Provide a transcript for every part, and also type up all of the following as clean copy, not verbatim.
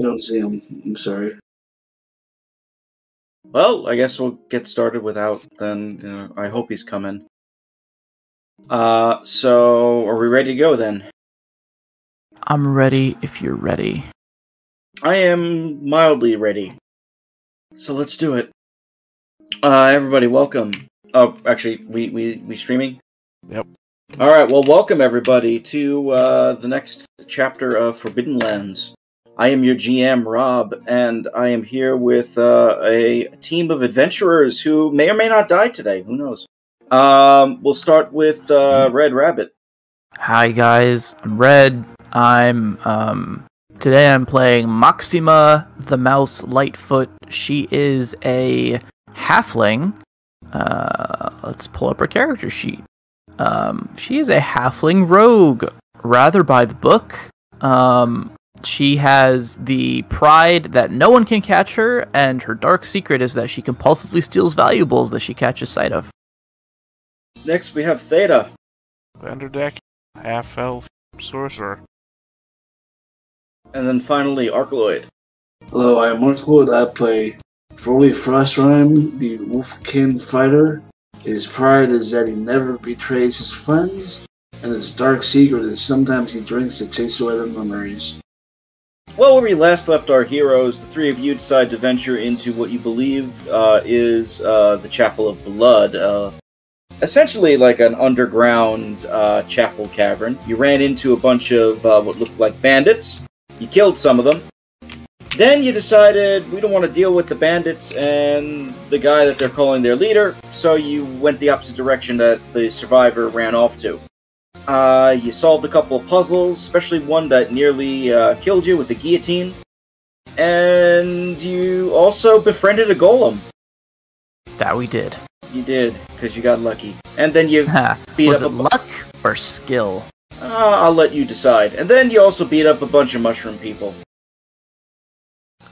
I don't see him. I'm sorry. Well, I guess we'll get started without then. I hope he's coming. So are we ready to go then? I'm ready if you're ready. I am mildly ready. So let's do it. Everybody, welcome. Oh, actually, we streaming? Yep. Alright, well, welcome everybody to the next chapter of Forbidden Lands. I am your GM, Rob, and I am here with a team of adventurers who may or may not die today. Who knows? We'll start with Red Rabbit. Hi guys, I'm Red. Today I'm playing Maxima the Mouse Lightfoot. She is a halfling. Let's pull up her character sheet. She is a halfling rogue, rather by the book. She has the pride that no one can catch her, and her dark secret is that she compulsively steals valuables that she catches sight of. Next, we have Theta. Vanderdeck, half-elf sorcerer. And then finally, Arcaloid. Hello, I'm Mark Lloyd. I play Foley Frostrime, the Wolfkin fighter. His pride is that he never betrays his friends, and his dark secret is sometimes he drinks to chase away their memories. Well, where we last left our heroes, the three of you decide to venture into what you believe is the Chapel of Blood. Essentially like an underground chapel cavern. You ran into a bunch of what looked like bandits. You killed some of them. Then you decided we don't want to deal with the bandits and the guy that they're calling their leader, so you went the opposite direction that the survivor ran off to. You solved a couple of puzzles, especially one that nearly killed you with the guillotine. And you also befriended a golem. That we did. You did, because you got lucky. And then you beat Was up it luck or skill? I'll let you decide. And then you also beat up a bunch of mushroom people.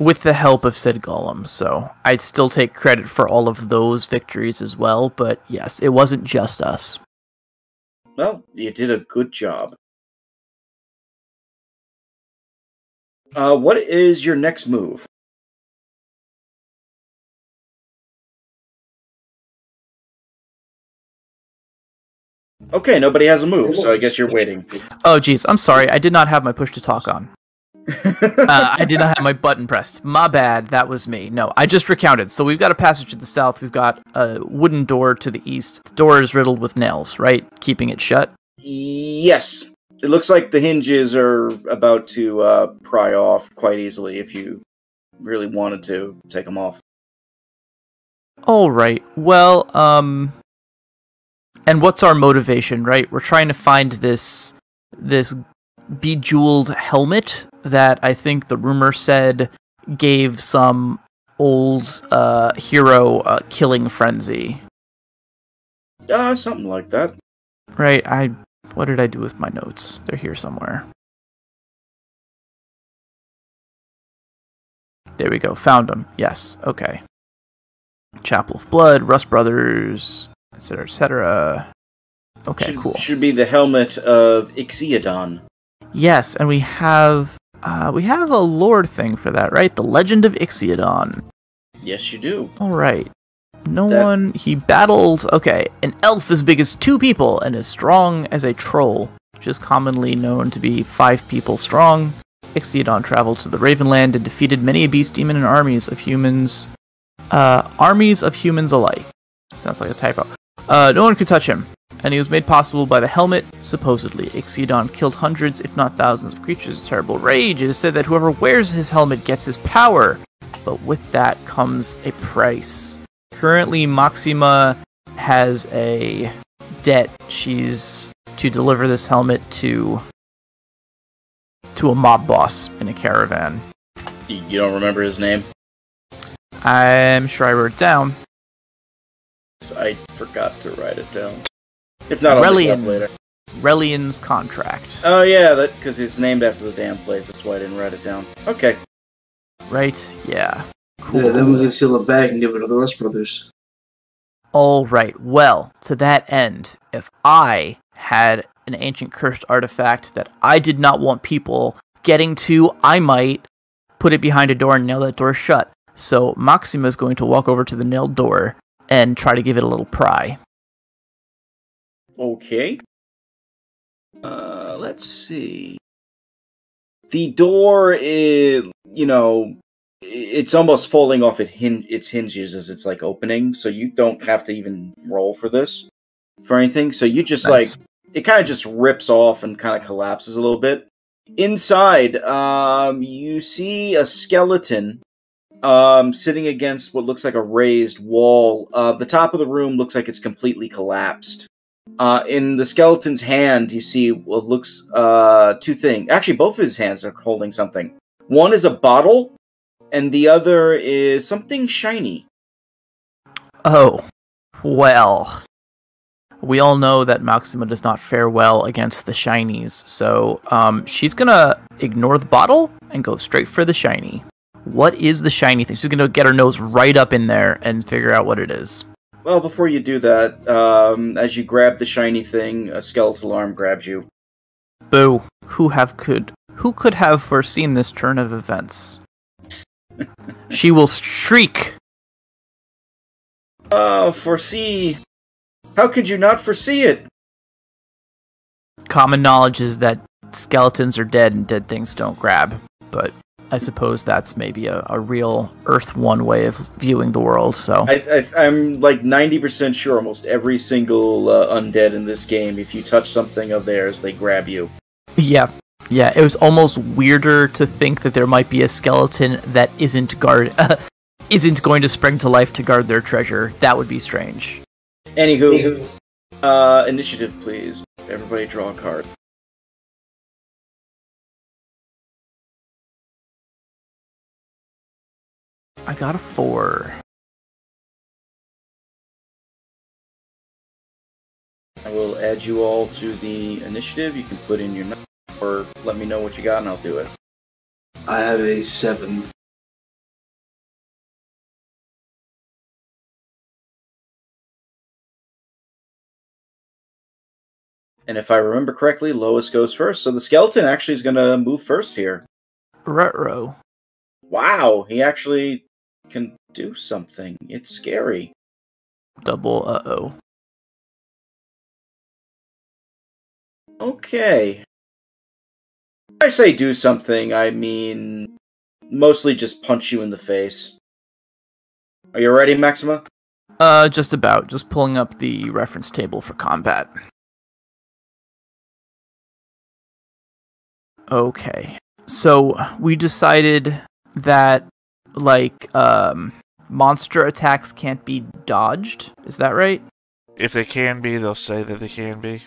With the help of said golem, so I'd still take credit for all of those victories as well, but yes, it wasn't just us. Well, you did a good job. What is your next move? Okay, nobody has a move, so I guess you're waiting. Oh geez, I'm sorry, I did not have my push to talk on. I did not have my button pressed. My bad, that was me. No, I just recounted. So we've got a passage to the south, we've got a wooden door to the east. The door is riddled with nails, right? Keeping it shut? Yes. It looks like the hinges are about to pry off quite easily if you really wanted to take them off. Alright, well, and what's our motivation, right? We're trying to find this bejeweled helmet that I think the rumor said gave some old hero a killing frenzy. Something like that. Right, what did I do with my notes? They're here somewhere. There we go, found them. Yes, okay. Chapel of Blood, Rust Brothers, etc., etc. Okay, cool. Should be the helmet of Ixiodon. Yes, and we have a lore thing for that, right? The Legend of Ixiodon. Yes, you do. Alright. He battled, an elf as big as 2 people and as strong as a troll, which is commonly known to be 5 people strong. Ixiodon traveled to the Ravenland and defeated many a beast demon and armies of humans alike. Sounds like a typo. No one could touch him, and he was made possible by the helmet, supposedly. Ixiodon killed hundreds, if not thousands, of creatures with terrible rage. It is said that whoever wears his helmet gets his power, but with that comes a price. Currently, Maxima has a debt. She's to deliver this helmet to a mob boss in a caravan. You don't remember his name? I'm sure I wrote it down. I forgot to write it down. If not, I'll look it up later. Relian's contract. Oh yeah, because it's named after the damn place. That's why I didn't write it down. Okay. Right? Yeah. Cool. Yeah, then we can seal it back and give it to the Rust Brothers. Alright, well, to that end, if I had an ancient cursed artifact that I did not want people getting to, I might put it behind a door and nail that door shut. So Maxima is going to walk over to the nailed door and try to give it a little pry. Okay. Let's see. The door is, it's almost falling off its hinges as it's like opening, so you don't have to even roll for this, for anything. So you just Nice. it kind of just rips off and kind of collapses a little bit. Inside, you see a skeleton sitting against what looks like a raised wall. The top of the room looks like it's completely collapsed. In the skeleton's hand, you see what looks two things. Actually, both of his hands are holding something. One is a bottle, and the other is something shiny. Oh, well. We all know that Maxima does not fare well against the shinies, so she's gonna ignore the bottle and go straight for the shiny. What is the shiny thing? She's gonna get her nose right up in there and figure out what it is. Well, before you do that, as you grab the shiny thing, a skeletal arm grabs you. Boo. Who could have foreseen this turn of events? She will shriek. Foresee? How could you not foresee it? Common knowledge is that skeletons are dead and dead things don't grab, but I suppose that's maybe a real Earth 1 way of viewing the world, so... I'm like 90% sure almost every single undead in this game, if you touch something of theirs, they grab you. Yeah, it was almost weirder to think that there might be a skeleton that isn't going to spring to life to guard their treasure. That would be strange. Anywho, initiative, please. Everybody draw a card. I got a 4. I will add you all to the initiative. You can put in your number, or let me know what you got and I'll do it. I have a 7. And if I remember correctly, Lois goes first. So the skeleton actually is going to move first here. Retro. Wow, he actually can do something. It's scary. Double uh-oh. Okay. When I say do something, I mean mostly just punch you in the face. Are you ready, Maxima? Just about. Just pulling up the reference table for combat. Okay. So, we decided that, monster attacks can't be dodged? Is that right? If they can be, they'll say that they can be.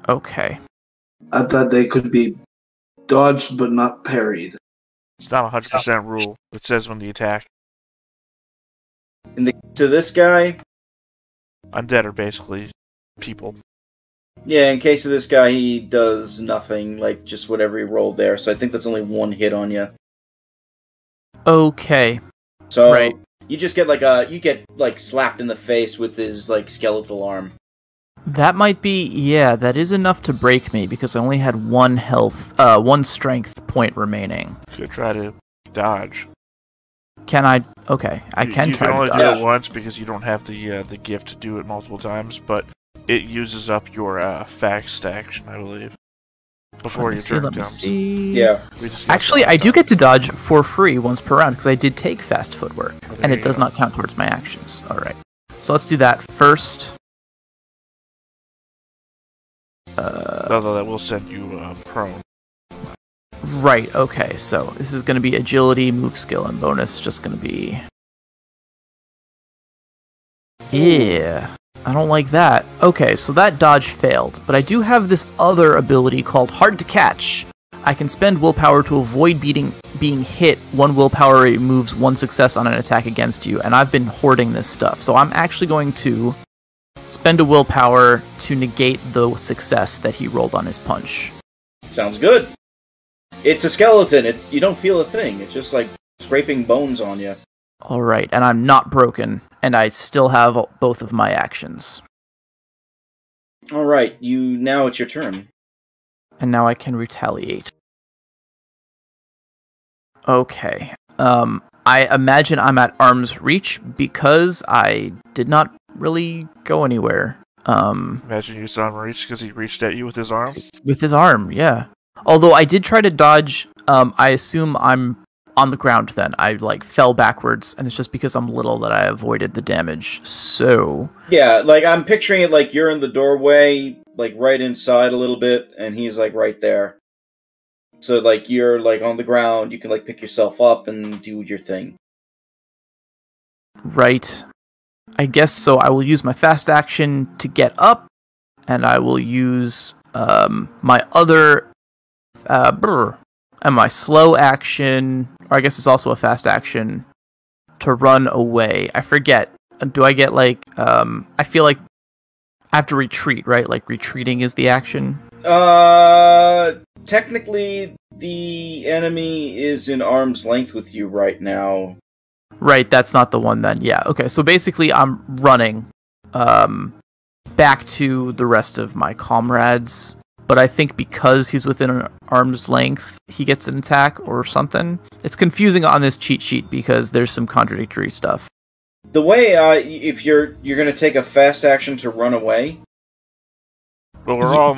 Okay. I thought they could be dodged but not parried. It's not a 100% rule. It says when the attack. In the case of this guy, Undead are basically people. yeah, in case of this guy, he does nothing, like just whatever he rolled there. So I think that's only one hit on you. Okay. So Right. you just get slapped in the face with his skeletal arm. That might be, that is enough to break me, because I only had one strength point remaining. Could try to dodge. Can I? Okay, I can You try can only to do dodge. it once because you don't have the gift to do it multiple times, but it uses up your fast action, I believe, before your turn Let me comes. see. Yeah. We discussed Actually, that I do last get to dodge for free once per round, because I did take fast footwork, Oh, there and you it does go. not count towards my actions. Alright. So let's do that first. Although that will send you prone. Right, okay, so this is going to be agility, move skill, and bonus. Just going to be... Yeah, I don't like that. Okay, so that dodge failed, but I do have this other ability called Hard to Catch. I can spend willpower to avoid being hit. 1 willpower removes 1 success on an attack against you, and I've been hoarding this stuff. So I'm actually going to spend a willpower to negate the success that he rolled on his punch. Sounds good. It's a skeleton. You don't feel a thing. It's just like scraping bones on you. Alright, and I'm not broken, and I still have both of my actions. Alright, now it's your turn. And now I can retaliate. Okay. I imagine I'm at arm's reach because I did not really go anywhere. Imagine you saw him reach because he reached at you with his arm. With his arm, yeah. Although I did try to dodge, I assume I'm on the ground then. I, fell backwards, and it's just because I'm little that I avoided the damage, so... Yeah, I'm picturing it like you're in the doorway, right inside a little bit, and he's, right there. So, you're, on the ground, you can, pick yourself up and do your thing. Right. I guess so. I will use my fast action to get up, and I will use, my other... and my slow action, or I guess it's also a fast action, to run away. I forget. Do I get, I feel like I have to retreat, right? Retreating is the action? Technically, the enemy is in arm's length with you right now. Right, that's not the one then. Yeah, okay. So basically, I'm running, back to the rest of my comrades. But I think because he's within an arm's length, he gets an attack or something. It's confusing on this cheat sheet because there's some contradictory stuff. The way, if you're going to take a fast action to run away... Well, we're all in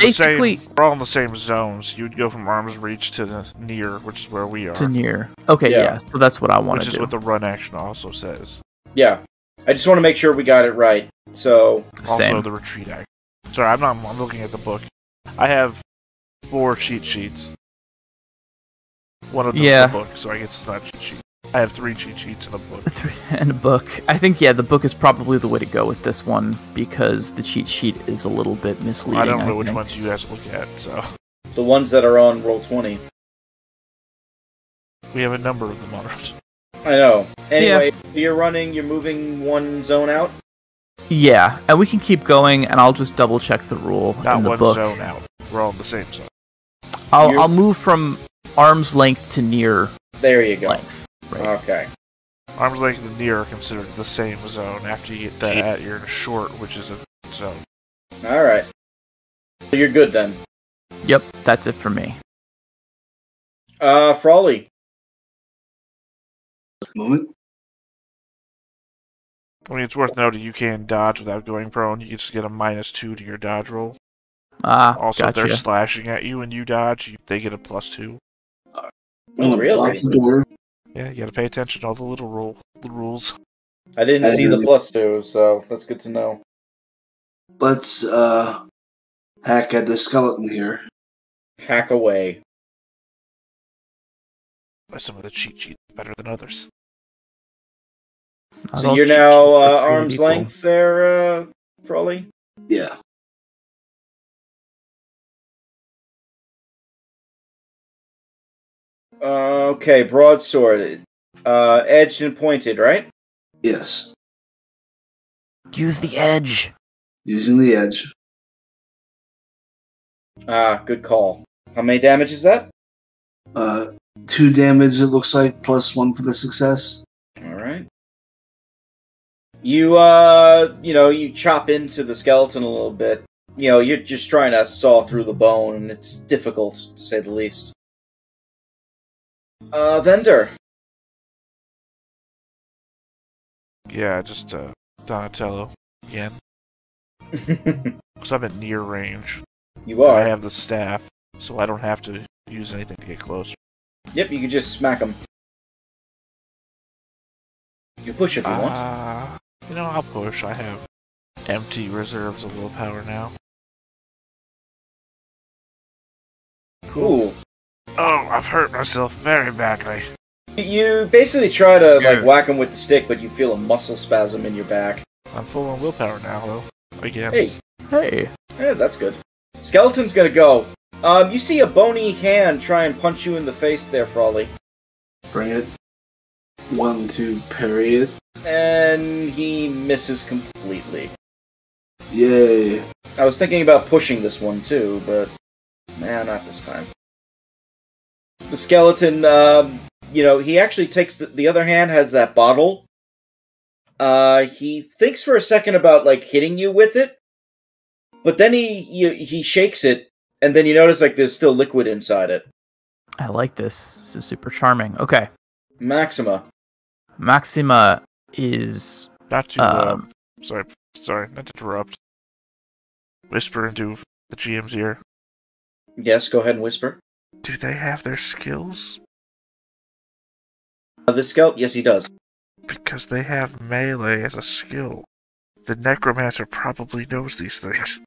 the same zones. You'd go from arm's reach to the near, which is where we are. To near. Okay, yeah. So that's what I want to do. Which is what the run action also says. Yeah. I just want to make sure we got it right. So... Also the retreat action. Sorry, I'm looking at the book. I have 4 cheat sheets. One of them is the book, so I guess it's not a cheat sheet. I have 3 cheat sheets in a book. And a book. I think, the book is probably the way to go with this one, because the cheat sheet is a little bit misleading. I don't know which ones you guys look at, so... The ones that are on Roll20. We have a number of them on ours. I know. Anyway, you're running, you're moving one zone out? Yeah, and we can keep going, and I'll just double-check the rule in the book. Not one zone out. We're all in the same zone. I'll move from arm's length to near there you go. Length. Right. Okay. Arm's length and near are considered the same zone. After you get that, you're in a short, which is a zone. Alright. So you're good then. Yep, that's it for me. Frawley. Moment. I mean, it's worth noting you can dodge without going prone. You just get a -2 to your dodge roll. Also, gotcha. If they're slashing at you and you dodge, they get a +2. Oh, really? The door. Yeah, you gotta pay attention to all the little rules. I didn't see the +2, so that's good to know. Let's hack at the skeleton here. Hack away. Some of the cheat sheets better than others. So you're now arm's length there, Frawley? Yeah. Okay, broadsword. Edged and pointed, right? Yes. Use the edge. Using the edge. Good call. How many damage is that? 2 damage, it looks like, +1 for the success. Alright. You, you chop into the skeleton a little bit. You're just trying to saw through the bone, and it's difficult, to say the least. Vendor. Yeah, just, Donatello. Again. Because I'm at near range. You are. I have the staff, so I don't have to use anything to get closer. Yep, you can just smack him. You push if you want. I'll push. I have empty reserves of willpower now. Cool. Oh, I've hurt myself very badly. You basically try to whack him with the stick, but you feel a muscle spasm in your back. I'm full on willpower now, though. Again. Hey. Yeah, that's good. Skeleton's gonna go. You see a bony hand try and punch you in the face there, Frawley. Bring it. 1 to parry it. And he misses completely. Yay. I was thinking about pushing this one too, but nah, not this time. The skeleton, he actually takes the other hand has that bottle. He thinks for a second about hitting you with it, but then he shakes it, and then you notice there's still liquid inside it. I like this. This is super charming. Okay. Maxima. Maxima is... Not to, sorry, not to interrupt. Whisper into the GM's ear. Yes, go ahead and whisper. Do they have their skills? The scout? Yes, he does. Because they have melee as a skill. The necromancer probably knows these things.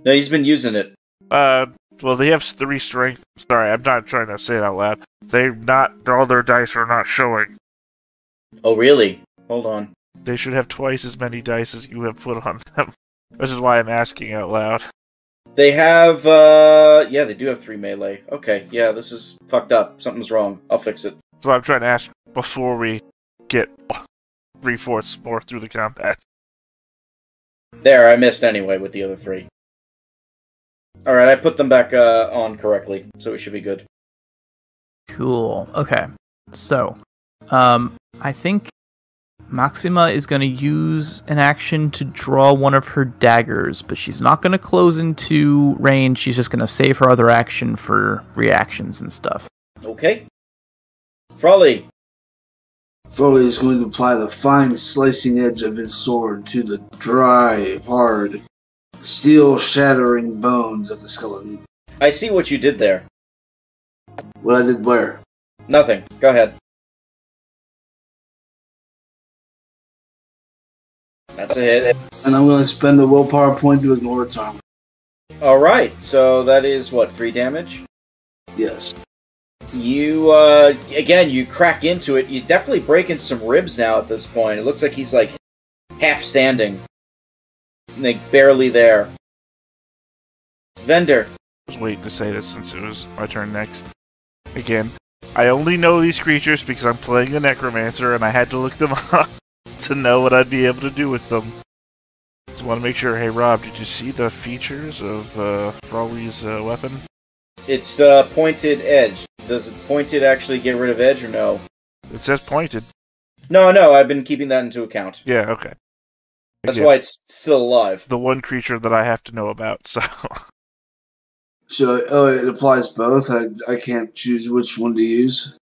No, he's been using it. Well, they have 3 strength. Sorry, I'm not trying to say it out loud. All their dice are not showing. Oh, really? Hold on. They should have twice as many dice as you have put on them. This is why I'm asking out loud. They have, yeah, they do have 3 melee. Okay, yeah, this is fucked up. Something's wrong. I'll fix it. So I'm trying to ask before we get 3/4 more through the combat. There, I missed anyway with the other 3. Alright, I put them back on correctly, so it should be good. Cool. Okay. So, I think Maxima is going to use an action to draw one of her daggers, but she's not going to close into range. She's just going to save her other action for reactions and stuff. Okay. Frawley. Frawley is going to apply the fine slicing edge of his sword to the dry, hard, steel-shattering bones of the skeleton. I see what you did there. What I did where? Nothing. Go ahead. That's a hit. And I'm going to spend a willpower point to ignore its armor. Alright, so that is, what, 3 damage? Yes. You, again, you crack into it. You're definitely breaking some ribs now at this point. It looks like he's, like, half standing. Like, barely there. Vendor. I was waiting to say this since it was my turn next. Again, I only know these creatures because I'm playing a necromancer and I had to look them up to know what I'd be able to do with them. Just want to make sure. Hey, Rob, did you see the features of Frawley's weapon? It's pointed edge. Does it pointed actually get rid of edge or no? It says pointed. No, I've been keeping that into account. Yeah, okay. That's why it's still alive. The one creature that I have to know about, so... So, it applies both? I can't choose which one to use?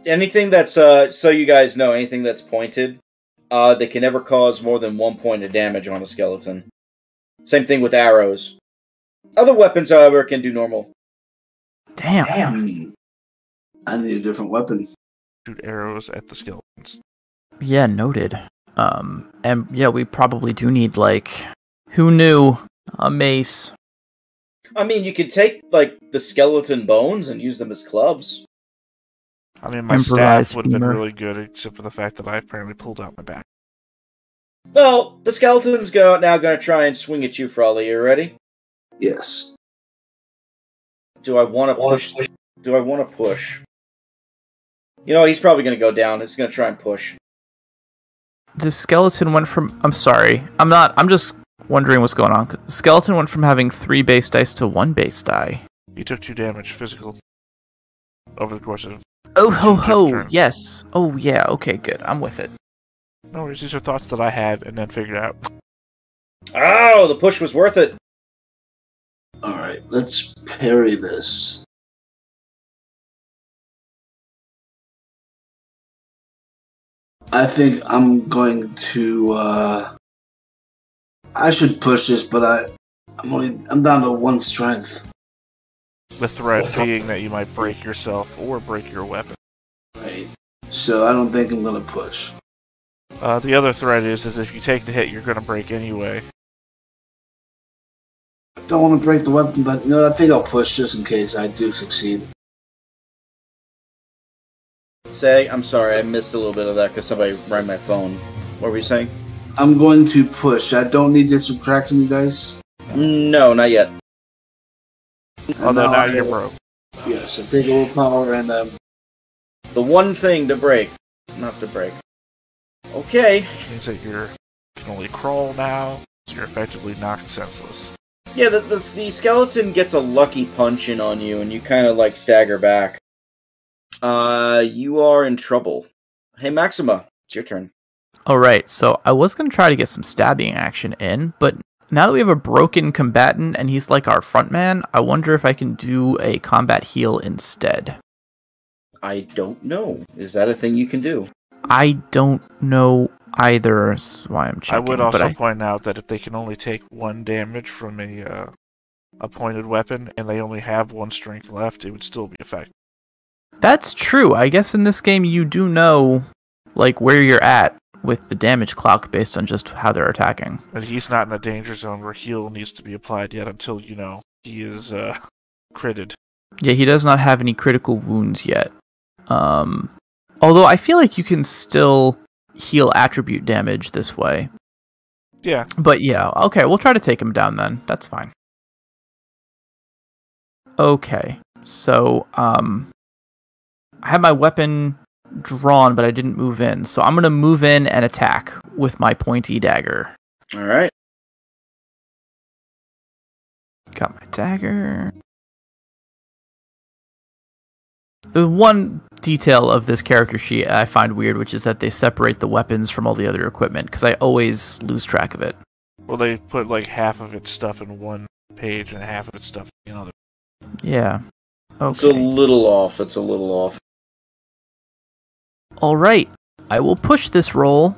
Anything that's, so you guys know, anything that's pointed, they can never cause more than 1 point of damage on a skeleton. Same thing with arrows. Other weapons, however, can do normal. Damn. I need a different weapon. Shoot arrows at the skeletons. Yeah, noted. And yeah, we probably do need, like, who knew? A mace. I mean, you could take, like, the skeleton bones and use them as clubs. I mean, my staff would have been really good, except for the fact that I apparently pulled out my back. Well, the skeleton's now going to try and swing at you, Frawley. You ready? Yes. Do I want to push? Do I want to push? You know, he's probably going to go down. He's going to try and push. The skeleton went from... I'm sorry. I'm just wondering what's going on. The skeleton went from having 3 base dice to 1 base die. He took 2 damage, physical, over the course of... Oh, ho, ho, yes. Oh, yeah, okay, good. I'm with it. No worries, these are thoughts that I had and then figured out. Oh, the push was worth it. Alright, let's parry this. I think I'm going to, I should push this, but I'm down to 1 strength. The threat being that you might break yourself or break your weapon. Right. So I don't think I'm going to push. The other threat is if you take the hit, you're going to break anyway. I don't want to break the weapon, but I think I'll push just in case I do succeed. I'm sorry, I missed a little bit of that because somebody rang my phone. What were you saying? I'm going to push. I don't need to subtract any dice? No, not yet. Although now you're broke. Yes, I take a willpower and... The one thing to break. Not to break. Okay. Which means that you can only crawl now, so you're effectively knocked senseless. Yeah, the skeleton gets a lucky punch in on you, and you kind of, like, stagger back. You are in trouble. Hey, Maxima, it's your turn. Alright, so I was going to try to get some stabbing action in, but now that we have a broken combatant and he's like our front man, I wonder if I can do a combat heal instead. I don't know. Is that a thing you can do? I don't know either. That's why I'm checking. I would also point out that if they can only take 1 damage from a pointed weapon and they only have 1 strength left, it would still be effective. That's true. I guess in this game you do know, like, where you're at with the damage clock based on just how they're attacking. And he's not in a danger zone where heal needs to be applied yet until, he is critted. Yeah, he does not have any critical wounds yet. Although I feel like you can still heal attribute damage this way. Yeah. But yeah, okay, we'll try to take him down then. That's fine. Okay, so, I have my weapon drawn, but I didn't move in. So I'm going to move in and attack with my pointy dagger. All right. Got my dagger. The one detail of this character sheet I find weird, which is that they separate the weapons from all the other equipment, because I always lose track of it. Well, they put like half of its stuff in one page and half of its stuff in the other. Yeah. Okay. It's a little off. It's a little off. Alright. I will push this roll.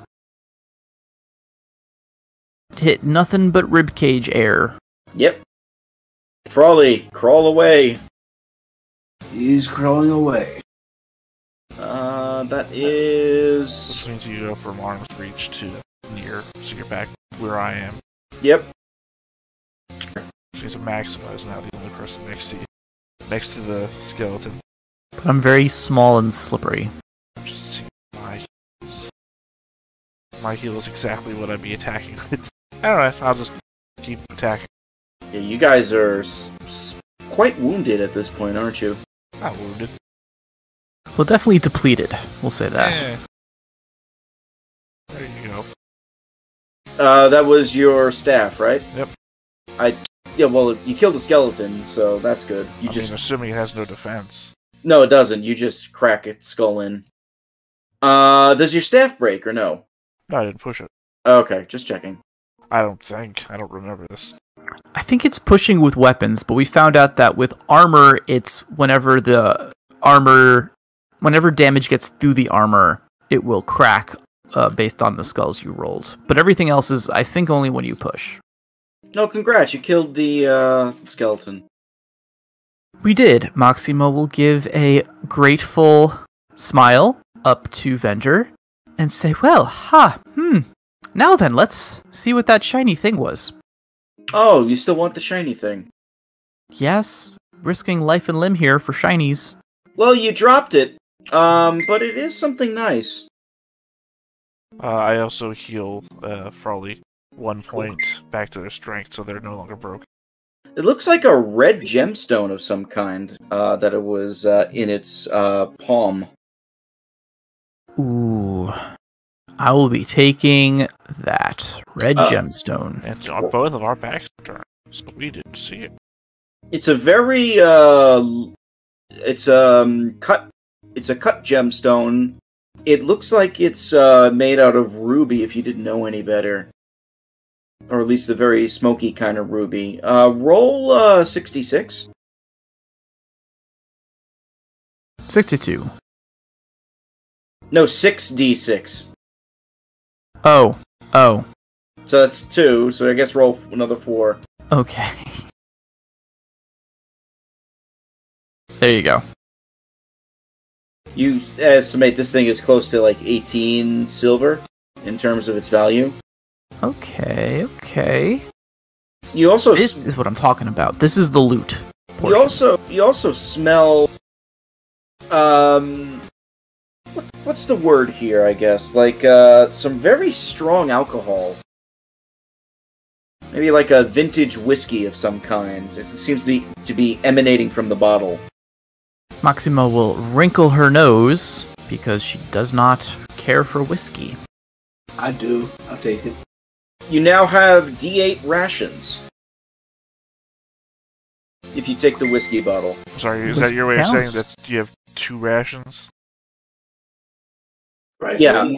Hit nothing but ribcage air. Yep. Frawley, crawl away. He's crawling away. That is... This means you go from arm's reach to near, so you're back where I am. Yep. She's a Maxima is now the only person next to you. Next to the skeleton. But I'm very small and slippery. I'm just seeing my heals. My heal is exactly what I'd be attacking with. Alright, I'll just keep attacking. Yeah, you guys are quite wounded at this point, aren't you? Not wounded. Well, definitely depleted. We'll say that. Eh. There you go. That was your staff, right? Yep. Yeah, well, you killed the skeleton, so that's good. I mean, assuming it has no defense. No, it doesn't. You just crack its skull in. Does your staff break, or no? No, I didn't push it. Okay, just checking. I don't think. I don't remember this. I think it's pushing with weapons, but we found out that with armor, it's whenever damage gets through the armor, it will crack based on the skulls you rolled. But everything else is, I think, only when you push. No, congrats, you killed the skeleton. We did. Maximo will give a grateful smile up to Vender and say, well, now then, let's see what that shiny thing was. Oh, you still want the shiny thing? Yes, risking life and limb here for shinies. Well, you dropped it, but it is something nice. I also heal Frawley 1 point back to their strength, so they're no longer broken. It looks like a red gemstone of some kind, that it was in its palm. Ooh. I will be taking that red gemstone. And on both of our backs turned, so we didn't see it. It's a very it's a cut gemstone. It looks like it's made out of ruby, if you didn't know any better. Or at least a very smoky kind of ruby. Roll 66. 62. No, 6d6. Oh. So that's 2, so I guess roll another 4. Okay. There you go. You estimate this thing is close to like 18 silver in terms of its value. Okay. You also This is what I'm talking about. This is the loot portion. You also smell what's the word here, I guess? Like some very strong alcohol. Maybe like a vintage whiskey of some kind. It seems to be emanating from the bottle. Maxima will wrinkle her nose because she does not care for whiskey. I do. I'll take it. You now have D8 rations. If you take the whiskey bottle. Sorry, is that your way of saying that you have 2 rations? Right. Yeah, 2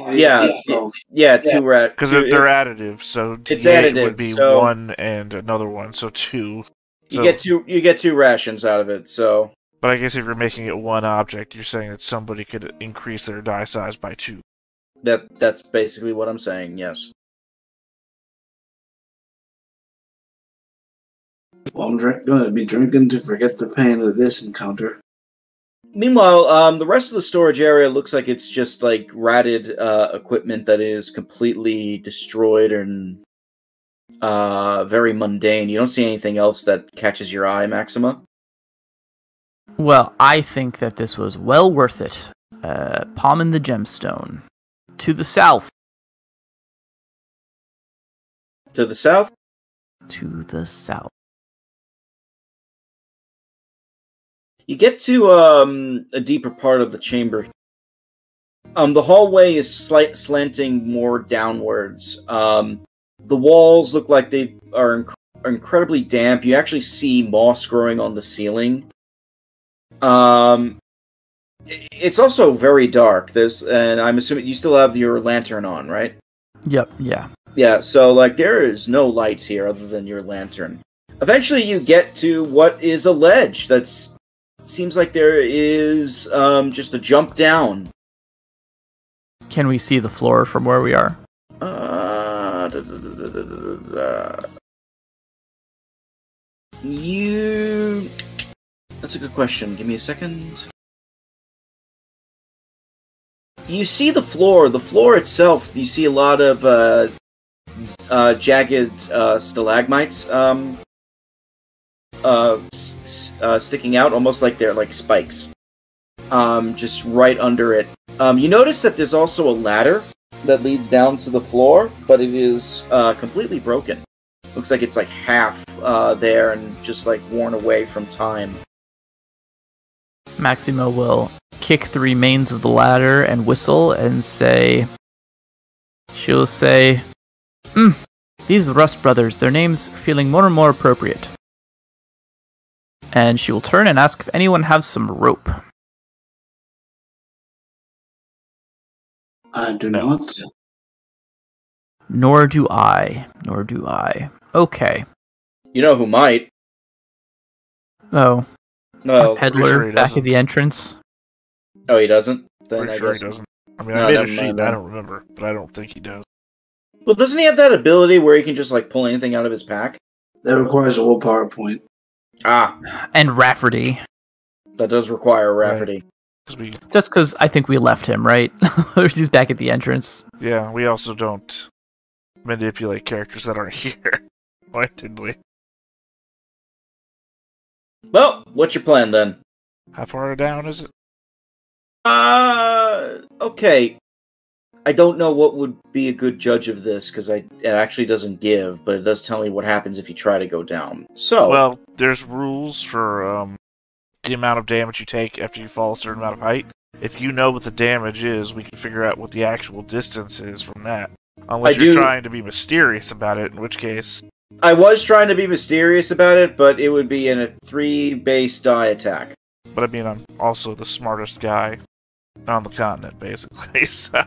rations. Because they're additive, so it's D8 additive, would be so 1 and another one, so 2. You get 2 rations out of it, so But I guess if you're making it one object, you're saying that somebody could increase their die size by 2. That's basically what I'm saying, yes. Well, I'm going to be drinking to forget the pain of this encounter. Meanwhile, the rest of the storage area looks like it's just like ratted equipment that is completely destroyed and very mundane. You don't see anything else that catches your eye, Maxima? Well, I think that this was well worth it. Palm in the gemstone. To the south. To the south? To the south. You get to a deeper part of the chamber. The hallway is slanting more downwards. The walls look like they are incredibly damp. You actually see moss growing on the ceiling. It's also very dark. And I'm assuming you still have your lantern on, right? Yep, yeah. Yeah, so like there is no lights here other than your lantern. Eventually you get to what is a ledge that's seems like there is just a jump down. Can we see the floor from where we are? That's a good question. Give me a second. You see the floor. The floor itself, you see a lot of jagged stalagmites sticking out, almost like they're like spikes. Just right under it. You notice that there's also a ladder that leads down to the floor, but it is completely broken. Looks like it's like half there and just like worn away from time. Maxima will kick the remains of the ladder and whistle and say... She'll say... These Rust brothers, their names feeling more and more appropriate. And she will turn and ask if anyone has some rope. I do not. Nor do I. Nor do I. Okay. You know who might? Oh. No. Peddler sure back at the entrance. Oh, he doesn't? Then Pretty I sure guess. he doesn't. I mean, No, I made a never sheet, mind I then. don't remember, but I don't think he does. Well, doesn't he have that ability where he can just like pull anything out of his pack? That requires a willpower point. Ah, And Rafferty. that does require Rafferty. Just because I think we left him, right? He's back at the entrance. Yeah, we also don't manipulate characters that aren't here. Pointedly. Well, what's your plan then? How far down is it? Okay. I don't know what would be a good judge of this, because it actually doesn't give, but it does tell me what happens if you try to go down. So, Well, there's rules for the amount of damage you take after you fall a certain amount of height. If you know what the damage is, we can figure out what the actual distance is from that. Unless you're trying to be mysterious about it, in which case... I was trying to be mysterious about it, but it would be in a 3 base die attack. But I mean, I'm also the smartest guy on the continent, basically, so...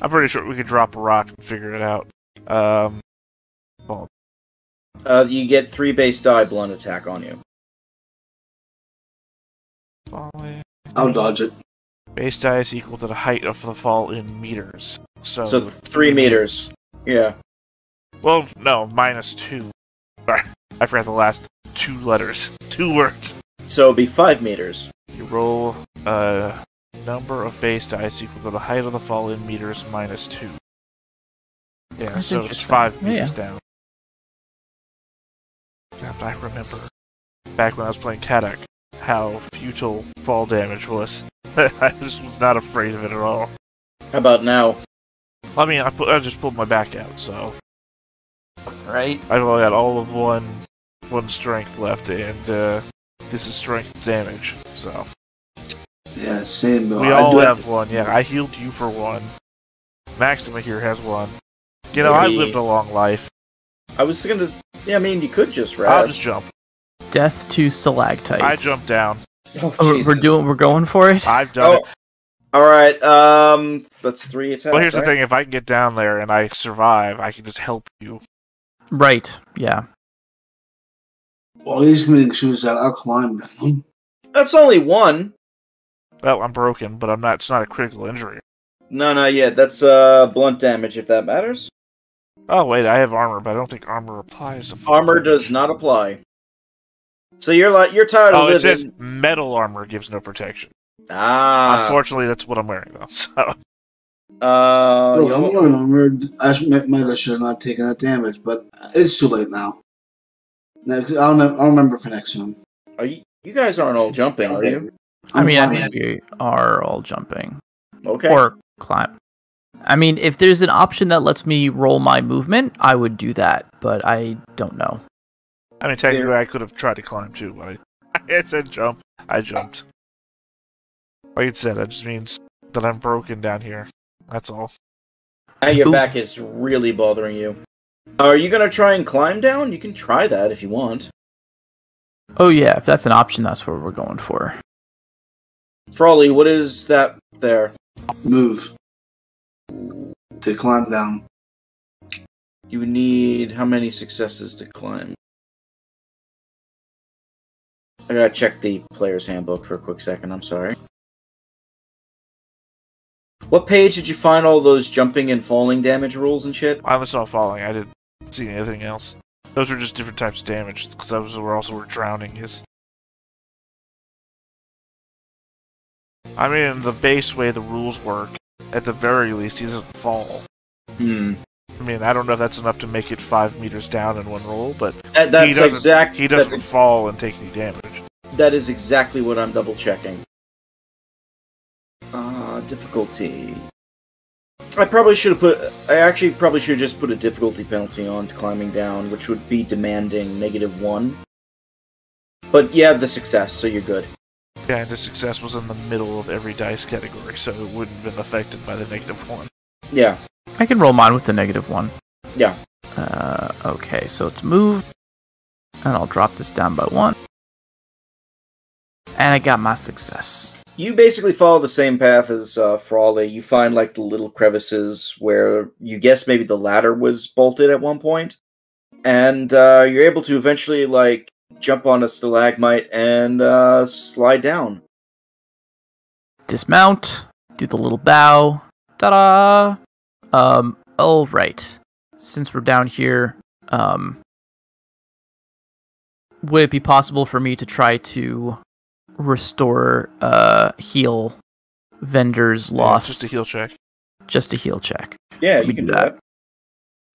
I'm pretty sure we could drop a rock and figure it out. Well, You get 3 base die blunt attack on you. I'll dodge it. Base die is equal to the height of the fall in meters. So 3 meters. Yeah. Well, no, -2. Sorry, I forgot the last 2 letters. 2 words. So it'd be 5 meters. You roll number of base dice equal to the height of the fall in meters -2. Yeah, That's so it's interesting. 5 meters Yeah. down. God, I remember back when I was playing Kadak how futile fall damage was. I just was not afraid of it at all. How about now? I mean, I just pulled my back out, so Right? I've only got all of one strength left, and this is strength damage. So Yeah, same though. we all have one. Yeah, I healed you for 1. Maxima here has 1. You know, I've lived a long life. I was gonna... Yeah, I mean, you could just rest. I'll just jump. Death to stalactites. I jumped down. Oh, We're going for it? I've done it. Alright, that's 3 attacks. Well, here's the right? thing: if I can get down there and I survive, I can just help you. Right, yeah. While he's committing suicide, I'll climb down. That's only one. Well, I'm broken, but I'm not. It's not a critical injury. No, not yet. That's blunt damage, if that matters. Oh wait, I have armor, but I don't think armor applies to Armor does not apply. So you're tired of living. Oh, it says metal armor gives no protection. Ah. Unfortunately, that's what I'm wearing though. So. I'm wearing armored. I should have not taken that damage, but it's too late now. Next, I'll remember for next time. Are you guys aren't all jumping, are you? I mean, we are all jumping. Okay. Or climb. I mean, if there's an option that lets me roll my movement, I would do that, but I don't know. I mean, technically, I could have tried to climb too, but it said jump. I jumped. Like it said, that just means that I'm broken down here. That's all. Now your back is really bothering you. Are you going to try and climb down? You can try that if you want. Oh yeah, if that's an option, that's what we're going for. Frawley, what is that there? Move. To climb down. You would need how many successes to climb? I gotta check the player's handbook for a quick second, I'm sorry. What page did you find all those jumping and falling damage rules and shit? I only saw falling, I didn't see anything else. Those are just different types of damage, because that was where drowning is. I mean, the base way the rules work, at the very least, he doesn't fall. I mean, I don't know if that's enough to make it 5 meters down in one roll, but he doesn't fall and take any damage. That is exactly what I'm double checking. Difficulty. I actually probably should have just put a difficulty penalty on to climbing down, which would be demanding -1. But you have the success, so you're good. Yeah, and the success was in the middle of every dice category, so it wouldn't have been affected by the -1. Yeah. I can roll mine with the -1. Yeah. Okay, so it's move, and I'll drop this down by 1. And I got my success. You basically follow the same path as Frawley. You find like the little crevices where you guess maybe the ladder was bolted at one point, and you're able to eventually like jump on a stalagmite and slide down. Dismount. Do the little bow. Ta-da! All right. Since we're down here, would it be possible for me to try to restore, heal vendors lost? Just a heal check. Just a heal check. Yeah, you can do that.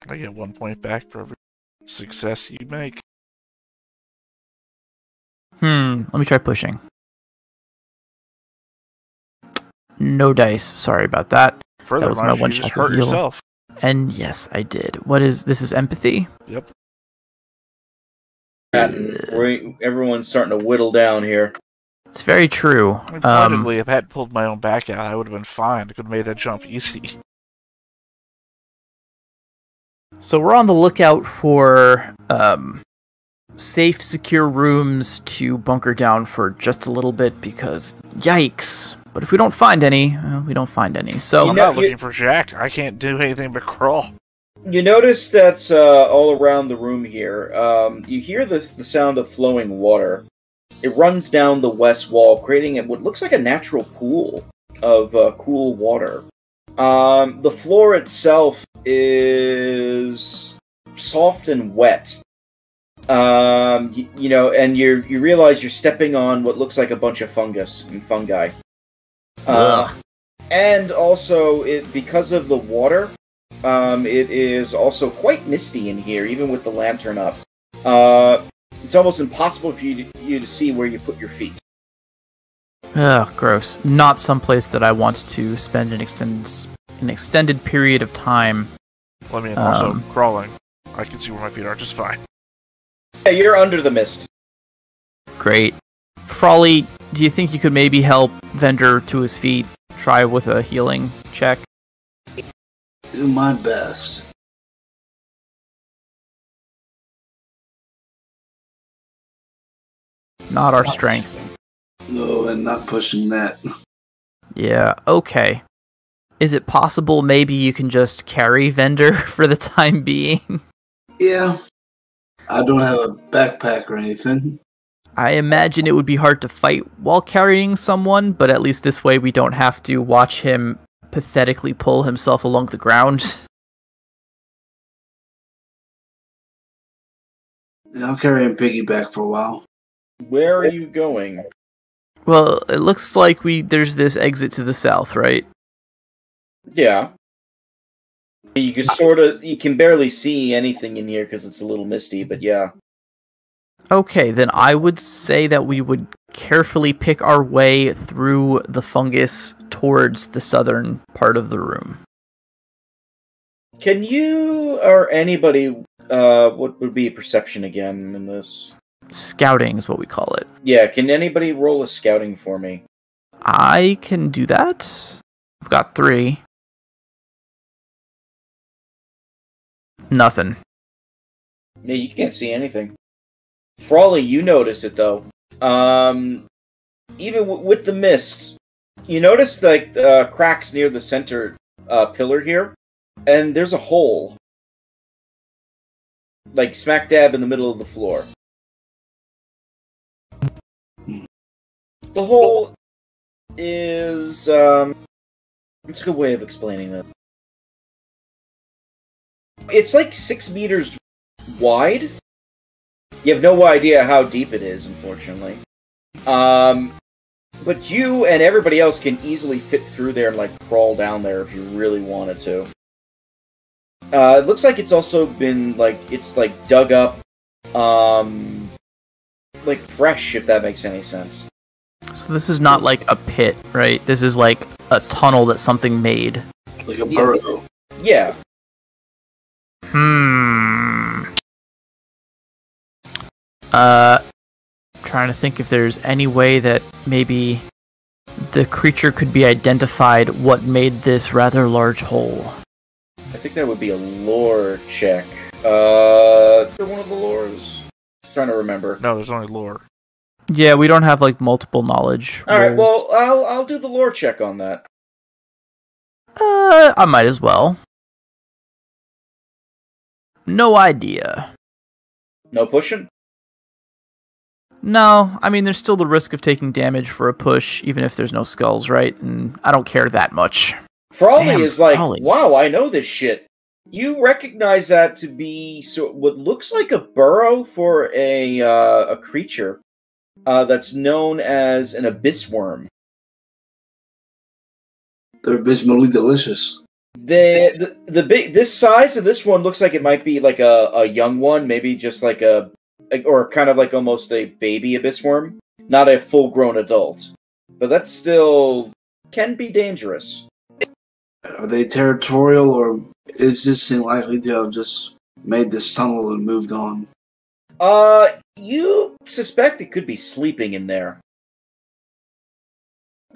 I get 1 point back for every success you make. Let me try pushing. No dice. Sorry about that. Further, that was my one you shot just to hurt heal. yourself. And yes, I did. This is empathy? Yep. Everyone's starting to whittle down here. It's very true. I mean, pointedly, if I had pulled my own back out, I would have been fine. I could have made that jump easy. So we're on the lookout for safe, secure rooms to bunker down for just a little bit because, yikes. But if we don't find any, we don't find any. So I'm not looking for Jack. I can't do anything but crawl. You notice that's all around the room here. You hear the sound of flowing water. It runs down the west wall, creating what looks like a natural pool of cool water. The floor itself is soft and wet. And you realize you're stepping on what looks like a bunch of fungus and fungi. And also, because of the water, it is also quite misty in here, even with the lantern up. It's almost impossible for you to see where you put your feet. Ugh, gross. Not someplace that I want to spend an extended period of time. Well, I mean, also crawling. I can see where my feet are just fine. Yeah, you're under the mist. Great. Frawley, do you think you could maybe help Vendor to his feet? Try with a healing check? Do my best. Not our strength. No, and not pushing that. Yeah, okay. Is it possible maybe you can just carry Vendor for the time being? Yeah. I don't have a backpack or anything. I imagine it would be hard to fight while carrying someone, but at least this way we don't have to watch him pathetically pull himself along the ground. Yeah, I'll carry him piggyback for a while. Where are you going? Well, it looks like there's this exit to the south, right? Yeah. You can barely see anything in here because it's a little misty, but yeah. Okay, then I would say that we would carefully pick our way through the fungus towards the southern part of the room. Can you, or anybody, what would be perception again in this? Scouting is what we call it. Yeah, can anybody roll a scouting for me? I can do that. I've got 3. Nothing. Yeah, you can't see anything. Frawley, you notice it though. Even with the mist, you notice like cracks near the center pillar here, and there's a hole, like smack dab in the middle of the floor. The hole is what's a good way of explaining that? It's like 6 meters wide. You have no idea how deep it is, unfortunately. But you and everybody else can easily fit through there and like crawl down there if you really wanted to. It looks like it's also been it's dug up, like fresh, if that makes any sense. So this is not like a pit, right? This is like a tunnel that something made. Like a burrow. Yeah. Trying to think if there's any way that maybe the creature could be identified what made this rather large hole. I think that would be a lore check. For one of the lores. Trying to remember. No, there's only lore. Yeah, we don't have like multiple knowledge. Alright, well, I'll do the lore check on that. I might as well. No idea. No pushing? No, I mean, there's still the risk of taking damage for a push, even if there's no skulls, right? And I don't care that much. Frawley is like, wow, I know this shit. You recognize that to be what looks like a burrow for a creature that's known as an abyss worm. They're abysmally delicious. This size of this one looks like it might be like a young one, maybe just like or kind of like almost a baby abyss worm, not a full-grown adult. But that still can be dangerous. Are they territorial, or is this thing likely to have just made this tunnel and moved on? You suspect it could be sleeping in there.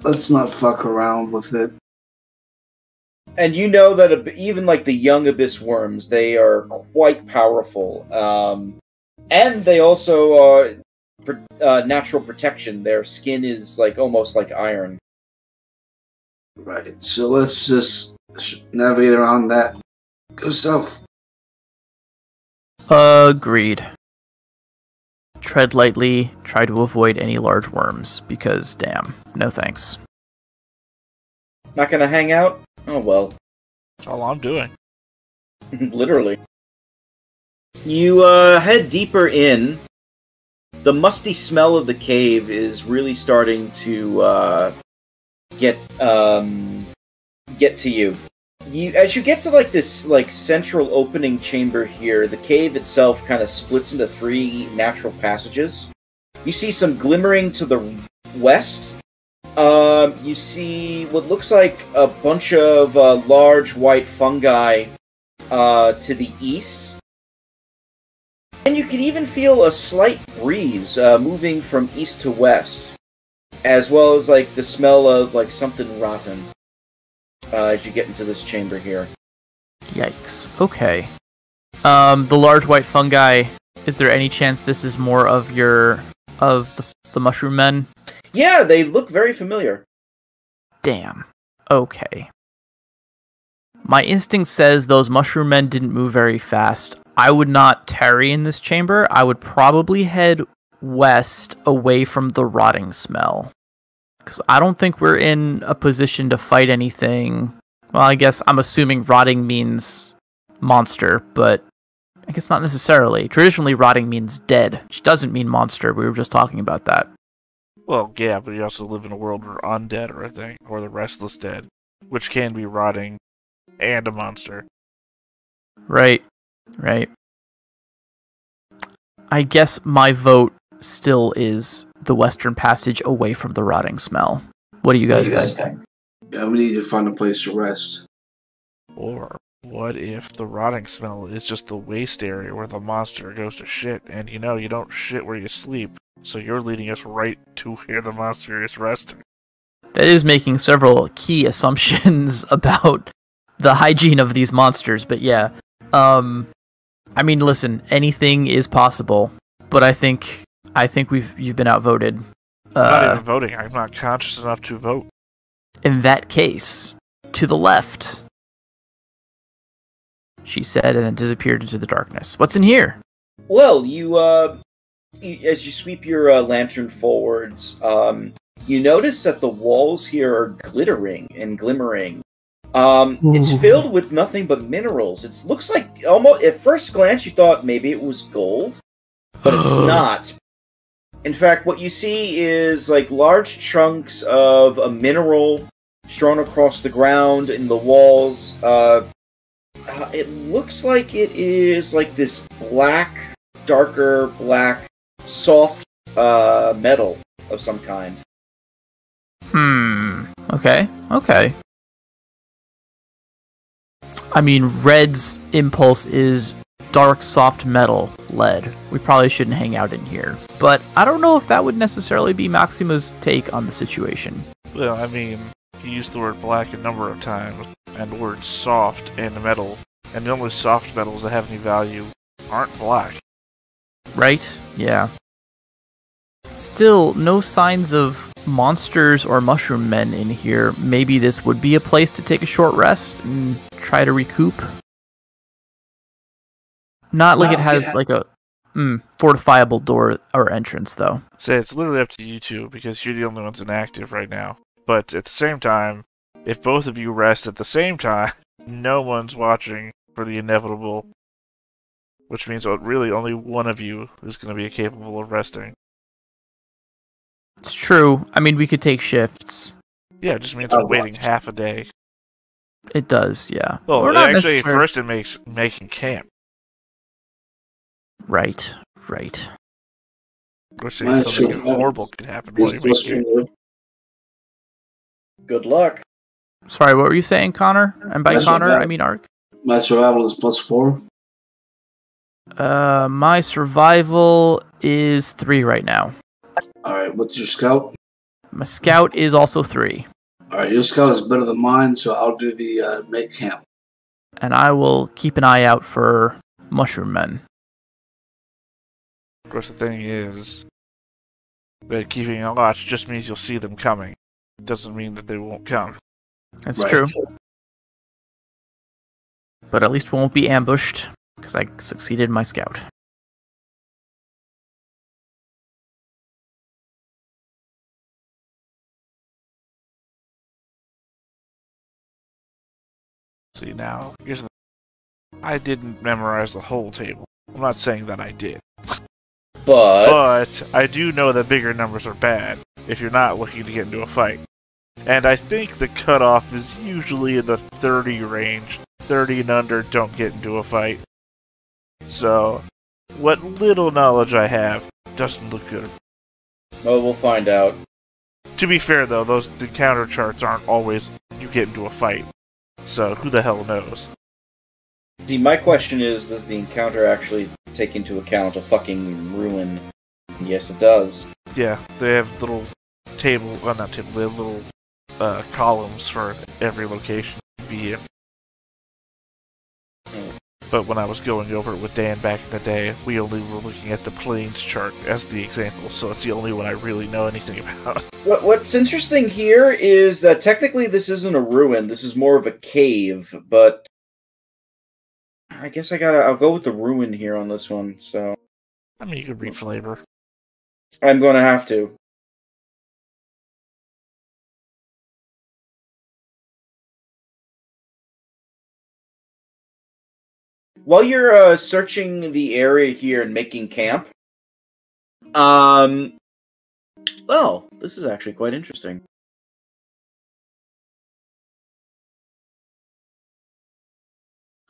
Let's not fuck around with it. And you know that even like the young abyss worms, they are quite powerful. And they also natural protection. Their skin is like almost like iron. Right. So let's just navigate around that. Go south. Agreed. Tread lightly. Try to avoid any large worms, because damn, no thanks. Not gonna hang out? Oh well. That's all I'm doing. Literally. You head deeper in. The musty smell of the cave is really starting to get to you. As you get to like this like central opening chamber here, the cave itself kind of splits into 3 natural passages. You see some glimmering to the west. You see what looks like a bunch of large white fungi to the east. And you can even feel a slight breeze moving from east to west, as well as like the smell of like something rotten as you get into this chamber here. Yikes. Okay. The large white fungi, is there any chance this is more of the mushroom men? Yeah, they look very familiar. Damn. Okay. My instinct says those mushroom men didn't move very fast. I would not tarry in this chamber. I would probably head west, away from the rotting smell. Because I don't think we're in a position to fight anything. Well, I guess I'm assuming rotting means monster, but I guess not necessarily. Traditionally, rotting means dead, which doesn't mean monster. We were just talking about that. Well, yeah, but you also live in a world where undead are a thing, or the restless dead, which can be rotting and a monster. Right. I guess my vote still is the Western Passage away from the rotting smell. What do you guys think? Yeah, we need to find a place to rest. Or what if the rotting smell is just the waste area where the monster goes to shit, and you don't shit where you sleep, so you're leading us right to where the monster is resting. That is making several key assumptions about the hygiene of these monsters, but yeah. I mean, listen, anything is possible, but I think you've been outvoted. I'm not even voting. I'm not conscious enough to vote. In that case, to the left, she said, and then disappeared into the darkness. What's in here? Well, you as you sweep your lantern forwards, you notice that the walls here are glittering and glimmering. It's filled with nothing but minerals. It looks like, almost at first glance, you thought maybe it was gold, but it's not. In fact, what you see is like large chunks of a mineral strewn across the ground in the walls. It looks like it is like this black, darker black, soft metal of some kind. Okay. I mean, Red's impulse is dark, soft metal, lead. We probably shouldn't hang out in here. But I don't know if that would necessarily be Maxima's take on the situation. Well, I mean, he used the word black a number of times, and the word soft and metal, and the only soft metals that have any value aren't black. Right? Yeah. Still, no signs of monsters or mushroom men in here. Maybe this would be a place to take a short rest and try to recoup. Not like it has like a fortifiable door or entrance, though. So it's literally up to you two, because you're the only ones inactive right now. But at the same time, if both of you rest at the same time, no one's watching for the inevitable, which means really only one of you is going to be capable of resting. It's true. I mean, we could take shifts. Yeah, it just means I'm waiting half a day. It does, yeah. Well, we're not actually, first it makes making camp. Right. Which says something horrible could happen while you make camp. Good luck. Sorry, what were you saying, Connor? And by Connor, I mean Ark. My survival is +4. My survival is 3 right now. Alright, what's your scout? My scout is also 3. Alright, your scout is better than mine, so I'll do the make camp. And I will keep an eye out for mushroom men. Of course, the thing is that keeping a watch just means you'll see them coming. It doesn't mean that they won't come. That's true. But at least we won't be ambushed, because I succeeded in my scout. See, now, here's the thing. I didn't memorize the whole table. I'm not saying that I did. But I do know that bigger numbers are bad if you're not looking to get into a fight. And I think the cutoff is usually in the 30 range. 30 and under don't get into a fight. So, what little knowledge I have doesn't look good. Well, we'll find out. To be fair, though, the encounter charts aren't always you get into a fight. So, who the hell knows? See, my question is, does the encounter actually take into account a fucking ruin? Yes, it does. Yeah, they have little they have little columns for every location to be in. But when I was going over it with Dan back in the day, we only were looking at the plains chart as the example, so it's the only one I really know anything about. What's interesting here is that technically this isn't a ruin, this is more of a cave, but I guess I'll go with the ruin here on this one, so. I mean, you could read flavor. I'm going to have to. While you're searching the area here and making camp, well, this is actually quite interesting.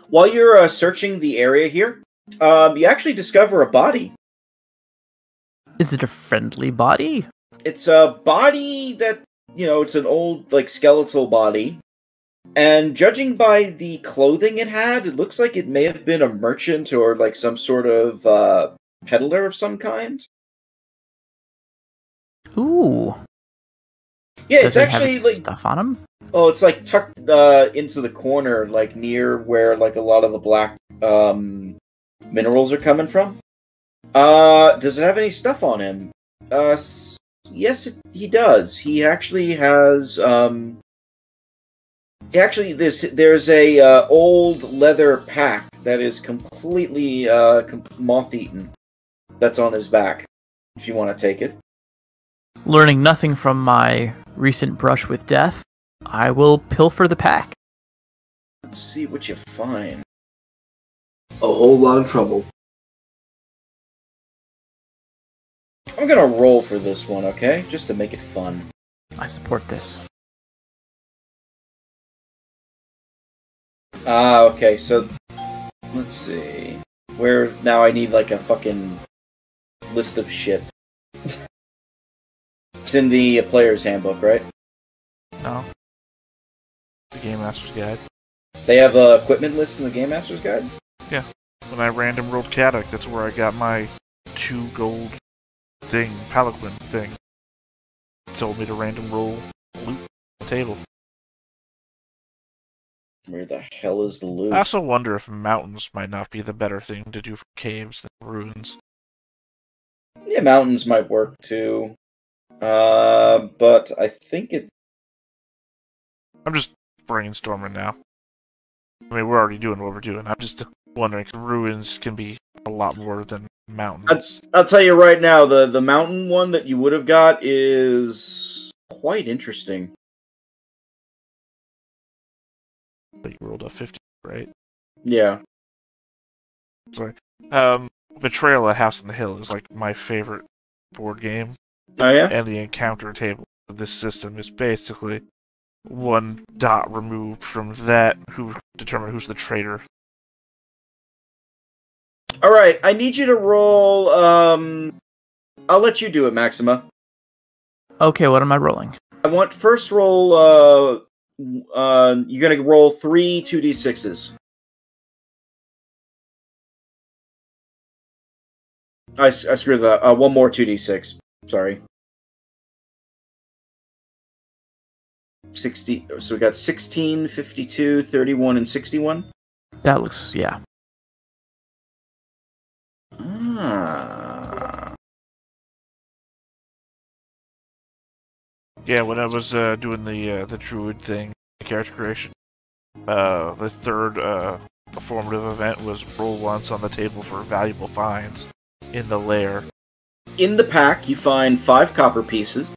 While you're searching the area here, you actually discover a body. Is it a friendly body? It's a body that, it's an old, skeletal body. And judging by the clothing it had, it looks like it may have been a merchant or, some sort of, peddler of some kind. Ooh. Yeah, Does it's he actually, have stuff on him? Oh, it's, tucked, into the corner, near where, a lot of the black, minerals are coming from. Does it have any stuff on him? Yes, he does. He actually has, there's a, old leather pack that is completely, moth-eaten. That's on his back, if you want to take it. Learning nothing from my recent brush with death, I will pilfer the pack. Let's see what you find. A whole lot of trouble. I'm gonna roll for this one, okay? Just to make it fun. I support this. Okay, so let's see. Where now I need a fucking list of shit. It's in the player's handbook, right? No. The Game Master's Guide. They have a equipment list in the Game Master's Guide? Yeah. When I random rolled Caddock, that's where I got my 2 gold thing, Palanquin thing. It told me to random roll loot on the table. Where the hell is the loot? I also wonder if mountains might not be the better thing to do for caves than ruins. Yeah, mountains might work too. But I think it... I'm just brainstorming now. I mean, we're already doing what we're doing. I'm just wondering if ruins can be a lot more than mountains. I'll tell you right now, the mountain one that you would have got is quite interesting. But you rolled a 50, right? Yeah. Sorry. Betrayal at House on the Hill is my favorite board game. Oh yeah? And the encounter table of this system is basically one dot removed from that who determine who's the traitor. Alright, I need you to roll, I'll let you do it, Maxima. Okay, what am I rolling? I want first roll, you're gonna roll 3 2d6s. I screwed that. One more 2d6. Sorry. 60. So we got 16, 52, 31, and 61. That looks, yeah. Ah. Yeah, when I was doing the druid thing, character creation, the third formative event was roll once on the table for valuable finds in the lair. In the pack, you find 5 copper pieces,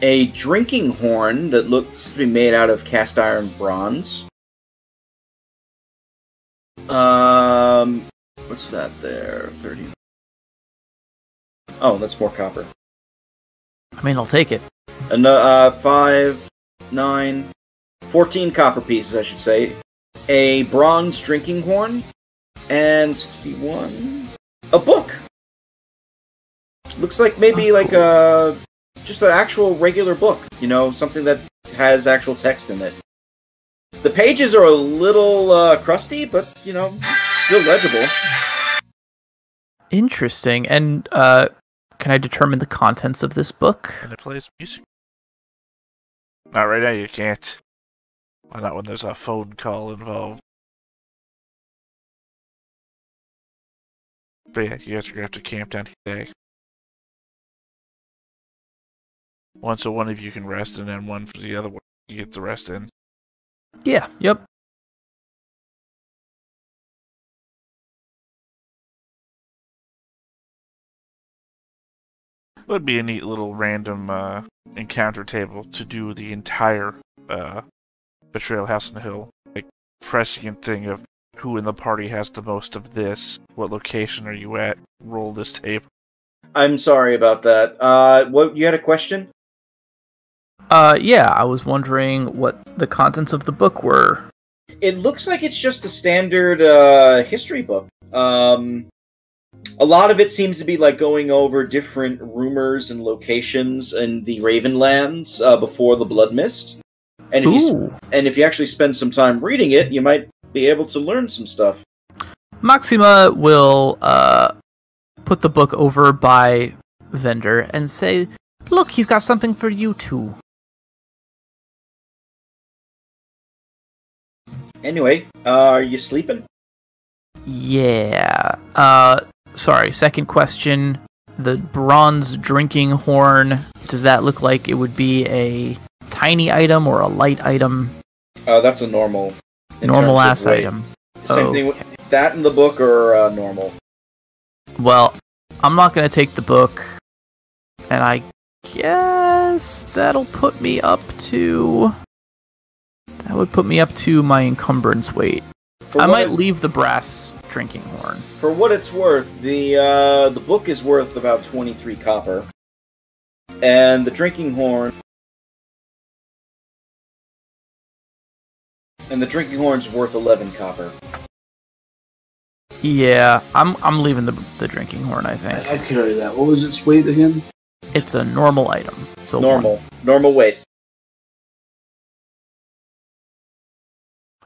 a drinking horn that looks to be made out of cast iron bronze. What's that there? 30. Oh, that's more copper. I mean, I'll take it. And 5, 9, 14 copper pieces, I should say. A bronze drinking horn, and 61. A book. Looks like maybe just an actual regular book. Something that has actual text in it. The pages are a little crusty, but still legible. Interesting. And can I determine the contents of this book? And it plays music. Not right now, you can't. Why not when there's a phone call involved? But yeah, you guys are going to have to camp down here today. One so one of you can rest, and then one for the other one you get the rest in. Yeah, yep. Would be a neat little random encounter table to do the entire Betrayal House on the Hill. Like, prescient thing of who in the party has the most of this, what location are you at, roll this table. I'm sorry about that. What, you had a question? Yeah, I was wondering what the contents of the book were. It looks like it's just a standard history book. A lot of it seems to be like going over different rumors and locations in the Ravenlands before the Blood Mist. And if you actually spend some time reading it, you might be able to learn some stuff. Maxima will put the book over by Vendor and say, "Look, he's got something for you too." Anyway, are you sleeping? Yeah. Sorry, second question. The bronze drinking horn, does that look like it would be a tiny item or a light item? That's a normal. Normal-ass item. Same thing with that in the book, or normal? Well, I'm not going to take the book, and I guess that'll put me up to... That would put me up to my encumbrance weight. I might leave the brass drinking horn. For what it's worth, the book is worth about 23 copper. And the drinking horn... And the drinking horn's worth 11 copper. Yeah, I'm leaving the drinking horn, I think. I'll carry that. What was its weight again? It's a normal item. So Normal weight.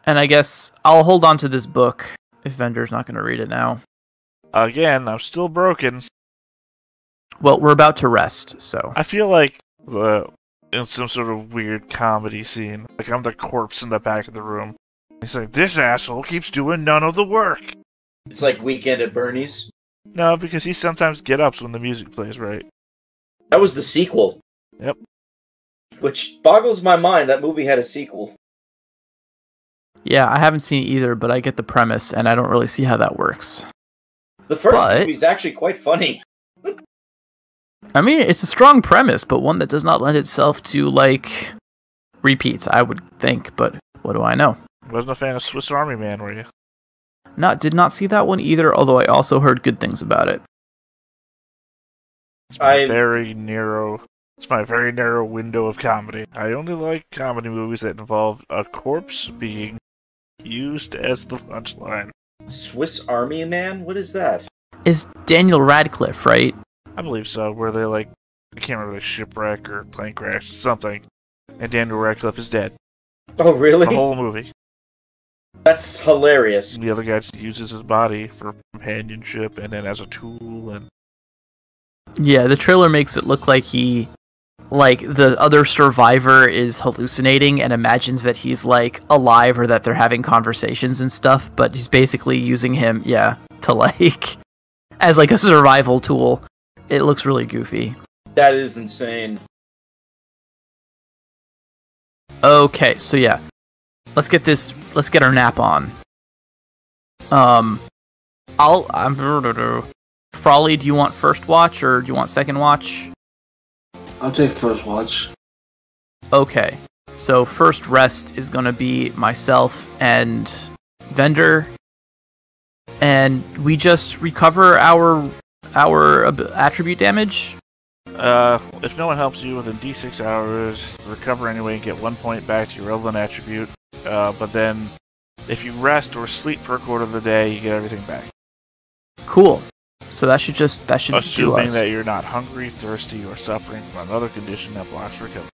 And I guess I'll hold on to this book if Vendor's not going to read it now. Again, I'm still broken. Well, we're about to rest, so... I feel like in some sort of weird comedy scene, like I'm the corpse in the back of the room. He's like, this asshole keeps doing none of the work. It's like Weekend at Bernie's. No, because he sometimes get-ups when the music plays right. That was the sequel. Yep. Which boggles my mind, that movie had a sequel. Yeah, I haven't seen either, but I get the premise, and I don't really see how that works. The first movie is actually quite funny. I mean, it's a strong premise, but one that does not lend itself to, like, repeats, I would think, but what do I know? Wasn't a fan of Swiss Army Man, were you? Did not see that one either, although I also heard good things about it. It's my very narrow window of comedy. I only like comedy movies that involve a corpse being used as the punchline. Swiss Army Man? What is that? Is Daniel Radcliffe, right? I believe so, where they I can't remember, shipwreck or plane crash, something, and Daniel Radcliffe is dead. Oh, really? The whole movie. That's hilarious. And the other guy just uses his body for companionship and then as a tool, and... Yeah, the trailer makes it look like the other survivor is hallucinating and imagines that he's, alive or that they're having conversations and stuff, but he's basically using him, to, as, a survival tool. It looks really goofy. That is insane. Okay, so yeah. Let's get our nap on. Frawley, do you want first watch, or do you want second watch? I'll take first watch. Okay, so first rest is gonna be myself and Vendor, and we just recover our attribute damage. If no one helps you within D6 hours, recover anyway and get 1 point back to your relevant attribute. But then, if you rest or sleep for a quarter of the day, you get everything back. Cool. So that should do us. Assuming that you're not hungry, thirsty, or suffering from another condition that blocks recovery.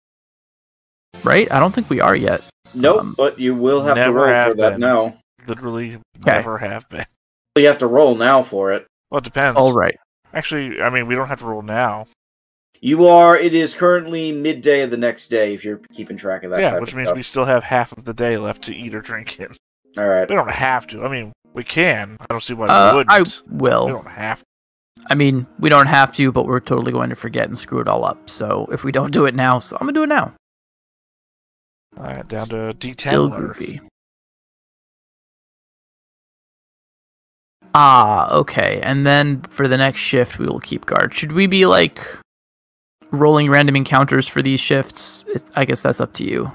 Right? I don't think we are yet. Nope, but you will have to roll for that now. Literally never have been. You have to roll now for it. Well, it depends. All right. Actually, I mean, we don't have to roll now. It is currently midday of the next day if you're keeping track of that. Yeah, which means we still have half of the day left to eat or drink in. Alright. We don't have to. I mean, we can. I don't see why we wouldn't. I will. We don't have to. I mean, we don't have to, but we're totally going to forget and screw it all up. So if we don't do it now, I'm going to do it now. Alright, down to D10. Still goofy. Okay. And then for the next shift, we will keep guard. Should we be rolling random encounters for these shifts, I guess that's up to you.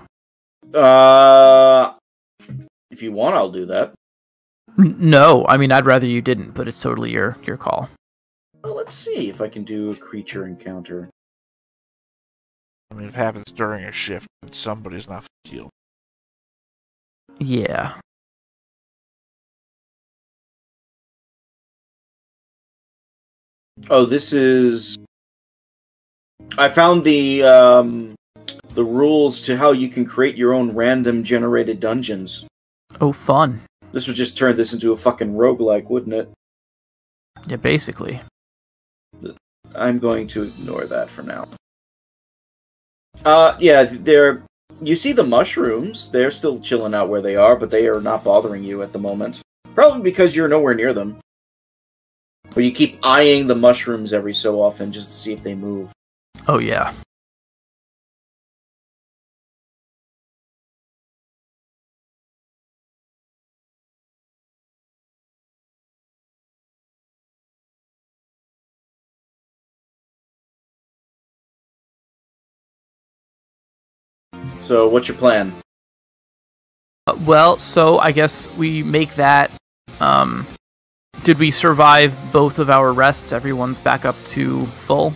If you want, I'll do that. No, I mean, I'd rather you didn't, but it's totally your call. Well, let's see if I can do a creature encounter. I mean, if it happens during a shift, somebody's not healed. Yeah. Oh, this is... I found the rules to how you can create your own random generated dungeons. Oh, fun. This would just turn this into a fucking roguelike, wouldn't it? Yeah, basically. I'm going to ignore that for now. Yeah, you see the mushrooms. They're still chilling out where they are, but they are not bothering you at the moment. Probably because you're nowhere near them. But you keep eyeing the mushrooms every so often just to see if they move. Oh, yeah. So, what's your plan? Well, so I guess we make that... did we survive both of our rests? Everyone's back up to full?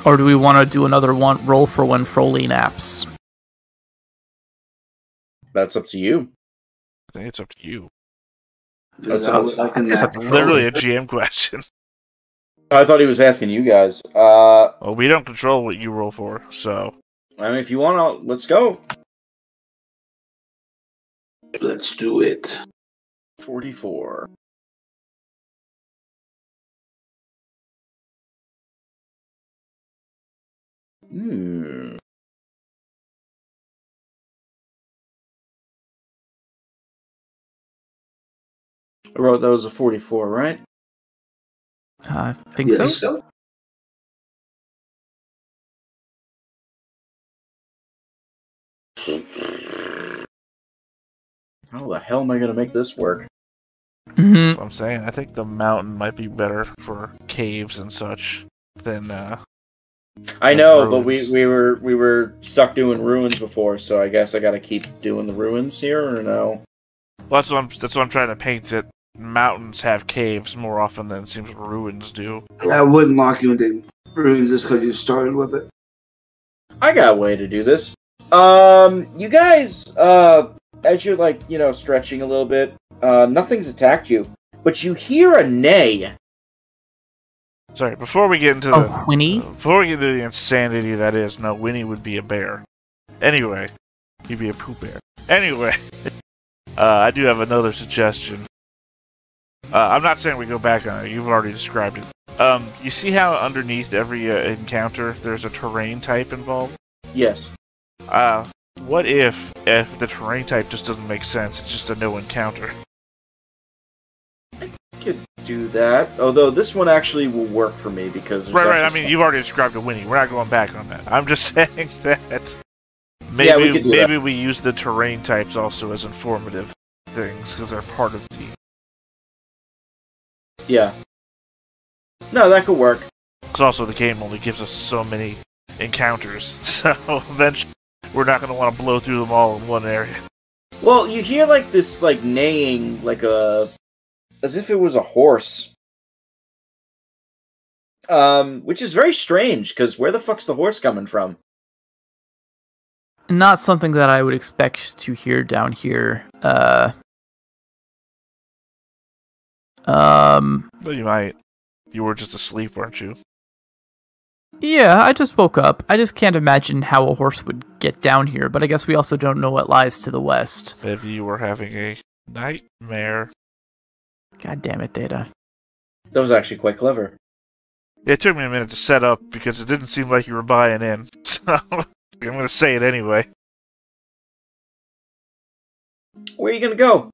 Or do we want to do another one roll for when Froley naps? That's up to you. I think it's up to you. That's literally a GM question. I thought he was asking you guys. Well, we don't control what you roll for, so... I mean, if you want to, let's go. Let's do it. 44. I wrote that was a 44, right? I think so. How the hell am I going to make this work? Mm-hmm. That's what I'm saying. I think the mountain might be better for caves and such than I know, ruins. but we were stuck doing ruins before, so I guess I got to keep doing the ruins here, or no? Well, that's what I'm trying to paint. That mountains have caves more often than it seems ruins do. I wouldn't lock you into ruins just because you started with it. I got a way to do this. You guys, as you're like, stretching a little bit, nothing's attacked you, but you hear a neigh. Sorry, before we get into Winnie? before we get into the insanity that is, no, Winnie would be a bear. Anyway, he'd be a poo bear. Anyway, I do have another suggestion. I'm not saying we go back on it. You've already described it. You see how underneath every encounter there's a terrain type involved? Yes. What if the terrain type just doesn't make sense? It's just a no encounter. Could do that. Although this one actually will work for me because Right. I mean, you've already described a Winnie. We're not going back on that. I'm just saying that maybe we use the terrain types also as informative things because they're part of the. Yeah. No, that could work. Because also the game only gives us so many encounters, so eventually we're not going to want to blow through them all in one area. Well, you hear like this like neighing, as if it was a horse. Which is very strange, because where the fuck's the horse coming from? Not something that I would expect to hear down here. Well, you might. You were just asleep, weren't you? Yeah, I just woke up. I just can't imagine how a horse would get down here, but I guess we also don't know what lies to the west. Maybe you were having a nightmare. God damn it, Data. That was actually quite clever. It took me a minute to set up because it didn't seem like you were buying in. So I'm going to say it anyway. Where are you going to go?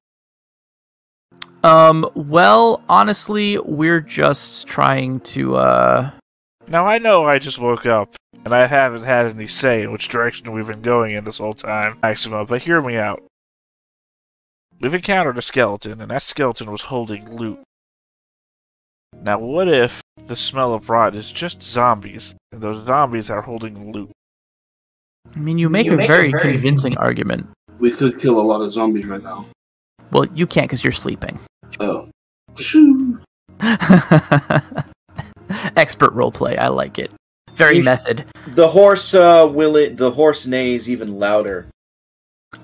Well, honestly, we're just trying to, Now, I know I just woke up, and I haven't had any say in which direction we've been going in this whole time, Maxima, but hear me out. We've encountered a skeleton, and that skeleton was holding loot. Now, what if the smell of rot is just zombies, and those zombies are holding loot? I mean, you make a very convincing argument. We could kill a lot of zombies right now. Well, you can't because you're sleeping. Oh. Shoo. Expert roleplay, I like it. Very method. The horse neighs even louder.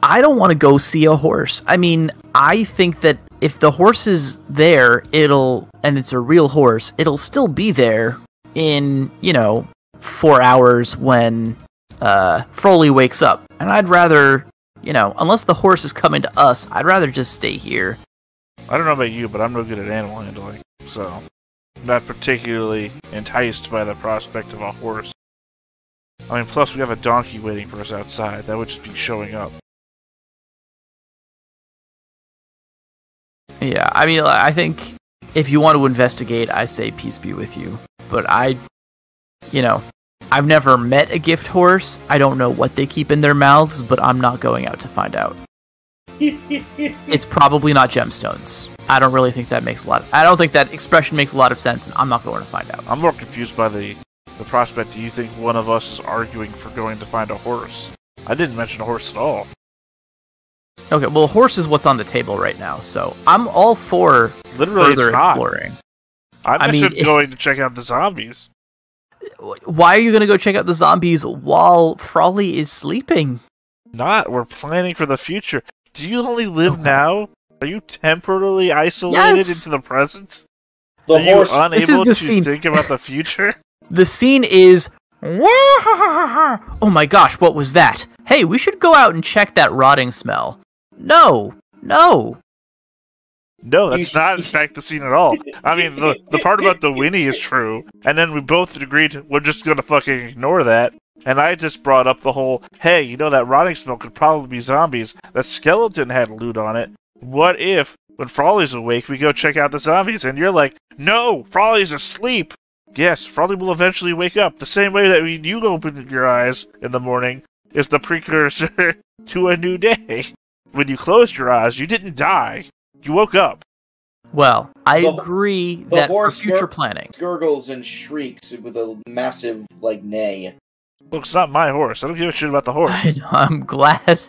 I don't want to go see a horse. I mean, I think that if the horse is there, and it's a real horse, it'll still be there in, 4 hours when Froley wakes up. And I'd rather, unless the horse is coming to us, I'd rather just stay here. I don't know about you, but I'm no good at animal handling, so I'm not particularly enticed by the prospect of a horse. I mean, plus we have a donkey waiting for us outside. That would just be showing up. Yeah, I mean, I think if you want to investigate, I say peace be with you. But I've never met a gift horse. I don't know what they keep in their mouths, but I'm not going out to find out. It's probably not gemstones. I don't really think that I don't think that expression makes a lot of sense, and I'm not going to find out. I'm more confused by the prospect. Do you think one of us is arguing for going to find a horse? I didn't mention a horse at all. Okay, well, horse is what's on the table right now, so I'm all for further exploring. I mentioned going to check out the zombies. Why are you going to go check out the zombies while Froley is sleeping? We're planning for the future. Do you only live now? Are you temporarily isolated into the present? Are you unable to think about the future? The scene is... Oh my gosh, what was that? Hey, we should go out and check that rotting smell. No, that's not, in fact, the scene at all. I mean, the part about the Winnie is true, and then we both agreed we're just gonna fucking ignore that, and I just brought up the whole, hey, that rotting smell could probably be zombies. That skeleton had loot on it. What if, when Froley's awake, we go check out the zombies, and you're like, no, Froley's asleep! Yes, Froley will eventually wake up, the same way that when you open your eyes in the morning is the precursor to a new day. When you closed your eyes, you didn't die. You woke up. Well, I agree that for future planning. Gurgles and shrieks with a massive, neigh. Look, it's not my horse. I don't give a shit about the horse. I know, I'm glad.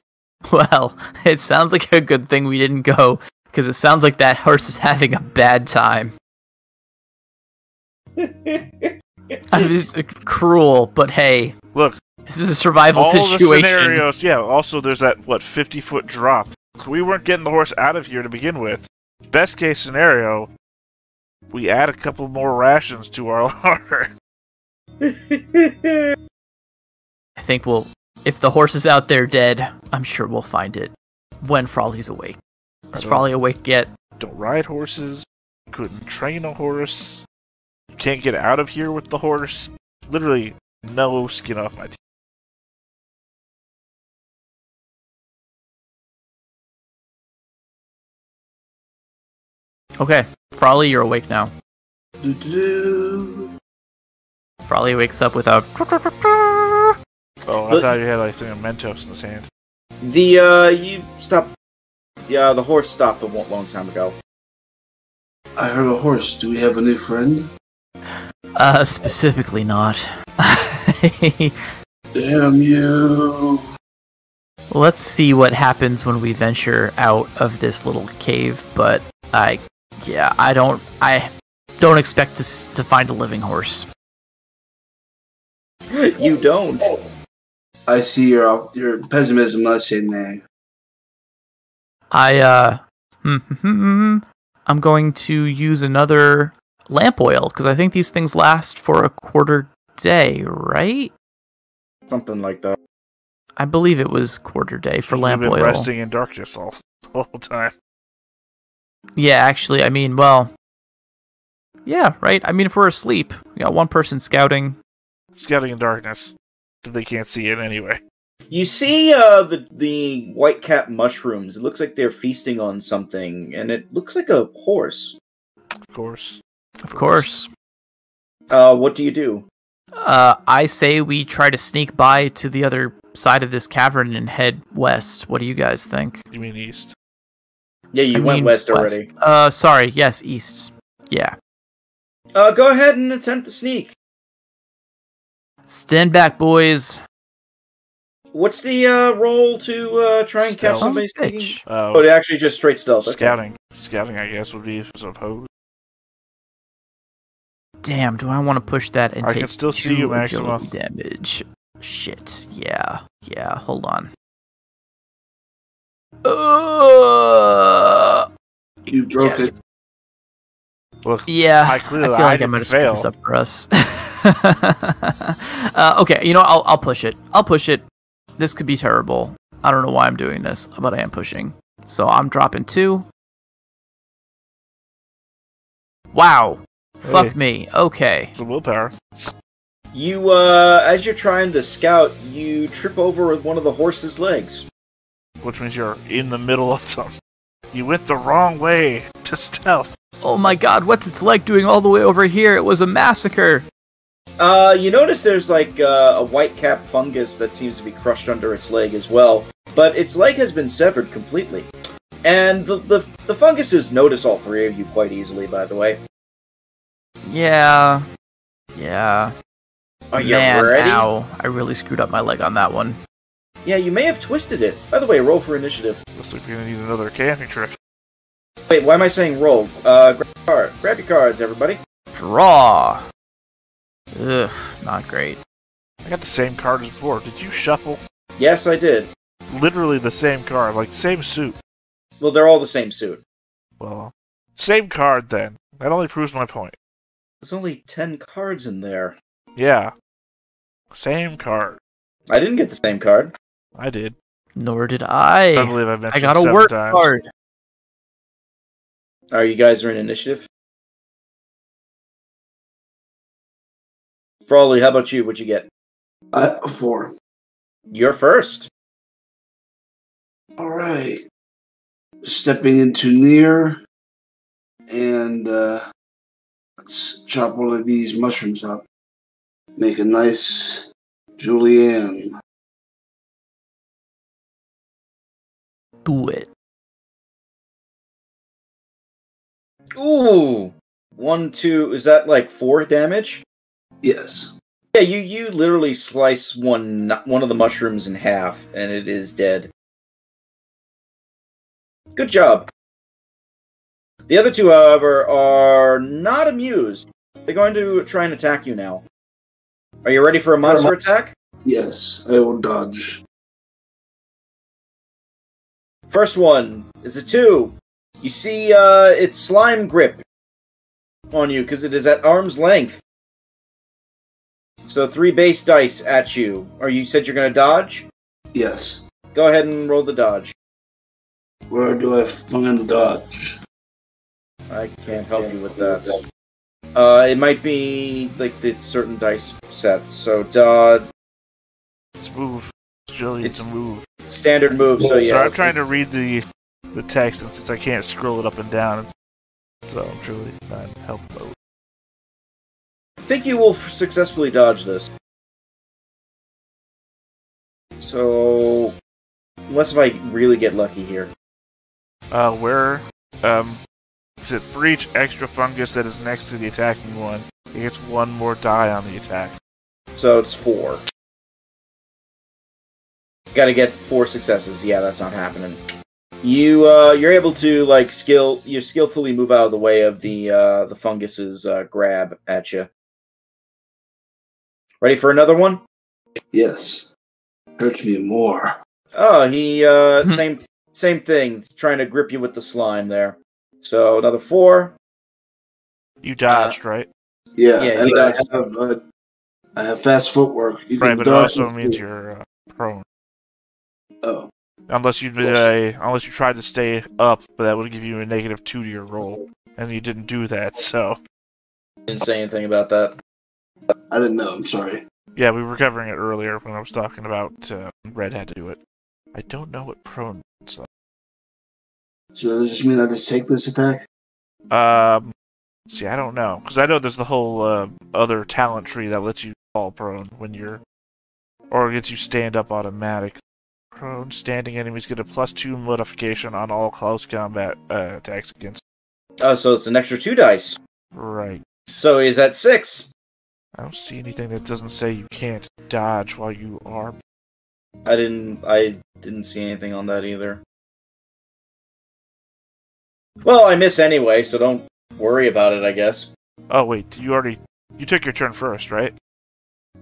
Well, it sounds like a good thing we didn't go, because it sounds like that horse is having a bad time. I'm just cruel, but hey. Look. This is a survival situation. All the scenarios, yeah, also there's that, 50-foot drop. We weren't getting the horse out of here to begin with. Best case scenario, we add a couple more rations to our larder. I think if the horse is out there dead, I'm sure we'll find it when Froley's awake. Is Froley awake yet? Don't ride horses. Couldn't train a horse. Can't get out of here with the horse. Literally, no skin off my teeth. Okay, Froley, you're awake now. Froley wakes up with a... Oh, I thought you had a Mentos in his hand. The horse stopped a long time ago. I heard a horse. Do we have a new friend? Specifically not. Damn you. Let's see what happens when we venture out of this little cave, but I don't expect to find a living horse. You don't. I see your pessimism. Not saying that. I'm going to use another lamp oil because I think these things last for a quarter day, right? Something like that. I believe it was quarter day for lamp oil. You've been resting in darkness all the whole time. Yeah, actually, I mean, well, yeah, right. I mean, if we're asleep, we got one person scouting. Scouting in darkness. They can't see it anyway. You see the white cap mushrooms. It looks like they're feasting on something, and it looks like a horse. Of course. Of course. What do you do? I say we try to sneak by to the other side of this cavern and head west. What do you guys think? You mean east? Yeah, I went west already. Sorry, yes, east. Yeah. Go ahead and attempt the sneak. Stand back, boys. What's the roll to try and catch Stealth. somebody Oh, sneaking? bitch. Oh, they actually just straight stealth. Okay. Scouting. Scouting, I guess, would be supposed. Damn, do I want to push that and I take can still see you, 2 Maxima. agility damage? Shit. Yeah. Yeah, hold on. You broke Yes. it. Look, Yeah, I I clearly feel like I didn't might have screwed fail. this up for us. Okay, you know, I'll push it. I'll push it. This could be terrible. I don't know why I'm doing this, but I am pushing. So I'm dropping 2. Wow. Fuck Hey. me. Okay. It's a willpower. You, as you're trying to scout, you trip over one of the horse's legs. Which means you're in the middle of them. You went the wrong way to stealth. Oh my god, what's its leg doing all the way over here? It was a massacre. You notice there's like a white cap fungus that seems to be crushed under its leg as well, but its leg has been severed completely. And the funguses notice all 3 of you quite easily, by the way. Yeah. Yeah. Are you Man, ready? ow. I really screwed up my leg on that one. Yeah, you may have twisted it. By the way, roll for initiative. Looks like we're gonna need another camping trip. Wait, why am I saying roll? Grab your cards, everybody. Draw. Ugh, not great. I got the same card as before. Did you shuffle? Yes, I did. Literally the same card, like same suit. Well, they're all the same suit. Well, same card then. That only proves my point. There's only 10 cards in there. Yeah. Same card. I didn't get the same card. I did. Nor did I. I believe I've mentioned I got a 7 work times. card. Are you guys are in initiative? Frawley, how about you? What'd you get? 4. You're first. All right. Stepping into near, and let's chop one of these mushrooms up. Make a nice julienne. Do it. Ooh! 1, 2, is that like 4 damage? Yes. Yeah, you literally slice one of the mushrooms in half, and it is dead. Good job. The other 2, however, are not amused. They're going to try and attack you now. Are you ready for a monster attack? Yes, I will dodge. First one is a 2. You see its slime grip on you because it is at arm's length. So 3 base dice at you. Or you said you're going to dodge? Yes. Go ahead and roll the dodge. Where do I find dodge? I can't help you with that. It might be like the certain dice sets. So dodge. It's move. Agility, it's a move. Standard move. So yeah. So I'm trying to read the text, and since I can't scroll it up and down, so I'm truly not in help mode. I think you will successfully dodge this. So, unless if I really get lucky here. Where, is it for each extra fungus that is next to the attacking one, it gets 1 more die on the attack. So it's 4. Gotta get 4 successes. Yeah, that's not happening. You're able to you skillfully move out of the way of the fungus's grab at you. Ready for another one? Yes. Hurts me more. Oh, he same thing. Trying to grip you with the slime there. So another 4. You dodged, right? Yeah, Yeah, and I have fast footwork. You Right, can but it dodge also with means me. you're prone. Oh. Unless you unless you tried to stay up, but that would give you a -2 to your roll, and you didn't do that. So Didn't say anything about that. I didn't know. I'm sorry. yeah, we were covering it earlier when I was talking about Red had to do it. I don't know what prone is. So does this mean I just take this attack? See, I don't know, because I know there's the whole other talent tree that lets you fall prone when you're, or gets you stand up automatic. Prone standing enemies get a +2 modification on all close combat attacks against. Oh, so it's an extra 2 dice. Right. So he's at 6. I don't see anything that doesn't say you can't dodge while you are. I didn't see anything on that either. Well, I miss anyway, so don't worry about it, I guess. Oh wait, you took your turn first, right?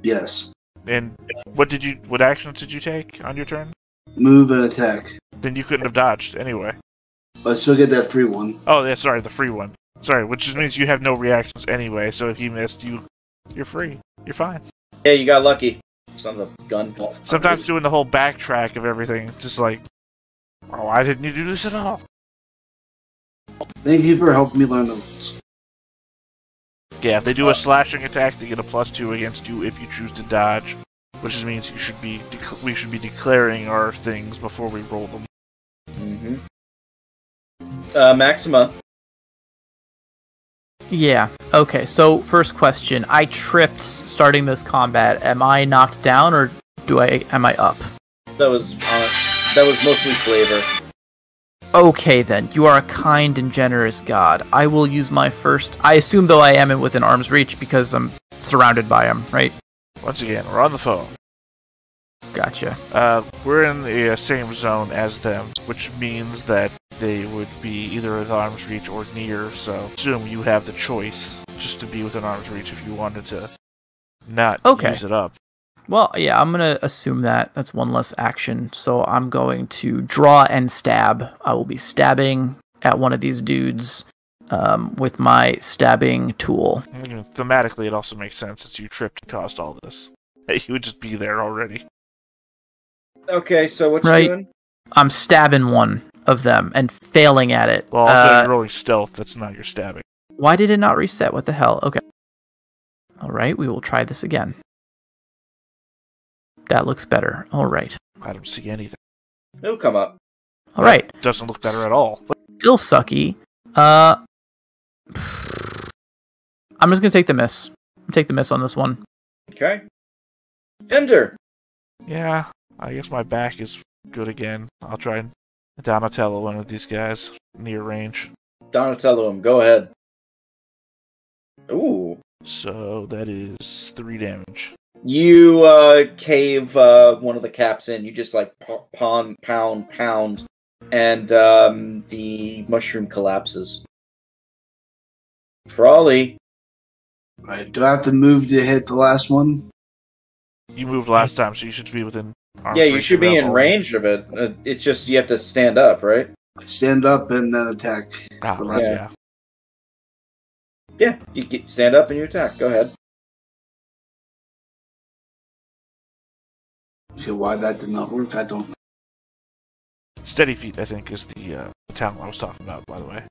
Yes. And what actions did you take on your turn? Move and attack. Then you couldn't have dodged anyway. I still get that free one. Oh, yeah, sorry, the free one. Sorry, which just means you have no reactions anyway, so if you missed, you're free. You're fine. Yeah, you got lucky. Son of a gun. Sometimes doing the whole backtrack of everything, just like, oh, I didn't need to do this at all. Thank you for helping me learn the rules. Yeah, if they do a slashing attack, they get a +2 against you if you choose to dodge, which means we should be declaring our things before we roll them. Maxima. Yeah. Okay. So first question: I tripped starting this combat. Am I knocked down, or am I up? That was mostly flavor. Okay, then. You are a kind and generous god. I will use my first... I assume, though, I am within arm's reach because I'm surrounded by him, right? Once again, we're on the phone. Gotcha. We're in the same zone as them, which means that they would be either at arm's reach or near, so assume you have the choice just to be within arm's reach if you wanted to not use it up. Well, yeah, I'm going to assume that. That's one less action. So I'm going to draw and stab. I will be stabbing at one of these dudes with my stabbing tool. Thematically, it also makes sense since you tripped and caused all this. You would just be there already. Okay, so what you doing? I'm stabbing one of them and failing at it. Well, also you're rolling stealth. That's not your stabbing. Why did it not reset? What the hell? Okay. All right, we will try this again. That looks better. All right. I don't see anything. It'll come up. All right. Doesn't look better at all. Still sucky. I'm just gonna take the miss. Take the miss on this one. Okay. Fender. Yeah, I guess my back is good again. I'll try and Donatello one of these guys near range. Donatello him. Go ahead. Ooh. So that is 3 damage. You cave one of the caps in. You just like pound, and the mushroom collapses. Frawley. Right, do I have to move to hit the last one? You moved last time, so you should be within arm's Yeah, you reach should be in all. range of it. It's just you have to stand up, right? I stand up and then attack. Right, yeah. Yeah, you stand up and you attack. Go ahead. Okay, why that did not work, I don't know. Steady feet, I think, is the talent I was talking about, by the way.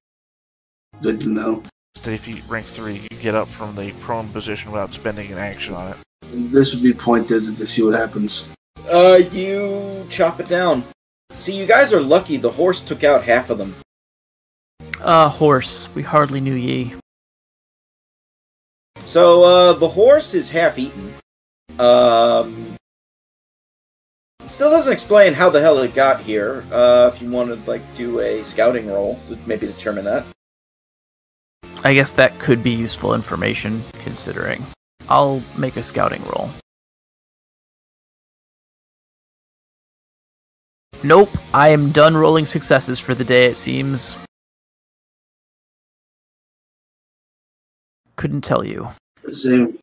Good to know. Steady feet, rank 3. You get up from the prone position without spending an action on it. And this would be pointed to see what happens. You chop it down. See, you guys are lucky. The horse took out half of them. Horse. We hardly knew ye. So, the horse is half eaten. Still doesn't explain how the hell it got here. If you want to, do a scouting roll, maybe determine that. I guess that could be useful information, considering. I'll make a scouting roll. Nope, I am done rolling successes for the day, it seems. Couldn't tell you. Same.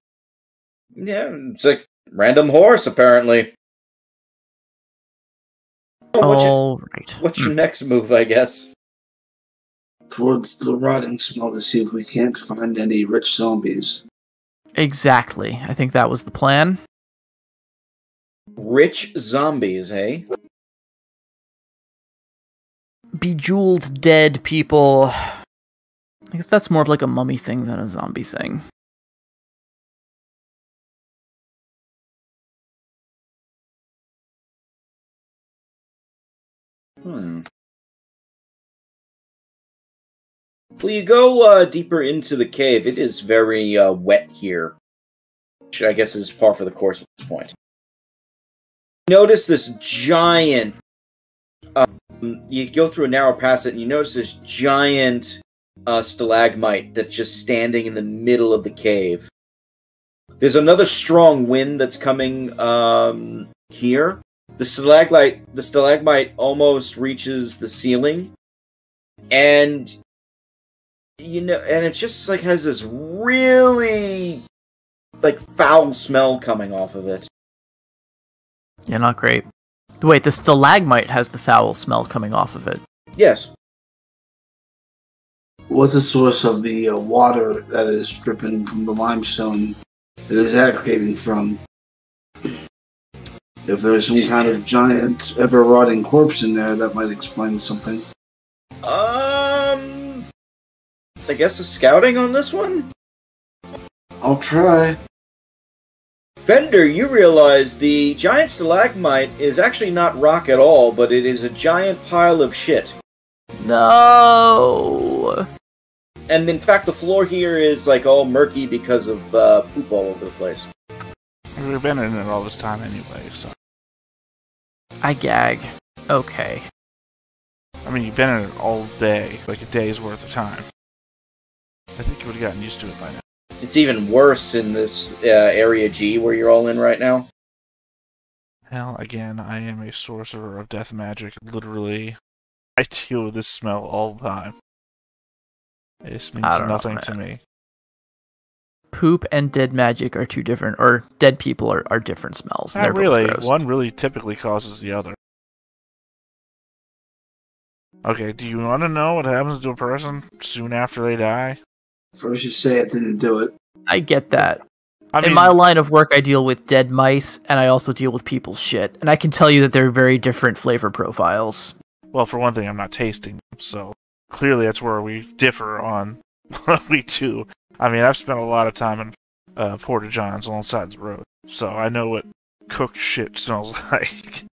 Yeah, it's like random horse, apparently. What's your next move, I guess? Towards the rotting smell to see if we can't find any rich zombies. Exactly. I think that was the plan. Rich zombies, eh? Bejeweled dead people. I guess that's more of like a mummy thing than a zombie thing. Well, you go deeper into the cave. It is very wet here, which I guess is par for the course at this point. Notice this giant... you go through a narrow passage, and you notice this giant stalagmite that's just standing in the middle of the cave. There's another strong wind that's coming here. The stalagmite almost reaches the ceiling, and and it just like has this really like foul smell coming off of it. Yeah, not great. Wait, the stalagmite has the foul smell coming off of it. Yes. What's the source of the water that is dripping from the limestone it is aggregating from? If there's some kind of giant, ever-rotting corpse in there, that might explain something. I guess a scouting on this one? I'll try. Fender, you realize the giant stalagmite is actually not rock at all, but it is a giant pile of shit. No! And in fact, the floor here is like all murky because of poop all over the place. We've been in it all this time anyway, so... I gag. Okay. I mean, you've been in it all day, like a day's worth of time. I think you would have gotten used to it by now. It's even worse in this Area G where you're all in right now. Hell, again, I am a sorcerer of death magic. Literally, I deal with this smell all the time. It just means nothing to me. Poop and dead magic are two different, or dead people are different smells. Not really. One really typically causes the other. Okay, do you want to know what happens to a person soon after they die? First you say it, then you do it. I get that. I mean, in my line of work, I deal with dead mice, and I also deal with people's shit. And I can tell you that they're very different flavor profiles. Well, for one thing, I'm not tasting them, so clearly that's where we differ on what we do. I mean, I've spent a lot of time in Porta Johns alongside the road, so I know what cooked shit smells like.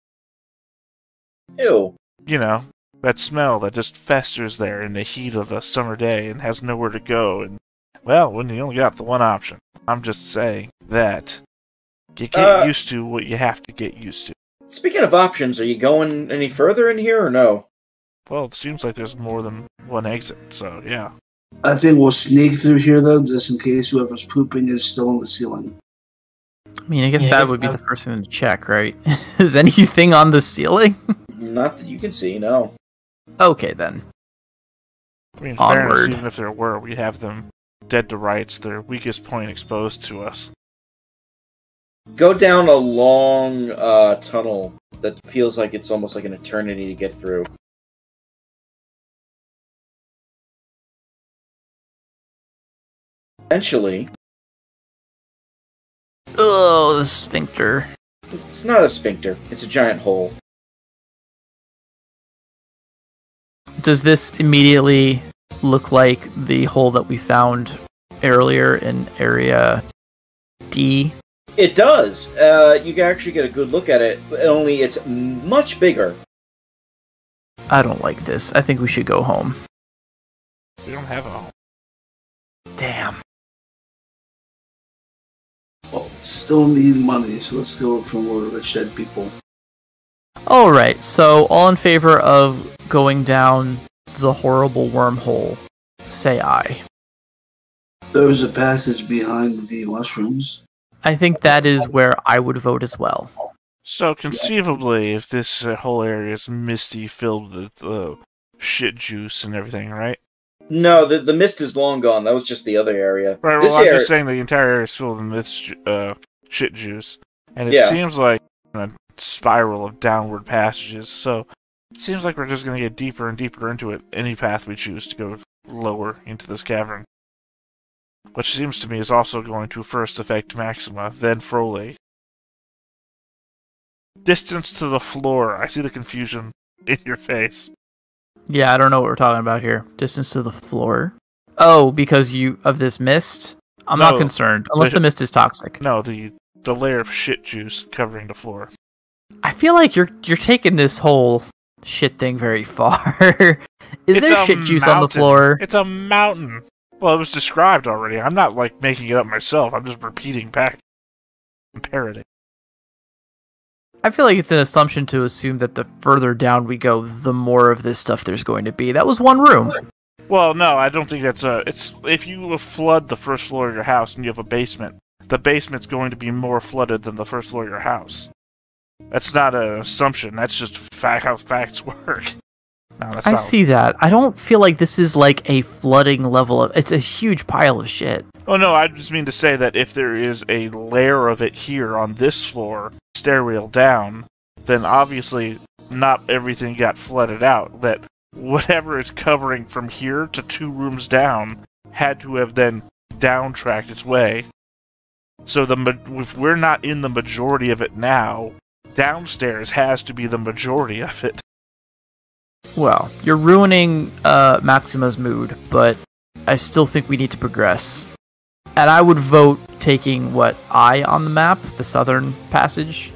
Ew. You know, that smell that just festers there in the heat of the summer day and has nowhere to go, and, well, when you only got the one option. I'm just saying that you get used to what you have to get used to. Speaking of options, are you going any further in here or no? Well, it seems like there's more than one exit, so yeah. I think we'll sneak through here, though, just in case whoever's pooping is still on the ceiling. I mean, I guess that would be the first thing to check, right? Is anything on the ceiling? Not that you can see, no. Okay, then. I mean, in fairness, even if there were, we'd have them dead to rights, their weakest point exposed to us. Go down a long tunnel that feels like it's almost like an eternity to get through. Eventually... Oh, the sphincter. It's not a sphincter, it's a giant hole. Does this immediately look like the hole that we found earlier in Area D? It does. You can actually get a good look at it, only it's much bigger. I don't like this. I think we should go home. We don't have a home. Damn. Well, still need money, so let's go look for more rich dead people. Alright, so all in favor of going down the horrible wormhole, say aye. There's a passage behind the mushrooms. I think that is where I would vote as well. So conceivably, if this whole area is misty, filled with shit juice and everything, right? No, the mist is long gone. That was just the other area. Right, well, I'm just saying the entire area is filled with shit juice. And it seems like a spiral of downward passages, so it seems like we're just going to get deeper and deeper into it, any path we choose to go lower into this cavern. Which seems to me is also going to first affect Maxima, then Froley. Distance to the floor. I see the confusion in your face. Yeah, I don't know what we're talking about here. Distance to the floor? Oh, because of this mist? I'm not concerned, unless the mist is toxic. No, the layer of shit juice covering the floor. I feel like you're taking this whole shit thing very far. Is there shit juice on the floor? It's a mountain. Well, it was described already. I'm not, making it up myself. I'm just repeating back. Parroting. I feel like it's an assumption to assume that the further down we go, the more of this stuff there's going to be. That was one room. Well, no, I don't think that's it's if you flood the first floor of your house and you have a basement, the basement's going to be more flooded than the first floor of your house. That's not an assumption. That's just how facts work. No, that's I not... see that. I don't feel like this is like a flooding level of... It's a huge pile of shit. Oh, no, I just mean to say that if there is a layer of it here on this floor, stairwell down, then obviously not everything got flooded out. That whatever is covering from here to 2 rooms down had to have then down-tracked its way. So if we're not in the majority of it now, downstairs has to be the majority of it. Well, you're ruining Maxima's mood, but I still think we need to progress. And I would vote taking eye on the map, the southern passage.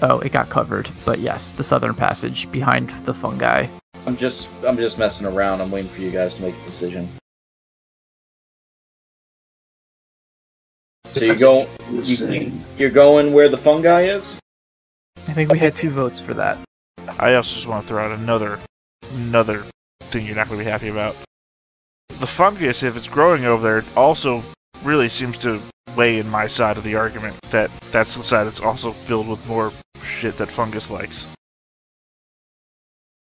Oh, it got covered, but yes, the southern passage behind the fungi. I'm just messing around. I'm waiting for you guys to make a decision. So you're going where the fungi is? I think we had 2 votes for that. I also just want to throw out another thing you're not going to be happy about. The fungus, if it's growing over there, also really seems to weigh in my side of the argument that that's the side that's also filled with more shit that fungus likes.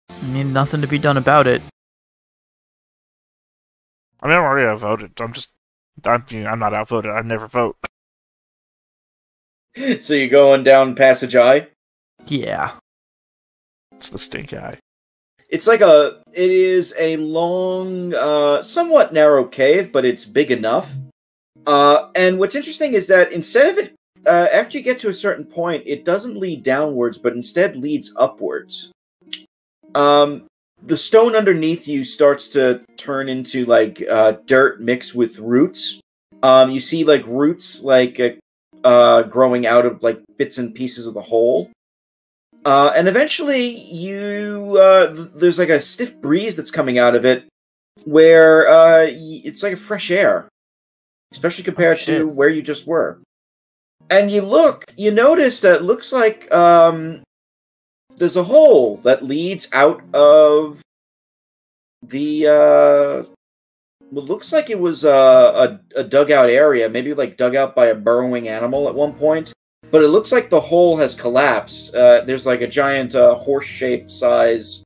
I mean, nothing to be done about it. I mean, I'm already outvoted. I'm not outvoted. I never vote. So you're going down Passage I? Yeah. It's the stink eye. It is a long, somewhat narrow cave, but it's big enough. And what's interesting is that instead of it, after you get to a certain point, it doesn't lead downwards, but instead leads upwards. The stone underneath you starts to turn into, dirt mixed with roots. You see, roots, growing out of, bits and pieces of the hole. And eventually, there's a stiff breeze that's coming out of it, where it's like a fresh air, especially compared to where you just were. And you notice that it looks like there's a hole that leads out of the. What looks like it was a dugout area, maybe dug out by a burrowing animal at one point. But it looks like the hole has collapsed. There's a giant horse-shaped size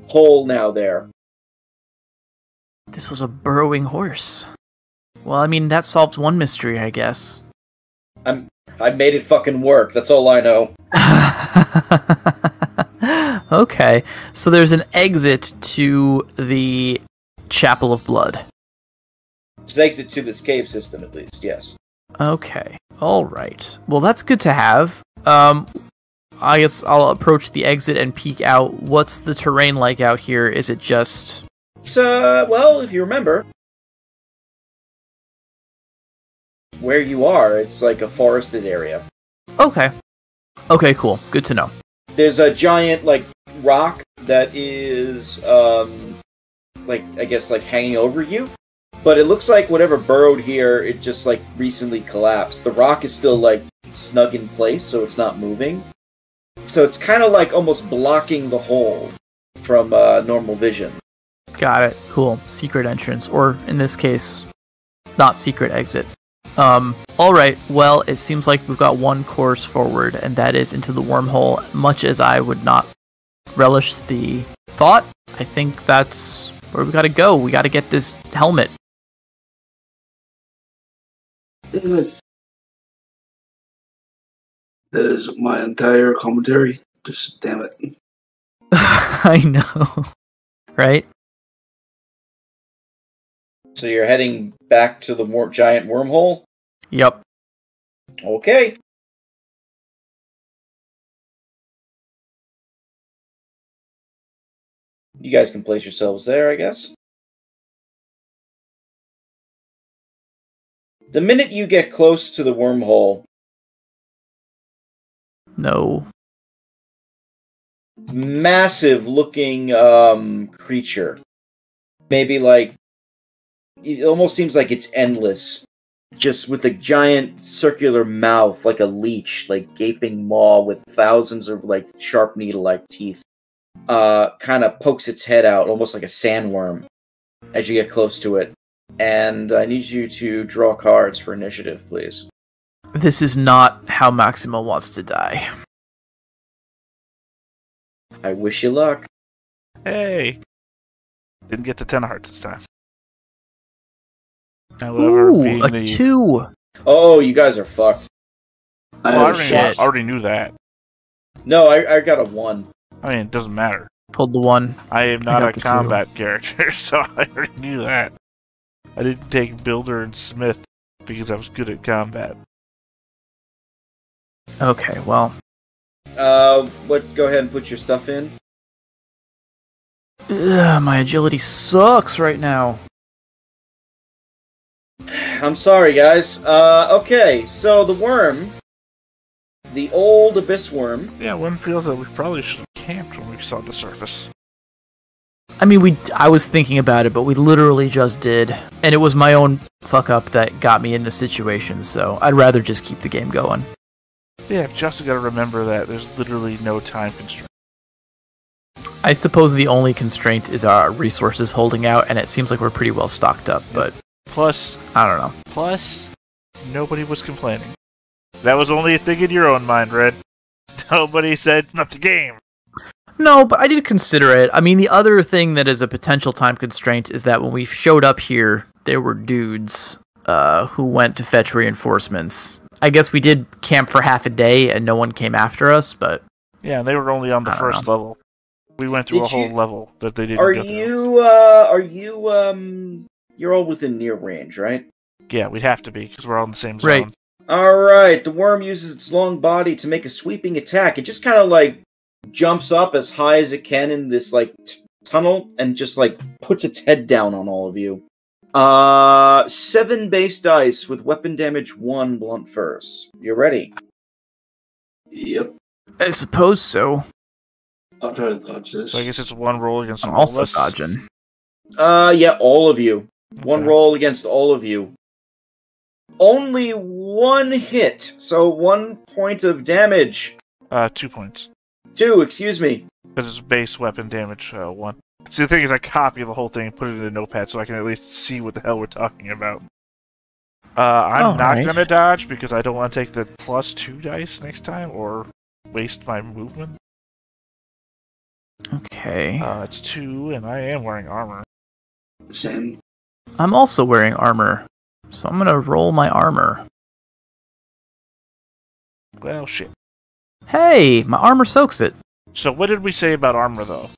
hole now there. This was a burrowing horse. Well, I mean, that solves one mystery, I guess. I made it fucking work. That's all I know. Okay, so there's an exit to the Chapel of Blood. There's an exit to this cave system, at least, yes. Okay, alright. Well, that's good to have. I guess I'll approach the exit and peek out. What's the terrain like out here? Is it just... It's, well, if you remember, where you are, it's like a forested area. Okay. Okay, cool. Good to know. There's a giant, rock that is, I guess, hanging over you. But it looks like whatever burrowed here, it just, recently collapsed. The rock is still, snug in place, so it's not moving. So it's kind of, almost blocking the hole from, normal vision. Got it. Cool. Secret entrance. Or, in this case, not secret exit. Alright, well, it seems like we've got one course forward, and that is into the wormhole. Much as I would not relish the thought, I think that's where we gotta go. We gotta get this helmet. Damn it. That is my entire commentary. Just damn it. I know. Right? So you're heading back to the giant wormhole? Yep. Okay. You guys can place yourselves there, I guess. The minute you get close to the wormhole... No. Massive looking creature. Maybe it almost seems like it's endless. Just with a giant circular mouth, like a leech, gaping maw with thousands of sharp needle-like teeth. Kind of pokes its head out, almost like a sandworm. as you get close to it. And I need you to draw cards for initiative, please. This is not how Maxima wants to die. I wish you luck. Hey! Didn't get the 10 of hearts this time. However, Ooh, being a the... 2! Oh, you guys are fucked. I already knew that. No, I got a 1. I mean, it doesn't matter. Pulled the 1. I am not got a the combat character, so I already knew that. I didn't take Builder and Smith because I was good at combat. Okay, well. Go ahead and put your stuff in. Ugh, my agility sucks right now. I'm sorry, guys. Okay, so the worm, the old abyss worm. Yeah, one feels that we probably should have camped when we saw the surface. I mean, I was thinking about it, but we literally just did. And it was my own fuck-up that got me in this situation, so I'd rather just keep the game going. Yeah, you've just got to remember that there's literally no time constraint. I suppose the only constraint is our resources holding out, and it seems like we're pretty well stocked up, but... Plus... I don't know. Plus, nobody was complaining. That was only a thing in your own mind, Red. Nobody said, not the game! No, but I did consider it. I mean, the other thing that is a potential time constraint is that when we showed up here, there were dudes who went to fetch reinforcements. I guess we did camp for half a day and no one came after us, but... Yeah, they were only on the first level. We went through a whole level that they didn't go through. You're all within near range, right? Yeah, we'd have to be, because we're all in the same zone. Right. Alright, the worm uses its long body to make a sweeping attack. It just kind of, like, jumps up as high as it can in this, like, tunnel, and just, like, puts its head down on all of you. 7 base dice with weapon damage 1 blunt force. You ready? Yep. I suppose so. I'll try to dodge this. So I guess it's one roll against I'm all of also us. dodging. Yeah, all of you. Okay. One roll against all of you. Only 1 hit, so 1 point of damage. 2 points. 2, excuse me. Because it's base weapon damage, 1. See, the thing is, I copy the whole thing and put it in a notepad so I can at least see what the hell we're talking about. I'm not going to dodge because I don't want to take the +2 dice next time or waste my movement. Okay. It's 2, and I am wearing armor. Same. I'm also wearing armor, so I'm gonna roll my armor. Well, shit. Hey, my armor soaks it. So what did we say about armor, though?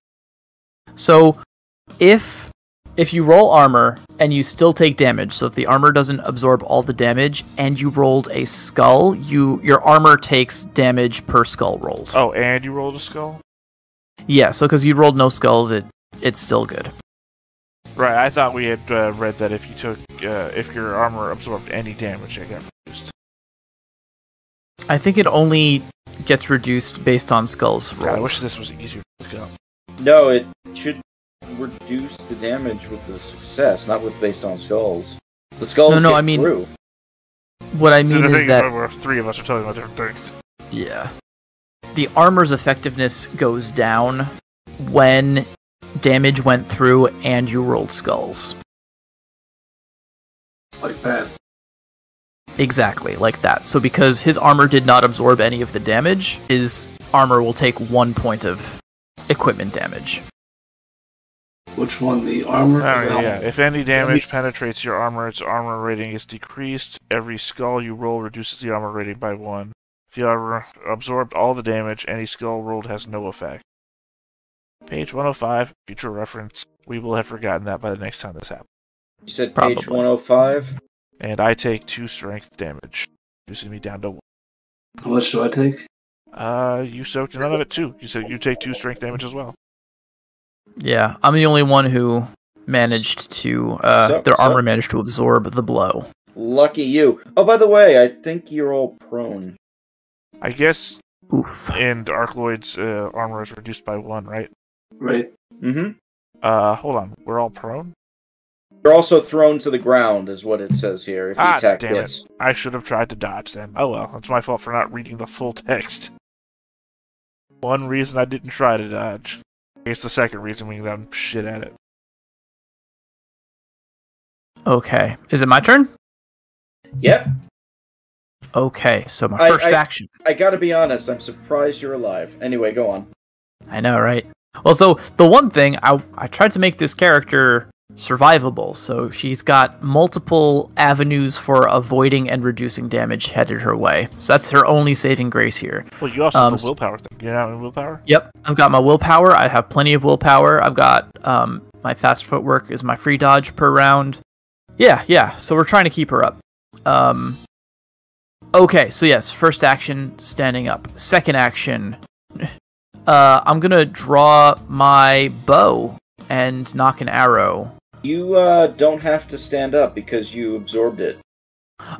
So, if you roll armor and you still take damage, so if the armor doesn't absorb all the damage and you rolled a skull, your armor takes damage per skull rolled. Oh, and you rolled a skull? Yeah, so because you rolled no skulls, it's still good. Right, I thought we had read that if you took, if your armor absorbed any damage, it got reduced. I think it only gets reduced based on skulls rolled. God, I wish this was easier to look up. No, it should reduce the damage with the success, not with based on skulls. The skulls No, get I mean, through. What I mean the is thing that... we're 3 of us are talking about different things. Yeah. The armor's effectiveness goes down when damage went through and you rolled skulls. Like that. Exactly, like that. So because his armor did not absorb any of the damage, his armor will take 1 point of equipment damage. Which one? The armor? Yeah. If any damage penetrates your armor, its armor rating is decreased. Every skull you roll reduces the armor rating by 1. If you armor absorbed all the damage, any skull rolled has no effect. Page 105, future reference. We will have forgotten that by the next time this happens. You said Probably. page 105? And I take 2 strength damage, reducing me down to 1. How much do I take? You soaked none of it too. You said you take 2 strength damage as well. Yeah, I'm the only one who managed to, their armor managed to absorb the blow. Lucky you. Oh, by the way, I think you're all prone. I guess Oof. in Arkloid's armor is reduced by 1, right? Right. Mm-hmm. Hold on. We're all prone? You're also thrown to the ground, is what it says here, if the attack damn hits. it. I should have tried to dodge then. Oh well, it's my fault for not reading the full text. One reason I didn't try to dodge. I guess the second reason being that I'm shit at it. Okay. Is it my turn? Yep. Okay, so my first action. I gotta be honest, I'm surprised you're alive. Anyway, go on. I know, right? Well, so the one thing, I tried to make this character survivable, so she's got multiple avenues for avoiding and reducing damage headed her way. So that's her only saving grace here. Well, you also have the willpower thing. You're not in willpower? Yep, I've got my willpower. I have plenty of willpower. I've got my fast footwork is my free dodge per round. Yeah, so we're trying to keep her up. Okay, so yes, first action, standing up. Second action, I'm gonna draw my bow and knock an arrow. You don't have to stand up because you absorbed it.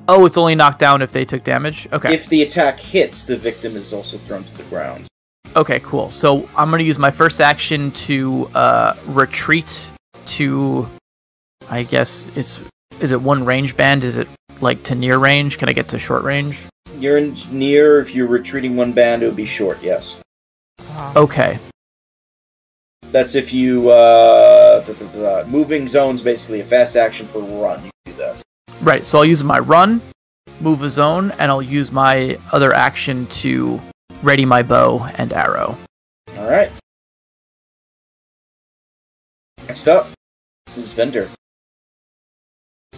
Oh, it's only knocked down if they took damage? Okay. If the attack hits, the victim is also thrown to the ground. Okay, cool. So I'm gonna use my first action to retreat to, I guess, is it one range band? Is it like to near range? Can I get to short range? You're in near. If you're retreating one band, it would be short, yes. Okay. That's if you, moving zone's basically a fast action for a run. You can do that. Right, so I'll use my run, move a zone, and I'll use my other action to ready my bow and arrow. Alright. Next up is Vendor.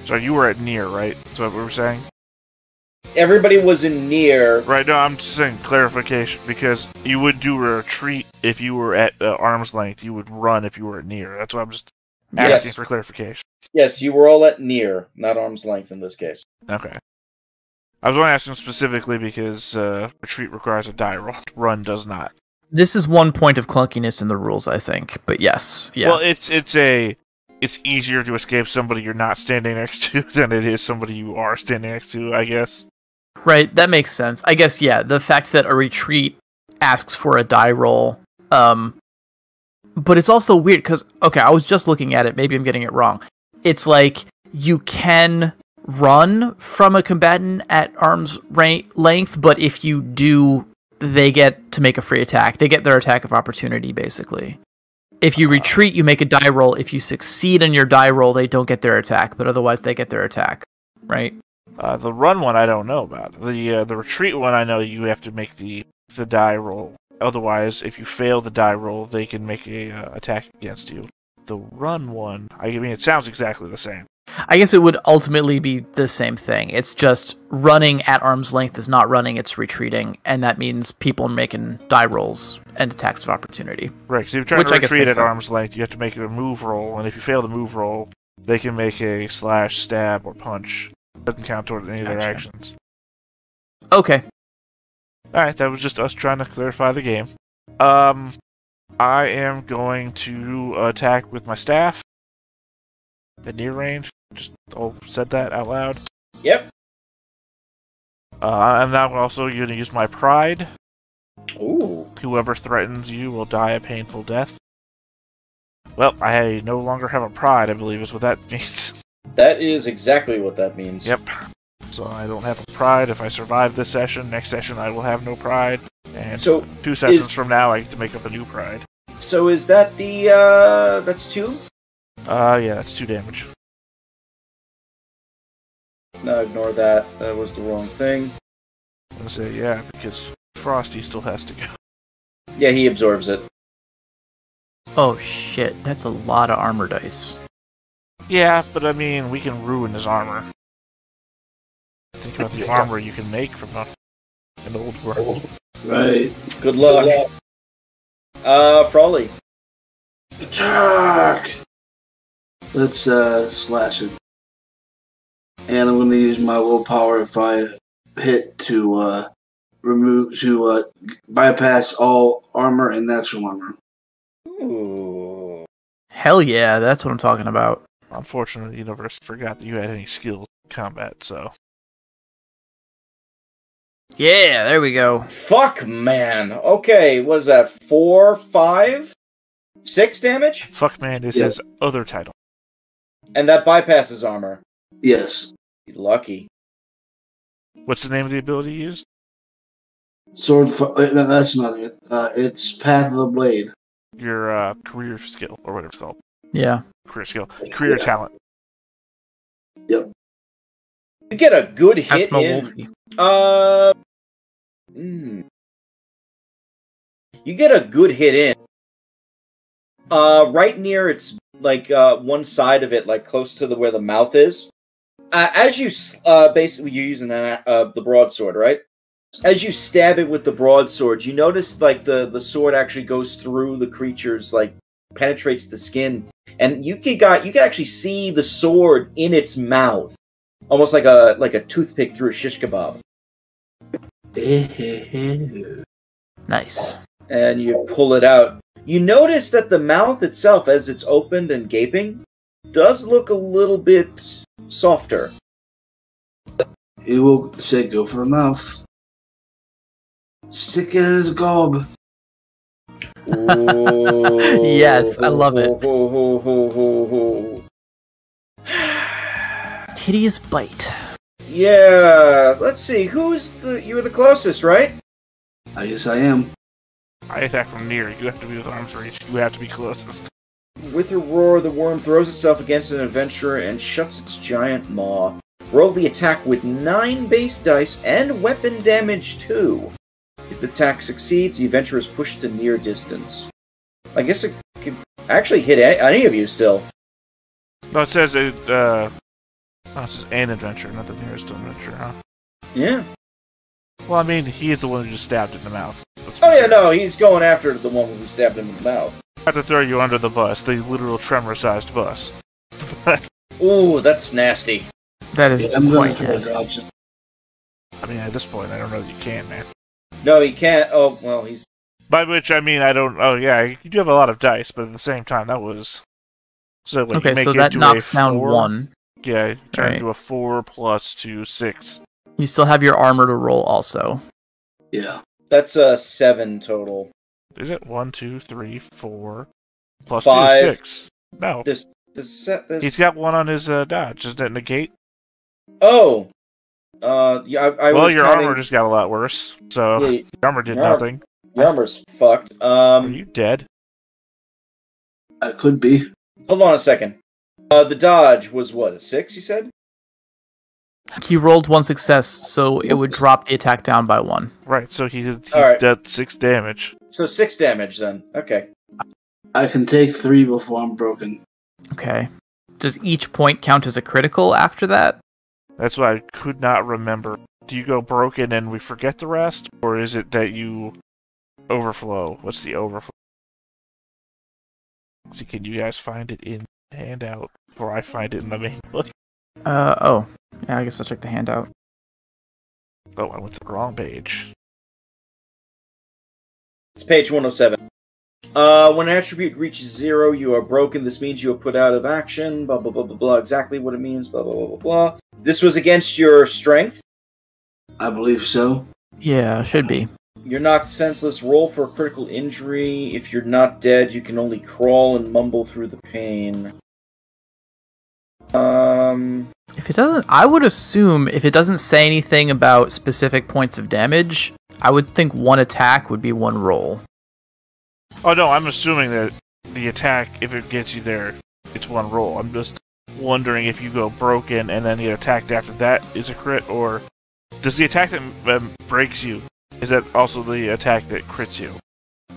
So you were at near, right? That's what we were saying? Everybody was in near. Right, no, I'm just saying clarification, because you would do a retreat if you were at arm's length. You would run if you were at near. That's why I'm just asking for clarification. Yes, you were all at near, not arm's length in this case. Okay. I was only asking specifically because retreat requires a die roll. Run does not. This is one point of clunkiness in the rules, I think, but yes. Yeah. Well, it's easier to escape somebody you're not standing next to than it is somebody you are standing next to, I guess. Right, that makes sense. I guess, yeah, the fact that a retreat asks for a die roll, but it's also weird, because, okay, I was just looking at it, maybe I'm getting it wrong. It's like, you can run from a combatant at arm's length, but if you do, they get to make a free attack. They get their attack of opportunity, basically. If you retreat, you make a die roll. If you succeed in your die roll, they don't get their attack, but otherwise they get their attack, right? The run one I don't know about. The retreat one I know you have to make the die roll. Otherwise, if you fail the die roll, they can make a attack against you. The run one, I mean, it sounds exactly the same. I guess it would ultimately be the same thing. It's just running at arm's length is not running, it's retreating, and that means people are making die rolls and attacks of opportunity. Right, because if you're trying to retreat at arm's length, you have to make a move roll, and if you fail the move roll, they can make a slash, stab, or punch. It doesn't count toward any of their actions. Okay. Alright, that was just us trying to clarify the game. I am going to attack with my staff at near range. Just said that out loud. Yep. I'm now also going to use my pride. Ooh. Whoever threatens you will die a painful death. Well, I no longer have a pride, I believe is what that means. That is exactly what that means. Yep. So I don't have a pride. If I survive this session, next session I will have no pride. And so 2 sessions from now I get to make up a new pride. So is that the, that's 2? Yeah, that's 2 damage. No, ignore that. That was the wrong thing. I'm gonna say, yeah, because Frosty still has to go. Yeah, he absorbs it. Oh shit, that's a lot of armor dice. Yeah, but I mean, we can ruin his armor. Think about the armor you can make from an old world. Right. Good luck. Frawley. Attack! Let's slash it. And I'm going to use my willpower if I hit to bypass all armor and natural armor. Ooh. Hell yeah, that's what I'm talking about. Unfortunately, you never forgot that you had any skills in combat, so... Yeah, there we go. Fuck, man. Okay, what is that? 4, 5, 6 damage? Fuck, man is his other title. And that bypasses armor. Yes. Lucky. What's the name of the ability you used? That's not it. It's Path of the Blade. Your career skill, or whatever it's called. Yeah. Career skill. Career talent. Yep. You get a good hit That's my in. Wolfie. You get a good hit in. Right near its one side of it, like close to where the mouth is. As you basically you're using the broadsword, right? As you stab it with the broadsword, you notice like the sword actually goes through the creature's penetrates the skin, and you can actually see the sword in its mouth, almost like a toothpick through a shish kebab. Nice. And you pull it out. You notice that the mouth itself, as it's opened and gaping, does look a little bit softer. He will say, "Go for the mouth. Stick it in his gob." Yes, I love it. Hideous bite. Yeah, let's see. You were the closest, right? I guess I am. I attack from near. You have to be with arm's reach. You have to be closest. With a roar, the worm throws itself against an adventurer and shuts its giant maw. Roll the attack with 9 base dice and weapon damage too. If the attack succeeds, the adventurer is pushed to near distance. I guess it could actually hit any of you still. No, it says it says an adventure, not the nearest adventure, huh? Yeah. Well, I mean, he is the one who just stabbed it in the mouth. Oh yeah, no, he's going after the one who stabbed him in the mouth. I have to throw you under the bus, the literal tremor-sized bus. Ooh, that's nasty. That is I'm going quite to try good. the option. I mean, at this point, I don't know that you can, man. No, he can't. Oh, well, he's... By which, I mean, I don't... Oh, yeah, you do have a lot of dice, but at the same time, that was... So, what, Okay, you make so it that to knocks a down 4? 1. Yeah, you turn Right. into a 4 plus 2, 6. You still have your armor to roll also. Yeah. That's a 7 total. Is it 1, 2, 3, 4 plus 5. 2, 6? No. This... He's got 1 on his dodge. Doesn't it negate? Oh! Yeah, I Well, was your counting... armor just got a lot worse, so Yeah, your armor did your ar- nothing. Your armor's fucked. Are you dead? I could be. Hold on a second. The dodge was what, a 6, you said? He rolled 1 success, so it would drop the attack down by 1. Right, so he's Alright. dead 6 damage. So 6 damage then. Okay. I can take 3 before I'm broken. Okay. Does each point count as a critical after that? That's what I could not remember. Do you go broken and we forget the rest? Or is it that you overflow? What's the overflow? See, can you guys find it in the handout before I find it in the main book? Oh. Yeah, I guess I'll check the handout. Oh, I went to the wrong page. It's page 107. When an attribute reaches 0, you are broken. This means you are put out of action. Blah, blah, blah, blah, blah. Exactly what it means. Blah, blah, blah, blah, blah. This was against your strength. I believe so. Yeah, should be. You're knocked senseless. Roll for a critical injury. If you're not dead, you can only crawl and mumble through the pain. If it doesn't, I would assume if it doesn't say anything about specific points of damage, I would think 1 attack would be 1 roll. Oh no, I'm assuming that the attack, if it gets you there, it's 1 roll. I'm just wondering if you go broken and then get attacked after that is a crit, or does the attack that breaks you, is that also the attack that crits you?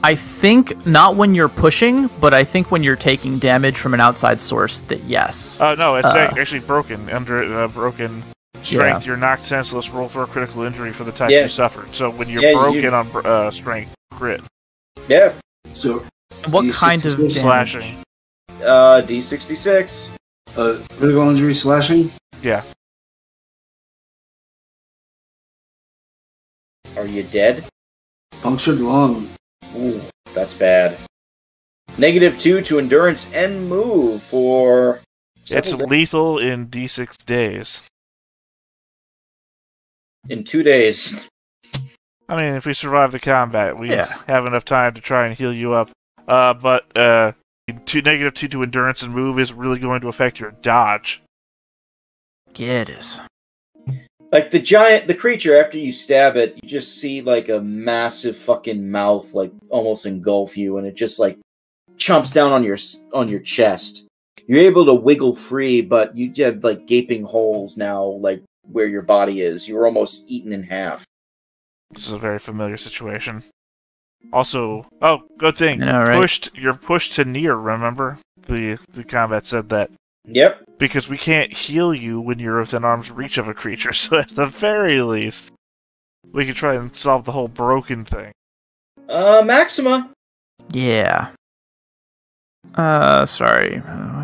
I think not when you're pushing, but I think when you're taking damage from an outside source, that yes. No, it's actually broken. Under broken strength, Yeah. you're knocked senseless. Roll for a critical injury for the type Yeah. you suffered. So when you're Yeah, broken on strength, crit. Yeah. So, What kind of D66 damage? Slashing. D66. Critical injury slashing? Yeah. Are you dead? Punctured lung. Ooh, that's bad. -2 to endurance and move for... It's several days. lethal in D6 days. In 2 days. I mean, if we survive the combat, we Yeah. have enough time to try and heal you up. But -2 to endurance and move is really going to affect your dodge. Yeah, it is. Like the creature, after you stab it, you just see like a massive fucking mouth, like almost engulf you, and it just like chomps down on your chest. You're able to wiggle free, but you have like gaping holes now, like where your body is. You were almost eaten in half. This is a very familiar situation. Also, good thing. Right? You're pushed to near, remember? The combat said that. Yep. Because we can't heal you when you're within arm's reach of a creature, so at the very least, we can try and solve the whole broken thing. Maxima. Yeah. Sorry.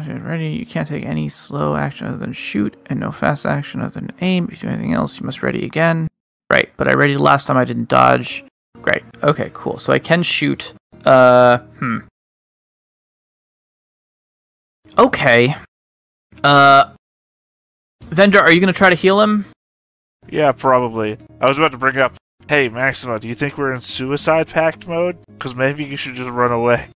Ready? You can't take any slow action other than shoot, and no fast action other than aim. If you do anything else, you must ready again. Right, but I readied last time I didn't dodge. Great. Okay, cool. So I can shoot. Okay. Vendor, are you gonna try to heal him? Yeah, probably. I was about to bring up, hey, Maxima, do you think we're in suicide pact mode? Because maybe you should just run away.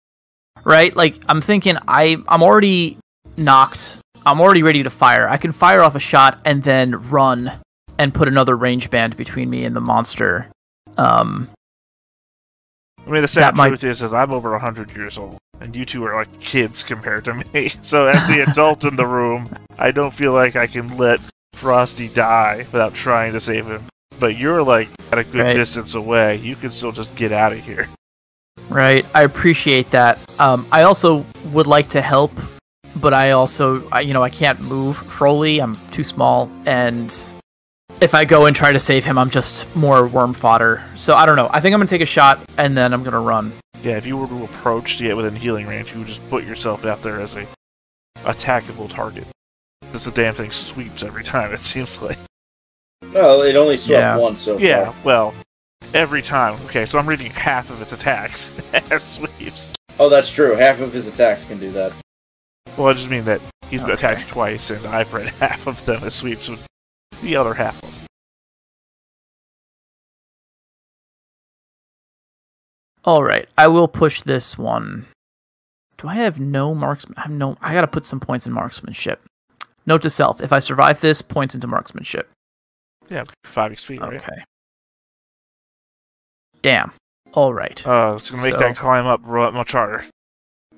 Right? Like, I'm thinking I'm already knocked. I'm already ready to fire. I can fire off a shot and then run and put another range band between me and the monster. I mean, the sad truth is I'm over 100 years old, and you two are like kids compared to me. So as the adult in the room, I don't feel like I can let Frosty die without trying to save him. But you're like at a good distance away. You can still just get out of here. Right, I appreciate that. I also would like to help, but I can't move Froley. I'm too small, and if I go and try to save him, I'm just more worm fodder. So I don't know. I think I'm gonna take a shot, and then I'm gonna run. Yeah, if you were to approach to get within healing range, you would just put yourself out there as a attackable target. Because the damn thing sweeps every time, it seems like. Well, it only swept once so far. Yeah, well, every time. Okay, so I'm reading half of its attacks as sweeps. Oh, that's true. Half of his attacks can do that. Well, I just mean that he's been attacked twice, and I've read half of them as sweeps, with the other half was. Alright, I will push this one. Do I have no marksman? I gotta put some points in marksmanship. Note to self, if I survive this, points into marksmanship. Yeah, 5 XP, right? Okay. Damn. Alright. It's gonna make that climb up much harder.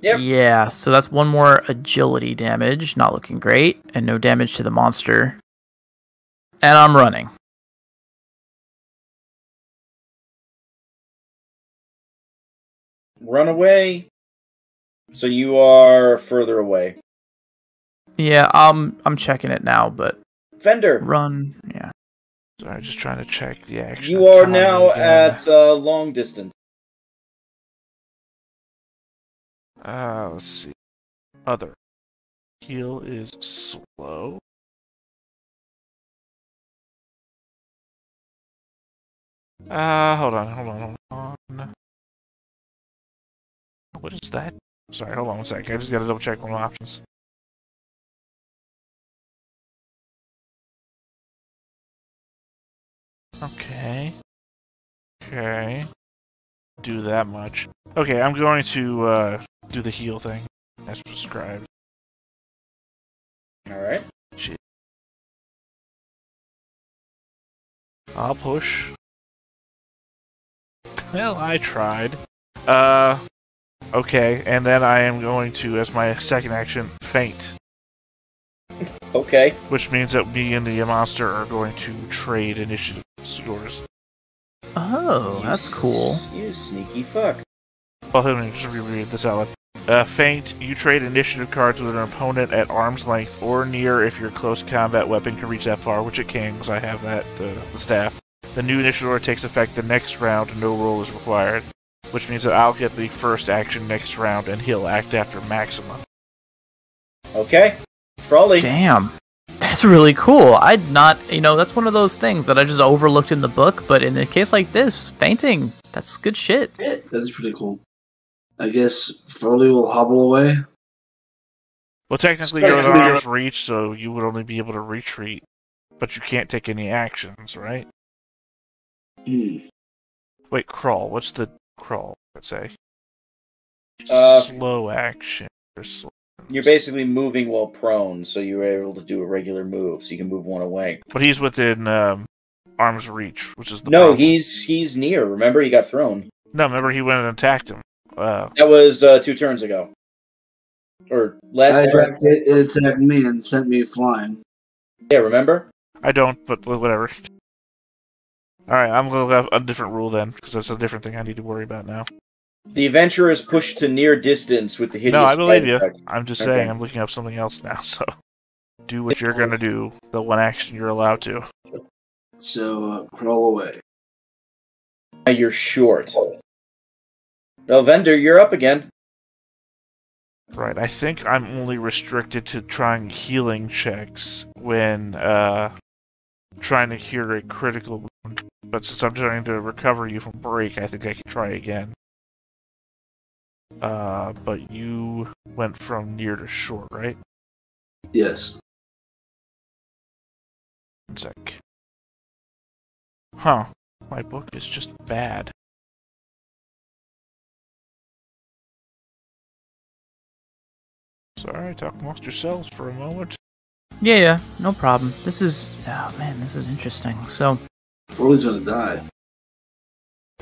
Yep. Yeah, so that's one more agility damage, not looking great, and no damage to the monster. And I'm running. Run away. So you are further away. Yeah, I'm checking it now, but Fender. Run. Yeah. Sorry, just trying to check the action. You are now at long distance. Let's see. Other. Heal is slow. Hold on. What is that? Sorry, hold on one sec. I just gotta double check one of my options. Okay. Do that much. Okay, I'm going to do the heal thing as prescribed. Alright. Shit. I'll push. Well, I tried. Okay, and then I am going to, as my second action, faint. Okay. Which means that me and the monster are going to trade initiative scores. Oh, that's cool. You sneaky fuck. Well, let me just reread this out loud. Faint, you trade initiative cards with an opponent at arm's length or near if your close combat weapon can reach that far, which it can, because I have that, the staff. The new initiative order takes effect the next round, and no roll is required. Which means that I'll get the first action next round, and he'll act after Maxima. Okay. Froley. Damn. That's really cool. I'd not, that's one of those things that I just overlooked in the book, but in a case like this, fainting, that's good shit. That's pretty cool. I guess Froley will hobble away. Well, technically you're in arm's reach, so you would only be able to retreat, but you can't take any actions, right? Wait, crawl. What's the crawl, let's say? Slow action. You're basically moving while prone, so you were able to do a regular move, so you can move one away. But he's within arm's reach, which is the problem. No, he's near. Remember, he got thrown. No, remember he went and attacked him. That was 2 turns ago. Or less. It attacked me and sent me flying. Yeah, remember? I don't, but whatever. Alright, I'm going to have a different rule then, because that's a different thing I need to worry about now. The adventurer is pushed to near distance with the hideous... No, I believe you. Effect. I'm just saying I'm looking up something else now, so... Do what you're going to do, the one action you're allowed to. So, crawl away. You're short. Well, Vendor, you're up again. Right, I think I'm only restricted to trying healing checks when trying to cure a critical wound. But since I'm trying to recover you from break, I think I can try again. But you went from near to short, right? Yes. 1 sec. Huh. My book is just bad. Sorry, talk amongst yourselves for a moment. Yeah, no problem. This is... Oh, man, this is interesting. So... Froy's gonna die.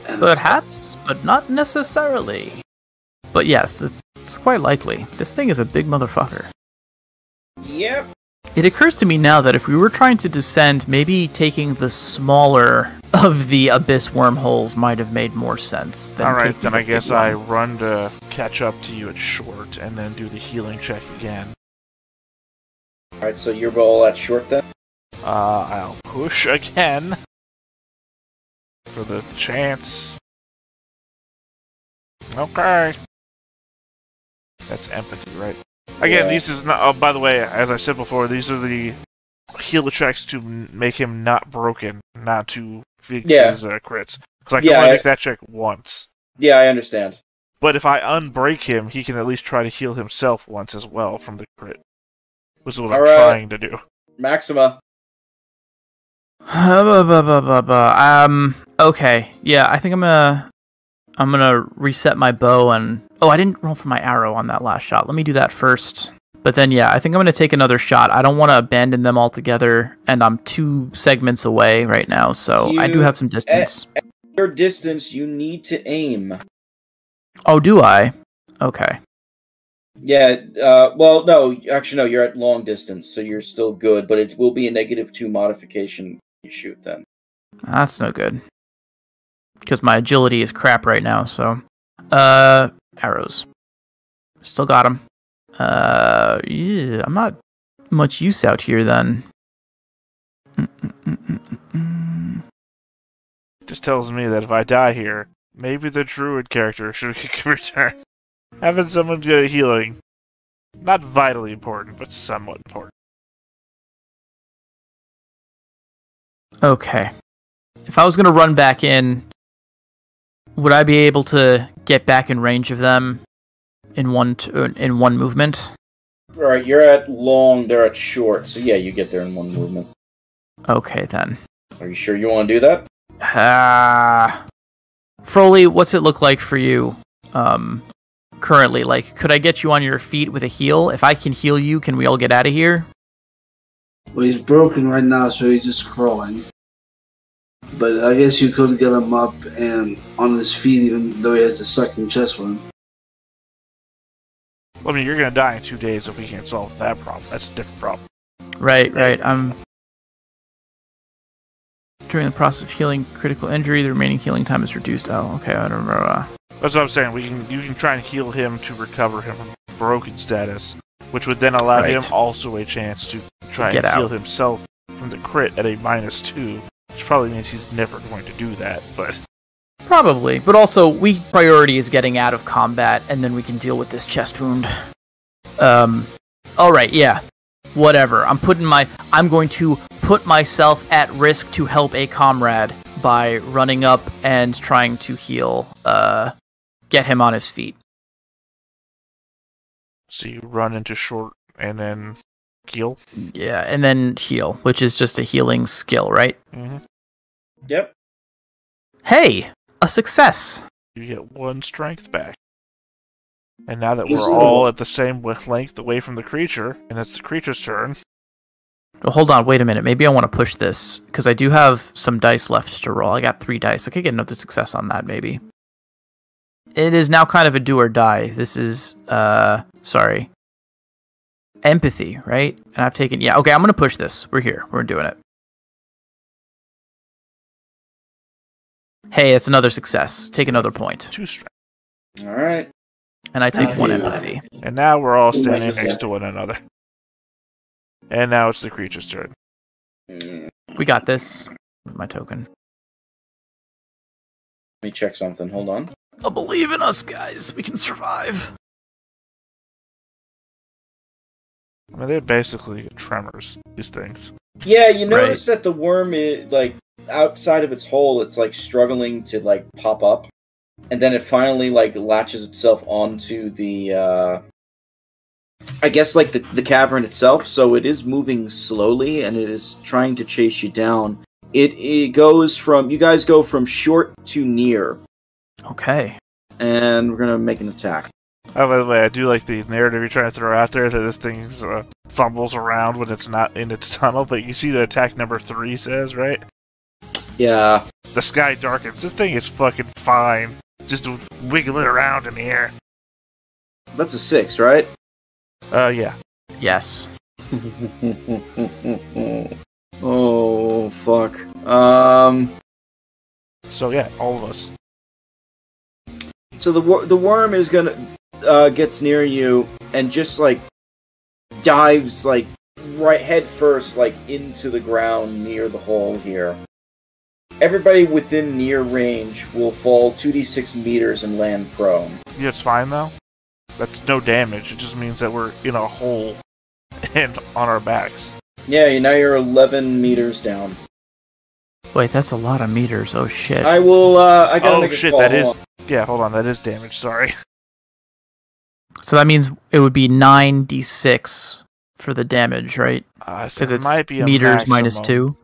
And Perhaps, but not necessarily. But yes, it's quite likely. This thing is a big motherfucker. Yep. It occurs to me now that if we were trying to descend, maybe taking the smaller of the abyss wormholes might have made more sense. Alright, then I guess I run to catch up to you at short, and then do the healing check again. Alright, so you're all at short then? I'll push again. For the chance. Okay. That's empathy, right? Again, Yeah. these is not. Oh, by the way, as I said before, these are the heal checks to make him not broken, not to fix his crits. Because I can only make that check once. Yeah, I understand. But if I unbreak him, he can at least try to heal himself once as well from the crit. Which is what I'm trying to do. Maxima. Okay. Yeah, I think I'm gonna reset my bow and... Oh, I didn't roll for my arrow on that last shot. Let me do that first. But then, yeah, I think I'm gonna take another shot. I don't want to abandon them altogether, and I'm 2 segments away right now, so I do have some distance. At your distance, you need to aim. Oh, do I? Okay. Yeah, well, no, actually, no, you're at long distance, so you're still good, but it will be a -2 modification when you shoot them. That's no good. Because my agility is crap right now, so... Arrows. Still got them. Yeah, I'm not much use out here, then. Just tells me that if I die here, maybe the druid character should return. Having someone good at healing. Not vitally important, but somewhat important. Okay. If I was going to run back in, would I be able to get back in range of them in one movement? Alright, you're at long, they're at short, so yeah, you get there in one movement. Okay, then. Are you sure you want to do that? Froley, what's it look like for you, currently? Like, could I get you on your feet with a heal? If I can heal you, can we all get out of here? Well, he's broken right now, so he's just crawling. But I guess you could get him up and on his feet, even though he has a sucking chest wound. I mean, you're gonna die in 2 days if we can't solve that problem. That's a different problem. Right. During the process of healing critical injury, the remaining healing time is reduced. Oh, okay, I don't remember. That's what I'm saying. You can try and heal him to recover him from broken status, which would then allow him also a chance to try and heal himself from the crit at a -2, which probably means he's never going to do that, but... Probably, but also, priority is getting out of combat, and then we can deal with this chest wound. Alright, yeah. Whatever. I'm going to put myself at risk to help a comrade by running up and trying to heal, get him on his feet. So you run into short and then heal? Yeah, and then heal, which is just a healing skill, right? Mm-hmm. Yep. Hey! A success! You get 1 strength back. And now that we're all at the same length away from the creature, and it's the creature's turn... Oh, hold on, wait a minute. Maybe I want to push this, because I do have some dice left to roll. I got 3 dice. I could get another success on that, maybe. It is now kind of a do or die. This is, sorry. empathy, right? And I've taken... Yeah, okay, I'm going to push this. We're here. We're doing it. Hey, it's another success. Take another point. 2 strength. All right. And I take 1 empathy. And now we're all standing next to one another. And now it's the creature's turn. We got this. With my token. Let me check something. Hold on. I believe in us, guys. We can survive. I mean, they're basically tremors, these things. Yeah, you notice that the worm is, like, outside of its hole, it's, like, struggling to, like, pop up. And then it finally, like, latches itself onto the, I guess, like, the cavern itself. So it is moving slowly, and it is trying to chase you down. It goes from... You guys go from short to near. Okay. And we're gonna make an attack. Oh, by the way, I do like the narrative you're trying to throw out there that this thing fumbles around when it's not in its tunnel, but you see the attack number 3 says, right? Yeah. The sky darkens. This thing is fucking fine. Just wiggling around in the air. That's a 6, right? Yeah. Yes. Oh, fuck. So yeah, all of us. So the worm is gonna gets near you and just like dives like right head first like into the ground near the hole here. Everybody within near range will fall 2d6 meters and land prone. Yeah, it's fine though. That's no damage. It just means that we're in a hole and on our backs. Yeah, now you're 11 meters down. Wait, that's a lot of meters. Oh shit. I will. I gotta make a shit! call. That is. Yeah, hold on. That is damage. Sorry. So that means it would be 9d6 for the damage, right? Because it might be a meters maximum. minus 2.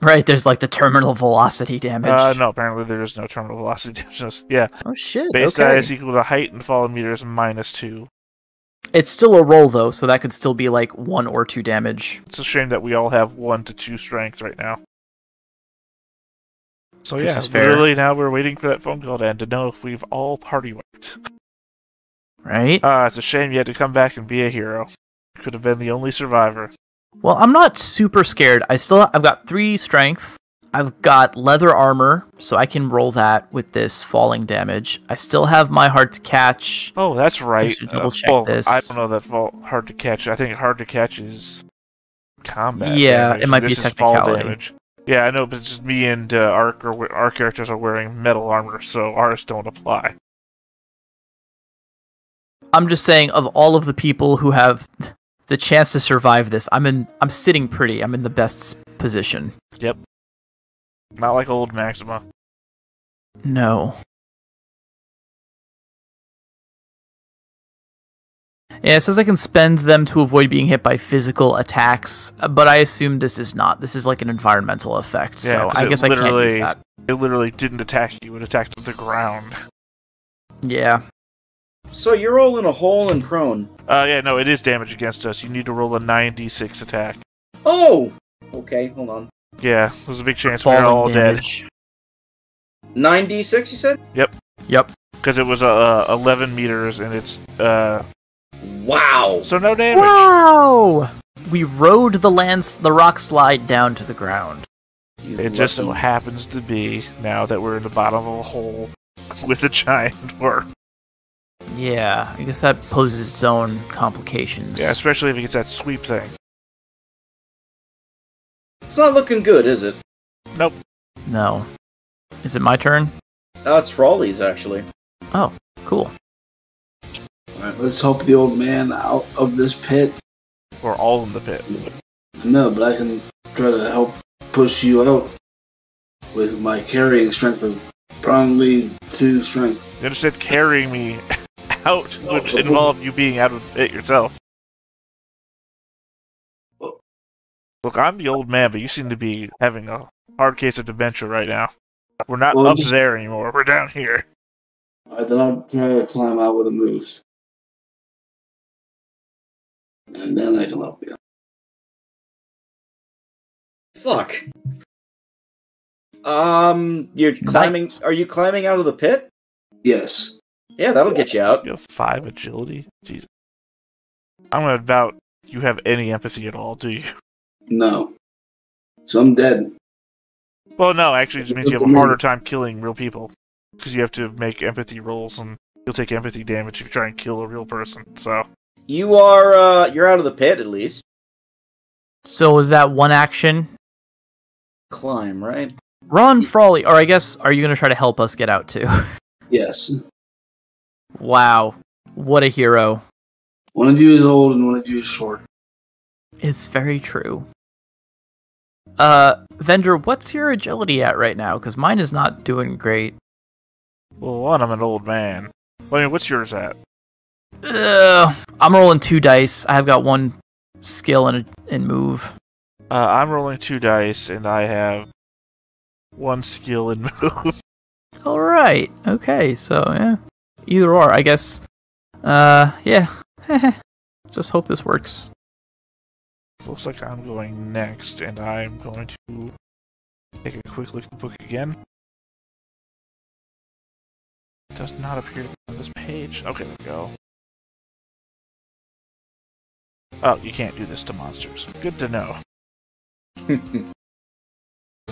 Right, there's like the terminal velocity damage. No, apparently there is no terminal velocity damage. Yeah. Oh shit. Base okay. size equal to height and fall in meters minus 2. It's still a roll though, so that could still be like 1 or 2 damage. It's a shame that we all have 1 to 2 strength right now. So This is fair. literally now we're waiting for that phone call to end to know if we've all party wiped. Right? It's a shame you had to come back and be a hero. You could have been the only survivor. Well, I'm not super scared. I've got 3 strength. I've got leather armor, so I can roll that with this falling damage. I still have my hard to catch. Oh, that's right. Double check this. I don't know that hard to catch. I think hard to catch is combat. Yeah, damage. it might be a This is fall technicality. damage. Yeah, I know, but it's just me and our characters are wearing metal armor, so ours don't apply. I'm just saying, of all of the people who have the chance to survive this, I'm sitting pretty. I'm in the best position. Yep. Not like old Maxima. No. Yeah, it says I can spend them to avoid being hit by physical attacks, but I assume this is not. This is like an environmental effect, Yeah, so I guess I can't use that. It literally didn't attack you, it attacked the ground. Yeah. So you're all in a hole and prone. Yeah, no, it is damage against us. You need to roll a 9d6 attack. Oh! Okay, hold on. Yeah, there's a big chance we're all damage. dead. 9d6, you said? Yep. Because it was 11 meters, and it's... Wow! So no damage! Wow! We rode the rock slide down to the ground. It just so happens to be, now that we're in the bottom of a hole with a giant worm. Yeah, I guess that poses its own complications. Yeah, especially if it gets that sweep thing. It's not looking good, is it? Nope. No. Is it my turn? It's Frawley's, actually. Oh, cool. Alright, let's help the old man out of this pit. We're all in the pit. No, but I can try to help push you out with my carrying strength of probably 2 strength. You understand carrying me out would involve you being out of the pit yourself. Look, I'm the old man, but you seem to be having a hard case of dementia right now. We're not up there anymore, we're down here. Alright, then I'll try to climb out with a move. And then I can help you. Fuck. You're climbing... Nice. Are you climbing out of the pit? Yes. Yeah, that'll get you out. You have 5 agility? Jesus. I'm gonna doubt you have any empathy at all, do you? No. So I'm dead. Well, no, actually, it just means you have a harder time killing real people. Because you have to make empathy rolls, and you'll take empathy damage if you try and kill a real person, so... You are, you're out of the pit, at least. So is that one action? Climb, right? Run, Frawley! Or I guess, are you going to try to help us get out, too? Yes. Wow. What a hero. One of you is old and one of you is short. It's very true. Vendor, what's your agility at right now? Because mine is not doing great. Well, one, I'm an old man. Well, I mean, what's yours at? I'm rolling 2 dice. I've got 1 skill and move. I'm rolling 2 dice, and I have 1 skill and move. Alright. Okay, so, yeah. Either or, I guess. Yeah. Just hope this works. Looks like I'm going next, and I'm going to take a quick look at the book again. It does not appear on this page. Okay, there we go. Oh, you can't do this to monsters. Good to know. It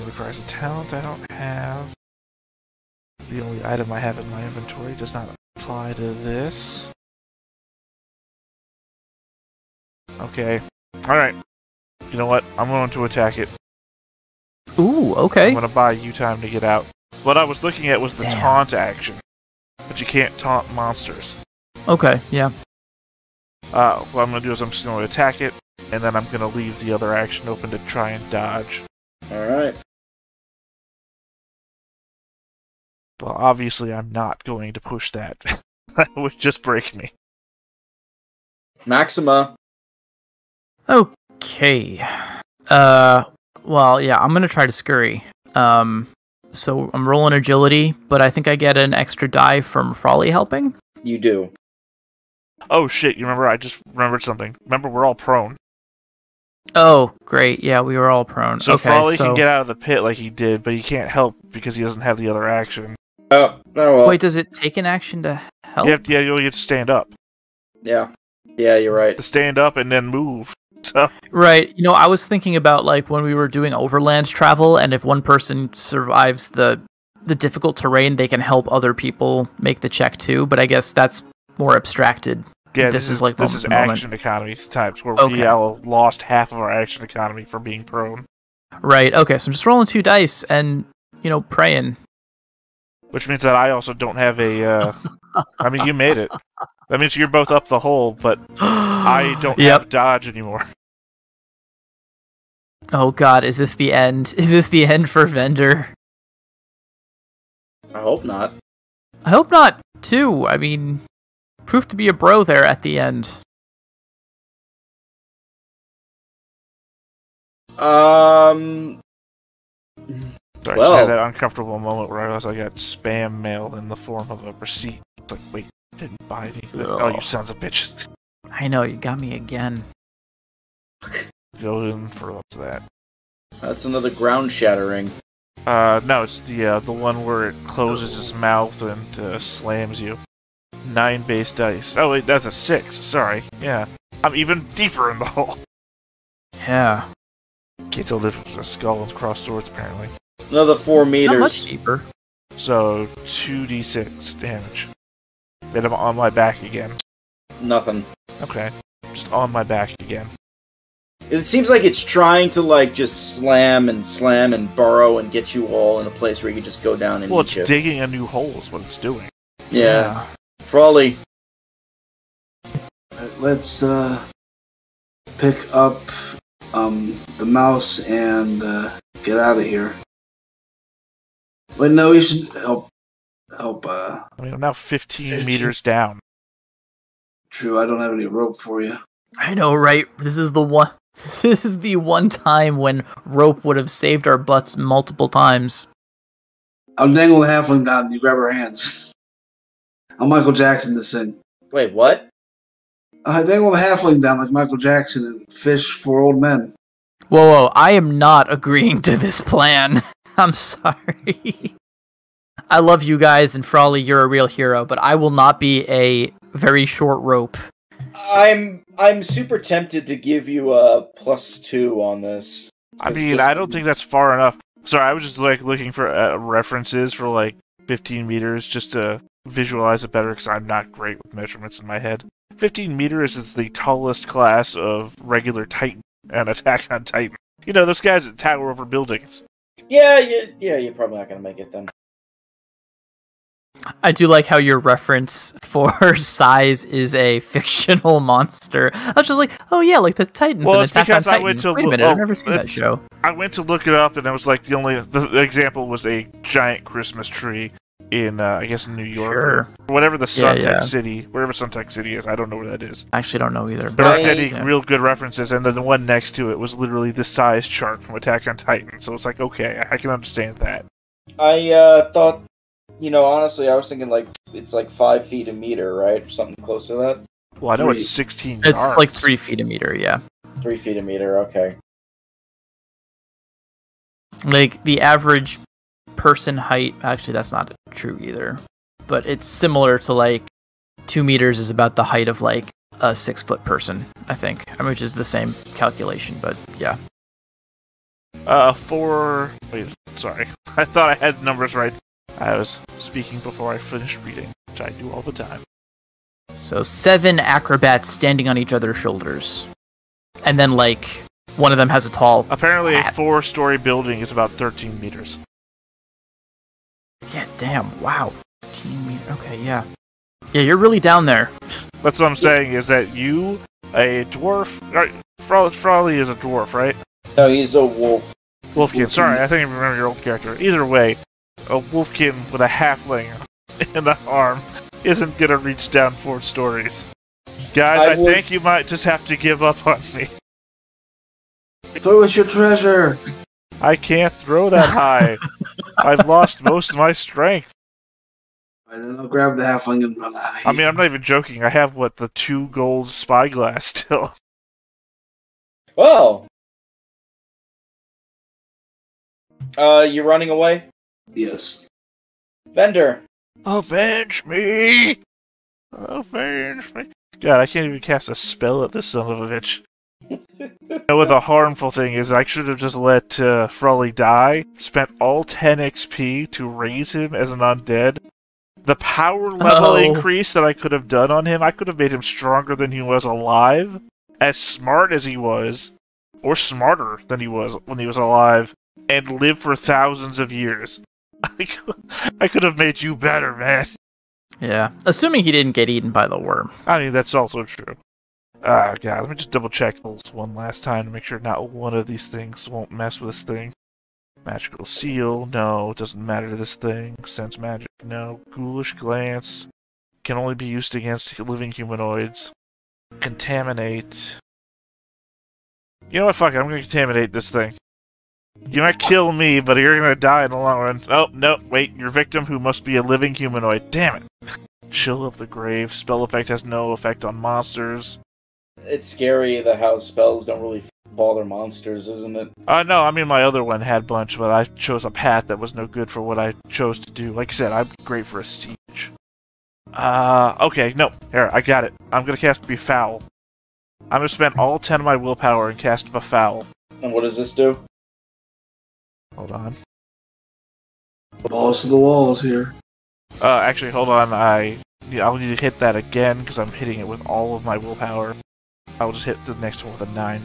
requires a talent I don't have. The only item I have in my inventory does not apply to this. Okay. Alright. You know what? I'm going to attack it. Ooh, okay. I'm going to buy you time to get out. What I was looking at was the taunt action. But you can't taunt monsters. Okay, yeah. What I'm going to do is I'm just going to attack it, and then I'm going to leave the other action open to try and dodge. Alright. Well, obviously I'm not going to push that. That would just break me. Maxima. Okay. Well, yeah, I'm gonna try to scurry. So I'm rolling agility, but I think I get an extra die from Frawley helping. You do. Oh shit, you remember, I just remembered something. Remember, we're all prone. Oh, great, yeah, we were all prone. So okay, Frawley can get out of the pit like he did, but he can't help because he doesn't have the other action. Oh well. Wait, does it take an action to help? You have to stand up. Yeah. Yeah, you're right. To stand up and then move. So. Right, I was thinking about like when we were doing overland travel, and if one person survives the difficult terrain, they can help other people make the check too, but I guess that's more abstracted. Yeah, this is like this is action economy types where we all lost half of our action economy for being prone. Right, okay, so I'm just rolling 2 dice and, praying. Which means that I also don't have a, I mean, you made it. That means you're both up the hole, but I don't have dodge anymore. Oh god, is this the end? Is this the end for Vendor? I hope not. I hope not, too. I mean, proved to be a bro there at the end. Sorry, I just had that uncomfortable moment where I realized I got spam mail in the form of a receipt. It's like, wait, I didn't buy anything. Oh, you sons of bitches. I know, you got me again. Go in for that. That's another ground shattering. No, it's the one where it closes its mouth and slams you. 9 base dice. Oh wait, that's a 6. Sorry. Yeah. I'm even deeper in the hole. Yeah. Can't tell the difference between a skull and crossed swords, apparently. Another 4 meters. Not much deeper. So, 2d6 damage. Then I'm on my back again. Nothing. Okay. Just on my back again. It seems like it's trying to, just slam and burrow and get you all in a place where you can just go down and it's digging a new hole is what it's doing. Yeah. Frawley. Let's, pick up, the mouse and, get out of here. But no, we should help, I mean, I'm now 15 meters down. True, I don't have any rope for you. I know, right? This is the one time when rope would have saved our butts multiple times. I'll dangle the halfling down and you grab her hands. I'll Michael Jackson this thing. Wait, what? I dangle the halfling down like Michael Jackson and fish for old men. Whoa, I am not agreeing to this plan. I'm sorry. I love you guys, and Frawley, you're a real hero, but I will not be a very short rope I'm super tempted to give you a +2 on this. I mean, I don't think that's far enough. Sorry, I was just like looking for references for like 15 meters just to visualize it better because I'm not great with measurements in my head. 15 meters is the tallest class of regular Titan and Attack on Titan. You know, those guys that tower over buildings. Yeah, you're probably not gonna make it then. I do like how your reference for size is a fictional monster. I was just like, oh yeah, like the Titans and Attack on Titan. Wait a minute, I've never seen that show. I went to look it up, and it was like the example was a giant Christmas tree in, I guess, New York. Sure. Or whatever the Suntech City, wherever Suntech City is. I don't know where that is. I actually don't know either. There aren't any real good references, and then the one next to it was literally the size chart from Attack on Titan. So it's like, okay, I can understand that. I thought, honestly, I was thinking like it's like 5 feet a meter, right? Something close to that. Well, I know it's 16 yards. It's like 3 feet a meter, yeah. 3 feet a meter, okay. Like the average person height, actually that's not true either. But it's similar to like 2 meters is about the height of like a 6-foot person, I think. Which is the same calculation, but yeah. Wait, sorry. I thought I had the numbers right. I was speaking before I finished reading, which I do all the time. So 7 acrobats standing on each other's shoulders. And then, like, one of them has a tall Apparently hat. a 4-story building is about 13 meters. Yeah, damn, wow. 13 meters, okay, yeah. Yeah, you're really down there. That's what I'm saying, is that you, a dwarf... Right, Frawley is a dwarf, right? No, he's a wolf. Wolfkin, sorry, I think I remember your old character. Either way, a wolfkin with a halfling in the arm isn't gonna reach down 4 stories. Guys, I think you might just have to give up on me. Throw us your treasure! I can't throw that high. I've lost most of my strength. And then I'll grab the halfling and run out of here. I mean, I'm not even joking. I have, the 2 gold spyglass still. Oh! You running away? Yes. Vendor! Avenge me! Avenge me! God, I can't even cast a spell at this son of a bitch. What the harmful thing is, I should have just let Frawley die, spent all 10 XP to raise him as an undead. The power level increase that I could have done on him, I could have made him stronger than he was alive, as smart as he was, or smarter than he was when he was alive, and live for thousands of years. I could have made you better, man. Yeah, assuming he didn't get eaten by the worm. I mean, that's also true. God, let me just double check this one last time to make sure not one of these things won't mess with this thing. Magical seal, no, doesn't matter to this thing. Sense magic, no. Ghoulish glance, can only be used against living humanoids. Contaminate. You know what, fuck it, I'm gonna contaminate this thing. You might kill me, but you're gonna die in the long run. Oh, no, wait, your victim who must be a living humanoid. Damn it. Chill of the Grave, spell effect has no effect on monsters. It's scary that how spells don't really bother monsters, isn't it? No, I mean my other one had a bunch, but I chose a path that was no good for what I chose to do. Like I said, I'm great for a siege. Okay, no, here, I got it. I'm gonna cast Befoul. I'm gonna spend all 10 of my willpower and cast Befoul. And what does this do? Hold on. Balls to the walls here. Actually, hold on, I'll need to hit that again, because I'm hitting it with all of my willpower. I'll just hit the next one with a 9.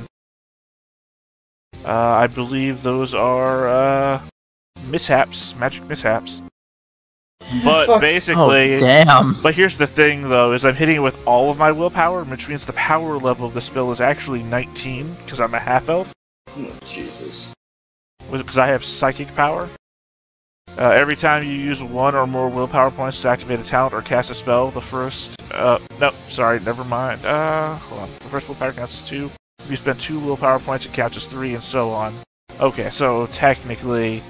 I believe those are, mishaps, magic mishaps. But basically... Oh, damn. But here's the thing, though, is I'm hitting it with all of my willpower, which means the power level of the spell is actually 19, because I'm a half-elf. Oh, Jesus. Because I have psychic power. Every time you use 1 or more willpower points to activate a talent or cast a spell, the first... no, sorry, never mind. Hold on. The first willpower counts as 2. If you spend 2 willpower points, it counts as 3, and so on. Okay, so technically...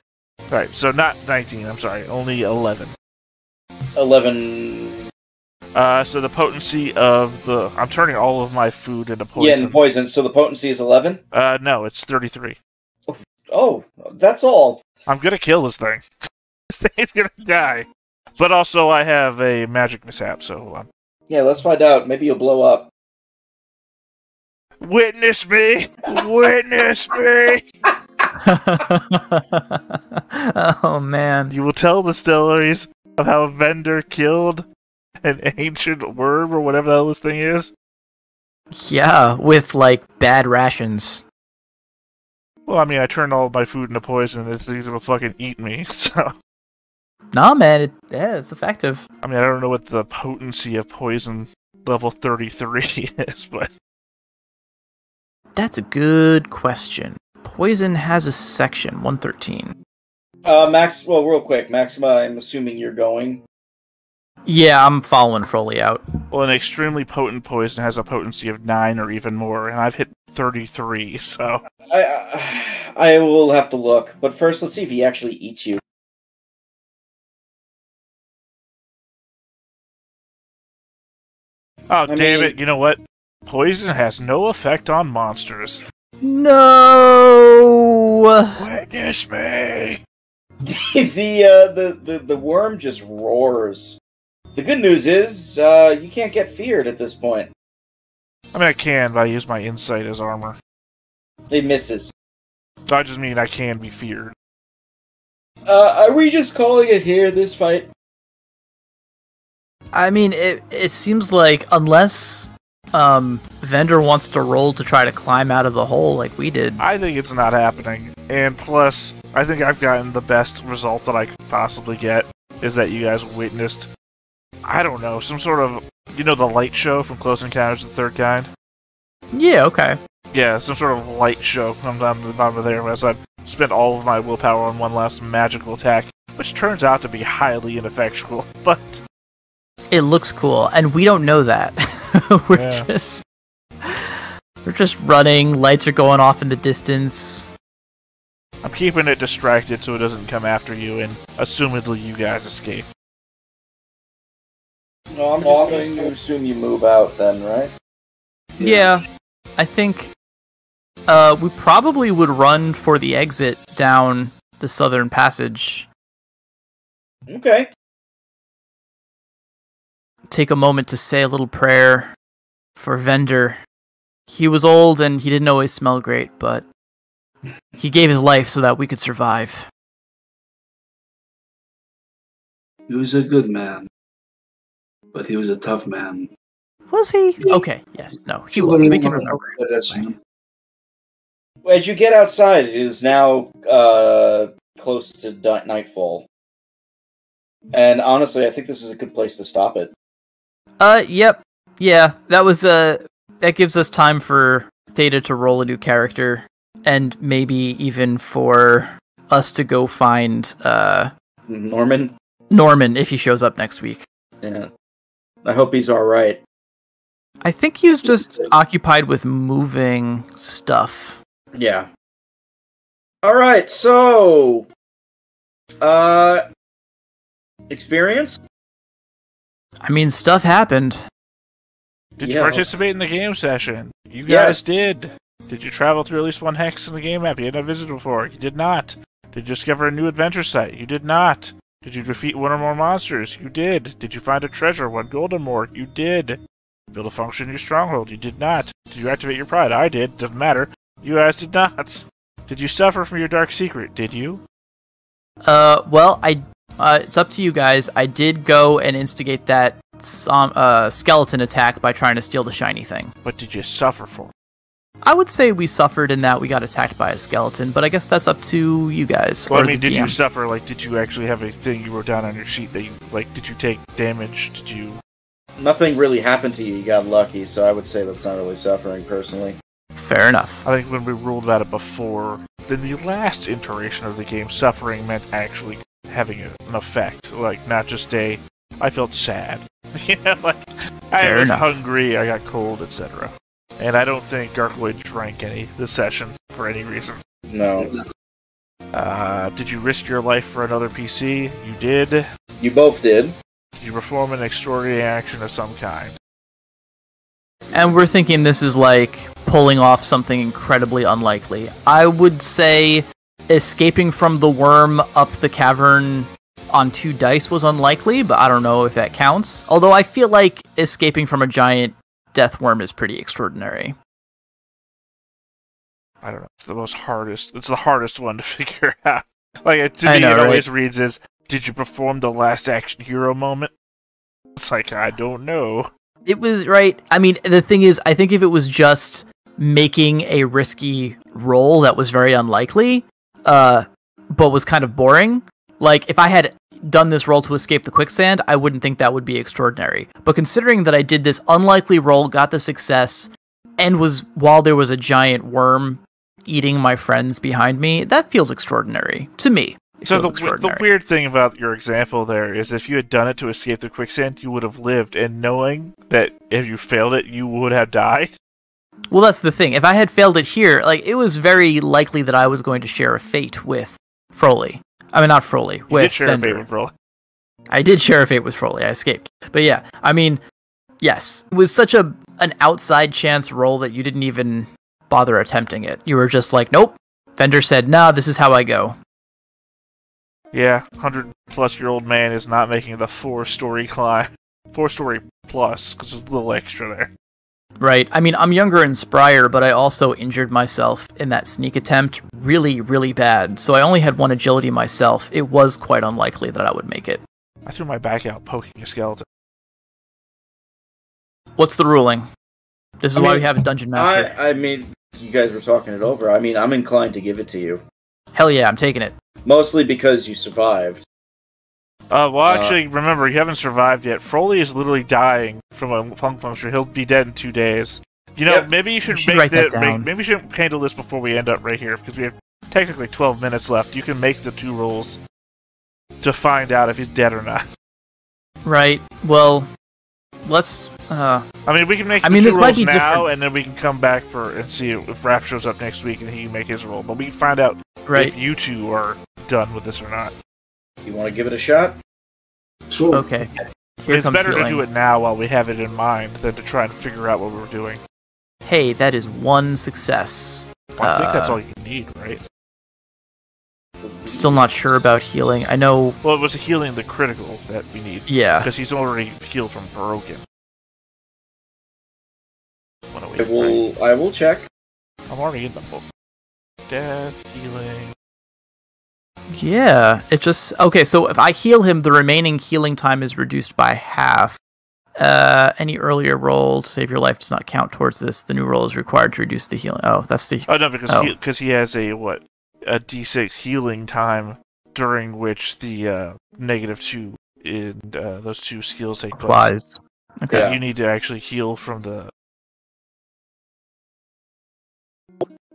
Right, so not 19, I'm sorry, only 11. 11... So the potency of the... I'm turning all of my food into poison. Yeah, and poison, so the potency is 11? No, it's 33. Oh, that's all. I'm gonna kill this thing. This thing's gonna die. But also, I have a magic mishap, so hold on. Yeah, let's find out. Maybe you'll blow up. Witness me! Witness me! Oh man. You will tell the stories of how a vendor killed an ancient worm or whatever the hell this thing is? Yeah, with like bad rations. Well, I mean, I turned all my food into poison. These things will fucking eat me, so... Nah, man, it's effective. I mean, I don't know what the potency of poison level 33 is, but... That's a good question. Poison has a section, 113. Max, well, real quick, Maxima, I'm assuming you're going. Yeah, I'm following Froley out. Well, an extremely potent poison has a potency of 9 or even more, and I've hit 33, so... I will have to look, but first let's see if he actually eats you. Oh, damn it, you know what? Poison has no effect on monsters. No! Witness me! The worm just roars. The good news is, you can't get feared at this point. I mean, I can, but I use my insight as armor. It misses. I just mean I can be feared. Are we just calling it here, this fight? I mean, it seems like, unless Vendor wants to roll to try to climb out of the hole like we did. I think it's not happening. And plus, I think I've gotten the best result that I could possibly get, is that you guys witnessed, I don't know, some sort of, you know, the light show from Close Encounters of the Third Kind? Yeah, okay. Yeah, some sort of light show comes down to the bottom of there, as I spent all of my willpower on one last magical attack, which turns out to be highly ineffectual, but... It looks cool, and we don't know that. We're just running, lights are going off in the distance. I'm keeping it distracted so it doesn't come after you, and assumedly you guys escape. No, I'm just going to assume you move out then, right? Yeah, I think we probably would run for the exit down the southern passage. Okay. Take a moment to say a little prayer for Vendor. He was old and he didn't always smell great, but he gave his life so that we could survive. He was a good man, but he was a tough man. Was he? Okay, yes, no, he was. We can remember. As you get outside, it is now close to nightfall. And honestly, I think this is a good place to stop it. Yep. Yeah, that was, that gives us time for Theta to roll a new character, and maybe even for us to go find, Norman, if he shows up next week. Yeah. I hope he's alright. I think he's just occupied with moving stuff. Yeah. Alright, so... experience? I mean, stuff happened. Did you participate in the game session? You guys did. Did you travel through at least one hex in the game map you hadn't visited before? You did not. Did you discover a new adventure site? You did not. Did you defeat one or more monsters? You did. Did you find a treasure, one golden ore? You did. Build a function in your stronghold? You did not. Did you activate your pride? I did. Doesn't matter. You guys did not. Did you suffer from your dark secret? Did you? Well, it's up to you guys. I did go and instigate that skeleton attack by trying to steal the shiny thing. What did you suffer for? I would say we suffered in that we got attacked by a skeleton, but I guess that's up to you guys. Well, I mean, did you suffer, like, did you actually have a thing you wrote down on your sheet that you, like, did you take damage? Did you... Nothing really happened to you. You got lucky, so I would say that's not really suffering, personally. Fair enough. I think when we ruled about it before, in the last iteration of the game, suffering meant actually having an effect. Like, not just I felt sad. You know, like, I was hungry, I got cold, etc. And I don't think Gargoyle drank any this session for any reason. No. Did you risk your life for another PC? You did. You both did. Did you perform an extraordinary action of some kind? And we're thinking this is like pulling off something incredibly unlikely. I would say escaping from the worm up the cavern on 2 dice was unlikely, but I don't know if that counts. Although I feel like escaping from a giant death worm is pretty extraordinary. I don't know. It's the hardest one to figure out. Like, to me, it always reads as, did you perform the last action hero moment? It's like, I don't know. It was, right. I mean, the thing is, I think if it was just making a risky roll that was very unlikely, but was kind of boring, like, if I had done this roll to escape the quicksand, I wouldn't think that would be extraordinary. But considering that I did this unlikely roll, got the success, and was, while there was a giant worm eating my friends behind me, that feels extraordinary to me. So the weird thing about your example there is if you had done it to escape the quicksand, you would have lived, and knowing that if you failed it, you would have died. Well, that's the thing. If I had failed it here, like, it was very likely that I was going to share a fate with Froley. I mean, not Froley, with You did share Fender. a fate with Froley. I did share a fate with Froley. I escaped. But yeah, I mean, yes. It was such an outside chance roll that you didn't even bother attempting it. You were just like, nope. Fender said, nah, this is how I go. Yeah, 100-plus-year-old man is not making the 4-story climb. 4-story plus, because there's a little extra there. Right. I mean, I'm younger and sprier, but I also injured myself in that sneak attempt really, really bad. So I only had 1 agility myself. It was quite unlikely that I would make it. I threw my back out poking a skeleton. What's the ruling? This is why we have a dungeon master. I mean, you guys were talking it over. I mean, I'm inclined to give it to you. Hell yeah, I'm taking it. Mostly because you survived. Well, actually, remember, you haven't survived yet. Froley is literally dying from a lung puncture. He'll be dead in 2 days. You know, maybe you should maybe we should handle this before we end up right here, because we have technically 12 minutes left. You can make the 2 rolls to find out if he's dead or not. Right. Well, let's... I mean, we can make the 2 rolls now, and then we can come back and see if Raph shows up next week and he can make his roll. But we can find out if you 2 are done with this or not. You want to give it a shot? Sure. Okay. It's better to do it now while we have it in mind than to try and figure out what we're doing. Hey, that is 1 success. I think that's all you need, right? Still not sure about healing. I know... Well, it was healing the critical that we need. Yeah. Because he's already healed from broken. I will check. I'm already in the book. Death, healing... Yeah, it just... Okay, so if I heal him, the remaining healing time is reduced by half. Any earlier roll to save your life does not count towards this. The new roll is required to reduce the healing. Oh, that's the... Oh, no, because he has a D6 healing time during which the -2 in those 2 skills take place. Okay. Yeah. You need to actually heal from the...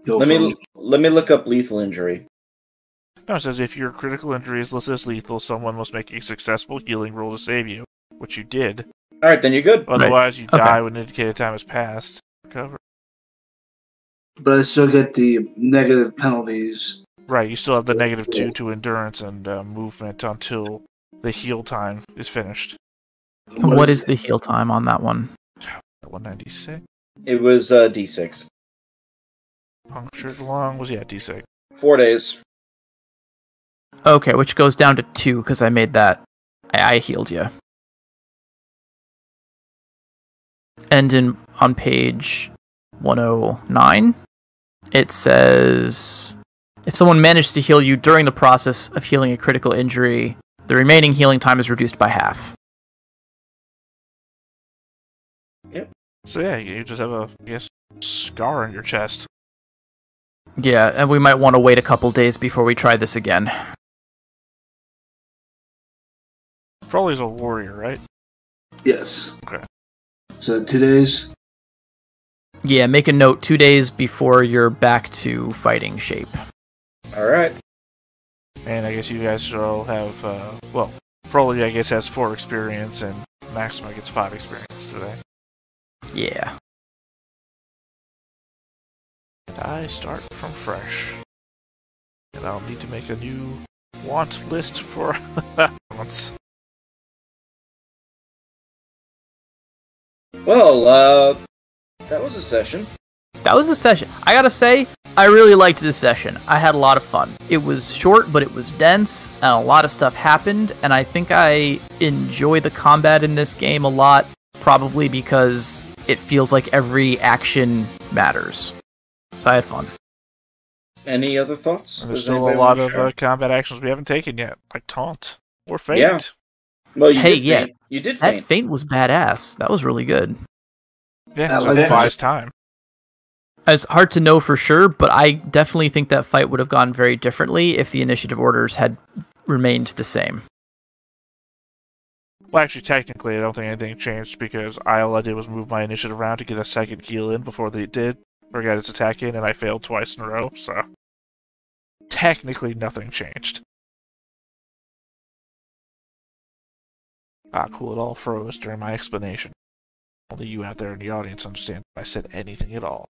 Let me look up lethal injury. No, it says if your critical injury is listed as lethal, someone must make a successful healing roll to save you, which you did. Alright, then you're good. Otherwise, you die when indicated time has passed. Recover. But I still get the negative penalties. Right, you still have the -2 to endurance and movement until the heal time is finished. What is the heal time on that one? 196? It was D6. Punctured lung was, D6. 4 days. Okay, which goes down to 2 because I made that. I healed you. And on page 109, it says, if someone managed to heal you during the process of healing a critical injury, the remaining healing time is reduced by half. Yep. So yeah, you just have a scar on your chest. Yeah, and we might want to wait a couple days before we try this again. Froley's a warrior, right? Yes. Okay. So 2 days? Yeah, make a note 2 days before you're back to fighting shape. Alright. And I guess you guys all have, Froley, I guess, has 4 experience, and Maxima gets 5 experience today. Yeah. And I start from fresh. And I'll need to make a new want list for that once. Well, that was a session. That was a session. I gotta say, I really liked this session. I had a lot of fun. It was short, but it was dense, and a lot of stuff happened, and I think I enjoy the combat in this game a lot, probably because it feels like every action matters. So I had fun. Any other thoughts? And there's Does still a anybody lot wanna share? of combat actions we haven't taken yet, like taunt or feint. Yeah. Well, you Hey, did yeah. faint. You did That faint. feint was badass. That was really good. Yeah, I so like it buys that. time. It's hard to know for sure, but I definitely think that fight would have gone very differently if the initiative orders had remained the same. Well, actually, technically, I don't think anything changed because all I did was move my initiative around to get a second heal in before they did, or got its attack in, and I failed twice in a row, so technically nothing changed. Ah, cool, it all froze during my explanation. Only you out there in the audience understand if I said anything at all.